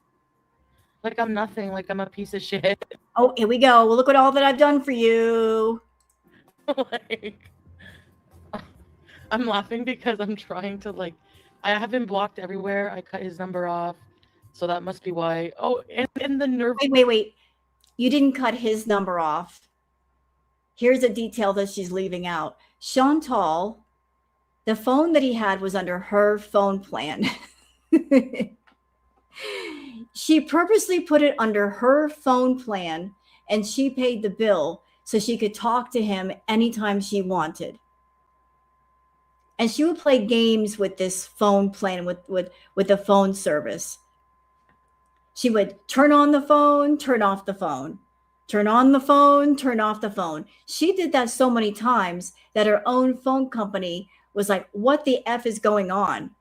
Like I'm nothing, like I'm a piece of shit. Oh, here we go. Well, look at all that I've done for you. Like, I'm laughing because I'm trying to I have him blocked everywhere. I cut his number off. So that must be why. Oh, and the nerve. Wait. You didn't cut his number off. Here's a detail that she's leaving out. Chantal, the phone that he had was under her phone plan. She purposely put it under her phone plan and she paid the bill so she could talk to him anytime she wanted. And she would play games with this phone plan, with the phone service. She would turn on the phone, turn off the phone, turn on the phone, turn off the phone. She did that so many times that her own phone company was like, what the F is going on?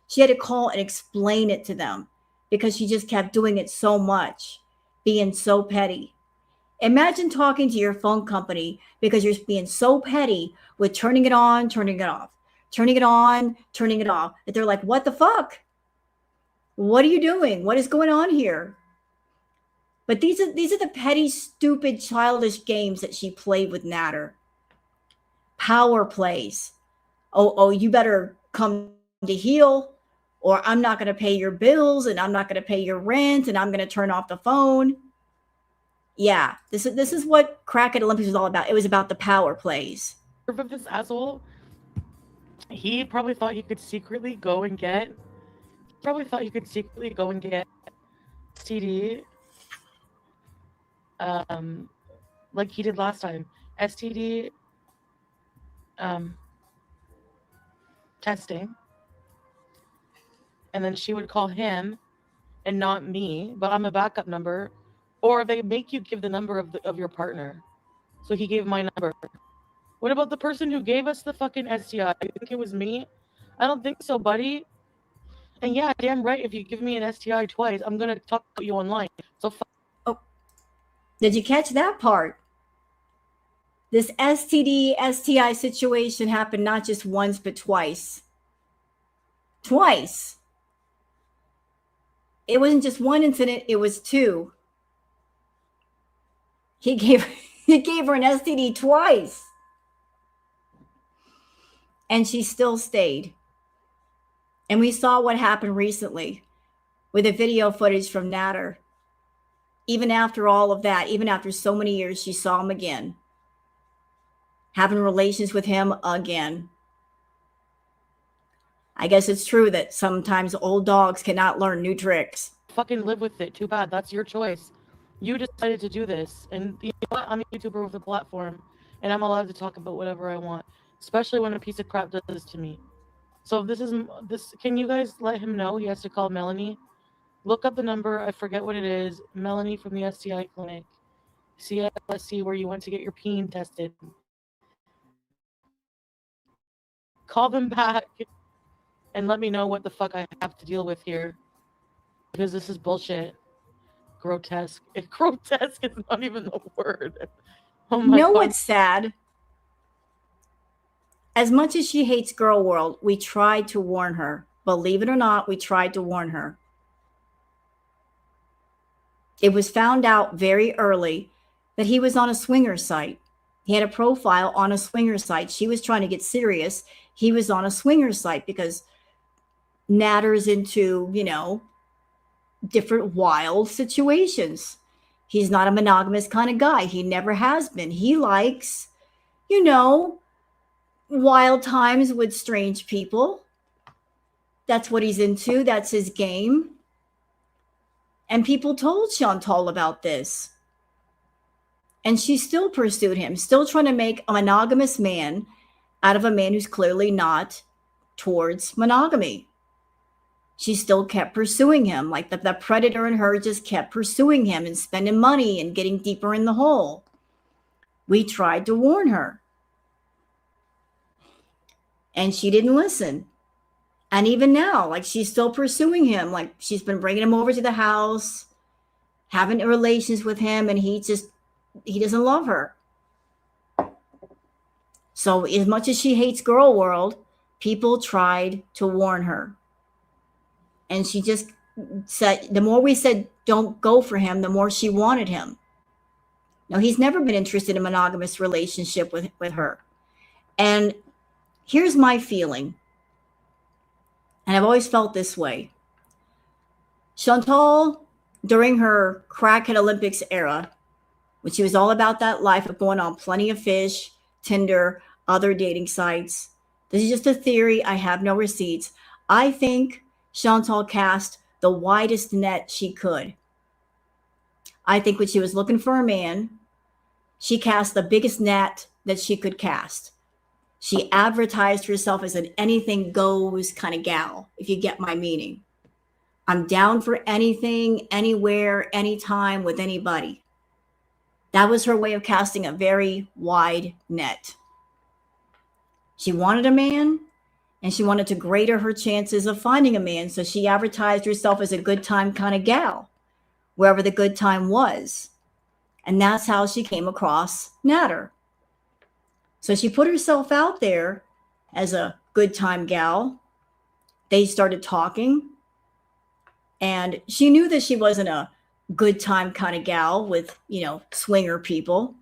She had to call and explain it to them because she just kept doing it so much, being so petty. Imagine talking to your phone company because you're being so petty with turning it on, turning it off, turning it on, turning it off. That they're like, what the fuck? What are you doing? What is going on here? But these are the petty, stupid, childish games that she played with Natter. Power plays. Oh, you better come to heel, or I'm not going to pay your bills, and I'm not going to pay your rent, and I'm going to turn off the phone. Yeah, this is what Crack at Olympics was all about. It was about the power plays. Of this asshole, he probably thought he could secretly go and get. STD, like he did last time. STD, testing, and then she would call him, and not me. But I'm a backup number, or they make you give the number of your partner. So he gave my number. What about the person who gave us the fucking STI? You think it was me? I don't think so, buddy. And yeah, damn right, if you give me an STI twice, I'm going to talk about you online. So oh, did you catch that part? This STD, STI situation happened not just once, but twice. Twice. It wasn't just one incident, it was two. He gave her an STD twice. And she still stayed. And we saw what happened recently with the video footage from Natter. Even after all of that, even after so many years, she saw him again. Having relations with him again. I guess it's true that sometimes old dogs cannot learn new tricks. fucking live with it. Too bad. That's your choice. You decided to do this. And you know what? I'm a YouTuber with a platform. And I'm allowed to talk about whatever I want. Especially when a piece of crap does this to me. So if this, can you guys let him know he has to call Melanie? Look up the number. I forget what it is. Melanie from the STI clinic. CSC, where you went to get your peen tested. Call them back and let me know what the fuck I have to deal with here. Because this is bullshit. Grotesque. Grotesque is not even the word. Oh my God. What's sad? As much as she hates Girl World, we tried to warn her. Believe it or not, we tried to warn her. It was found out very early that he was on a swinger site. He had a profile on a swinger site. She was trying to get serious. He was on a swinger site because Natter's into, different wild situations. He's not a monogamous kind of guy. He never has been. He likes, wild times with strange people. That's what he's into. That's his game. And people told Chantal about this. And she still pursued him, still trying to make a monogamous man out of a man who's clearly not towards monogamy. She still kept pursuing him. Like the predator in her just kept pursuing him and spending money and getting deeper in the hole. We tried to warn her. And she didn't listen. And even now, like, she's still pursuing him. Like, she's been bringing him over to the house, having relations with him, and he doesn't love her. So as much as she hates girl world, people tried to warn her. And she just said, the more we said, don't go for him, the more she wanted him. Now, he's never been interested in a monogamous relationship with her. And here's my feeling. And I've always felt this way. Chantal, during her crackhead Olympics era, when she was all about that life of going on Plenty of Fish, Tinder, other dating sites. This is just a theory. I have no receipts. I think Chantal cast the widest net she could. I think when she was looking for a man, she cast the biggest net that she could cast. She advertised herself as an anything goes kind of gal, if you get my meaning. I'm down for anything, anywhere, anytime, with anybody. That was her way of casting a very wide net. She wanted a man, and she wanted to greater her chances of finding a man, so she advertised herself as a good time kind of gal, wherever the good time was. And that's how she came across Natter. So she put herself out there as a good time gal. They started talking, and she knew that she wasn't a good time kind of gal with, swinger people,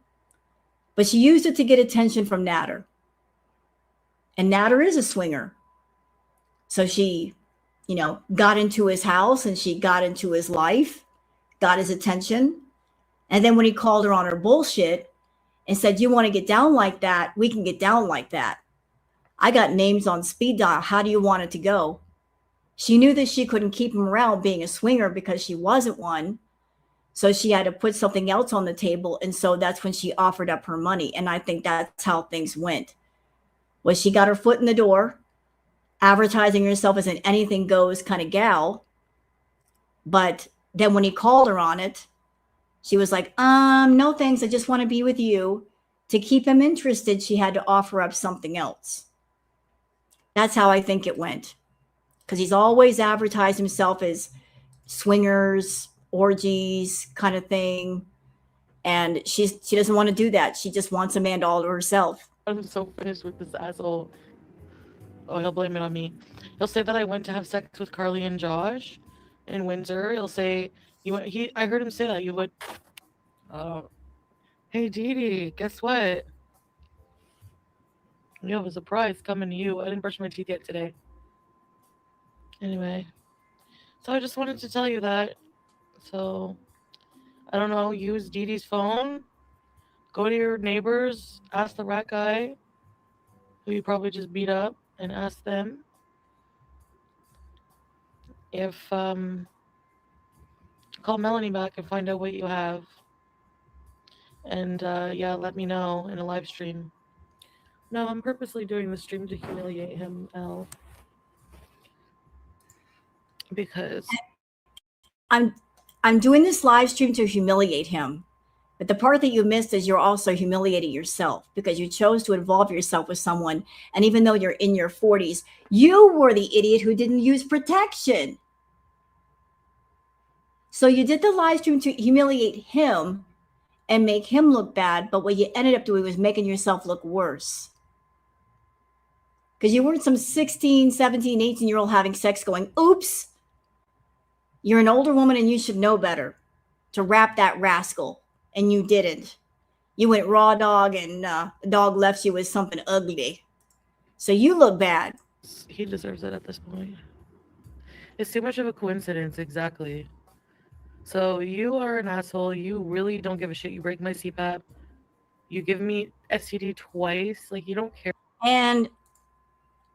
but she used it to get attention from Natter. And Natter is a swinger. So she, got into his house and she got into his life, got his attention. And then when he called her on her bullshit and said, you want to get down like that? We can get down like that. I got names on speed dial. How do you want it to go? She knew that she couldn't keep him around being a swinger because she wasn't one. So she had to put something else on the table. And so that's when she offered up her money. And I think that's how things went. Was she got her foot in the door, advertising herself as an anything goes kind of gal. But then when he called her on it, she was like, no thanks. I just want to be with you. To keep him interested, she had to offer up something else. That's how I think it went. Because he's always advertised himself as swingers, orgies kind of thing. And she doesn't want to do that. She just wants a man all to herself. I'm so finished with this asshole. Oh, he'll blame it on me. He'll say that I went to have sex with Carly and Josh in Windsor. He'll say I heard him say that you would. Hey Dee Dee, guess what? You have a surprise coming to you. I didn't brush my teeth yet today. Anyway, so I just wanted to tell you that. So, I don't know, use Dee Dee's phone. Go to your neighbors, ask the rat guy, who you probably just beat up, and ask them if, call Melanie back and find out what you have. And, yeah, let me know in a live stream. No, I'm purposely doing the stream to humiliate him, Elle. Because I'm doing this live stream to humiliate him. But the part that you missed is you're also humiliating yourself because you chose to involve yourself with someone. And even though you're in your 40s, you were the idiot who didn't use protection. So you did the live stream to humiliate him and make him look bad. But what you ended up doing was making yourself look worse. Because you weren't some 16, 17, 18-year-old having sex going, oops, you're an older woman and you should know better. to wrap that rascal, and you didn't. You went raw dog, and the dog left you with something ugly. So you look bad. He deserves it at this point. It's too much of a coincidence, exactly. So you are an asshole. You really don't give a shit. You break my CPAP. You give me STD twice. Like, you don't care. And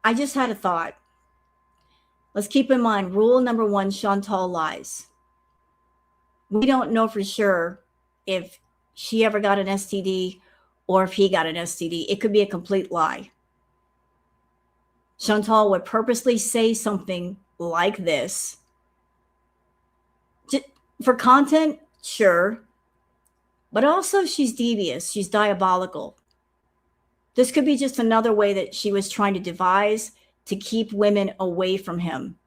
I just had a thought. Let's keep in mind, rule number 1, Chantal lies. We don't know for sure if she ever got an STD or if he got an STD. It could be a complete lie. Chantal would purposely say something like this. For content, sure. But also she's devious. She's diabolical. This could be just another way that she was trying to devise to keep women away from him.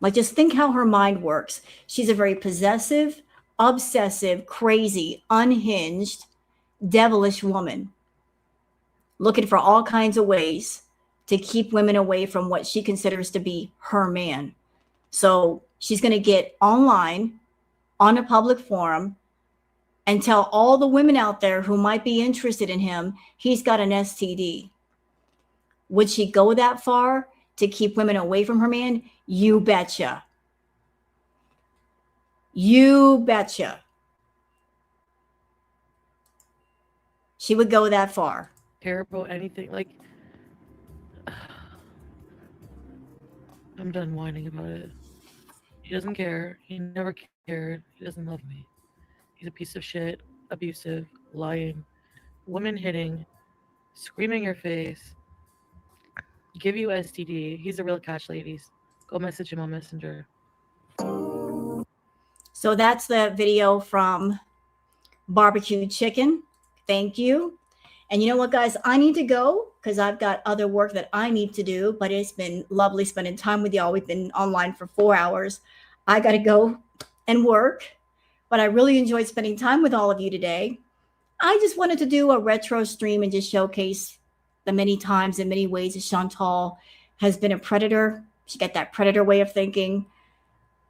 Like, just think how her mind works. She's a very possessive, obsessive, crazy, unhinged, devilish woman, looking for all kinds of ways to keep women away from what she considers to be her man. So she's going to get online on a public forum and tell all the women out there who might be interested in him, he's got an STD. Would she go that far to keep women away from her man? You betcha. You betcha. She would go that far. Care about anything. Like, I'm done whining about it. He doesn't care. He never cared. He doesn't love me. He's a piece of shit, abusive, lying, woman hitting, screaming your face, give you STD. He's a real catch, ladies. Go message him on Messenger. So that's the video from Barbecue Chicken. Thank you. And you know what, guys? I need to go because I've got other work that I need to do, but it's been lovely spending time with y'all. We've been online for 4 hours. I got to go and work, but I really enjoyed spending time with all of you today. I just wanted to do a retro stream and just showcase the many times and many ways that Chantal has been a predator. She got that predator way of thinking,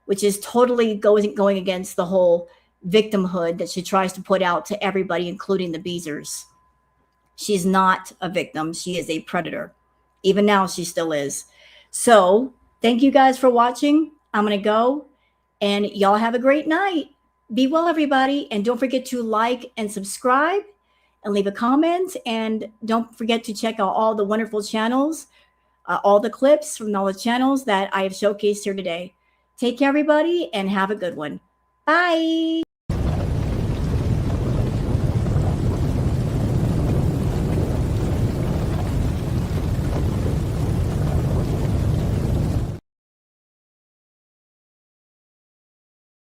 which is totally going against the whole victimhood that she tries to put out to everybody, including the Beezers. She's not a victim. She is a predator. Even now, she still is. So thank you guys for watching. I'm going to go, and y'all have a great night. Be well, everybody. And don't forget to like and subscribe and leave a comment. And don't forget to check out all the wonderful channels, all the clips from all the channels that I have showcased here today. Take care, everybody, and have a good one. Bye.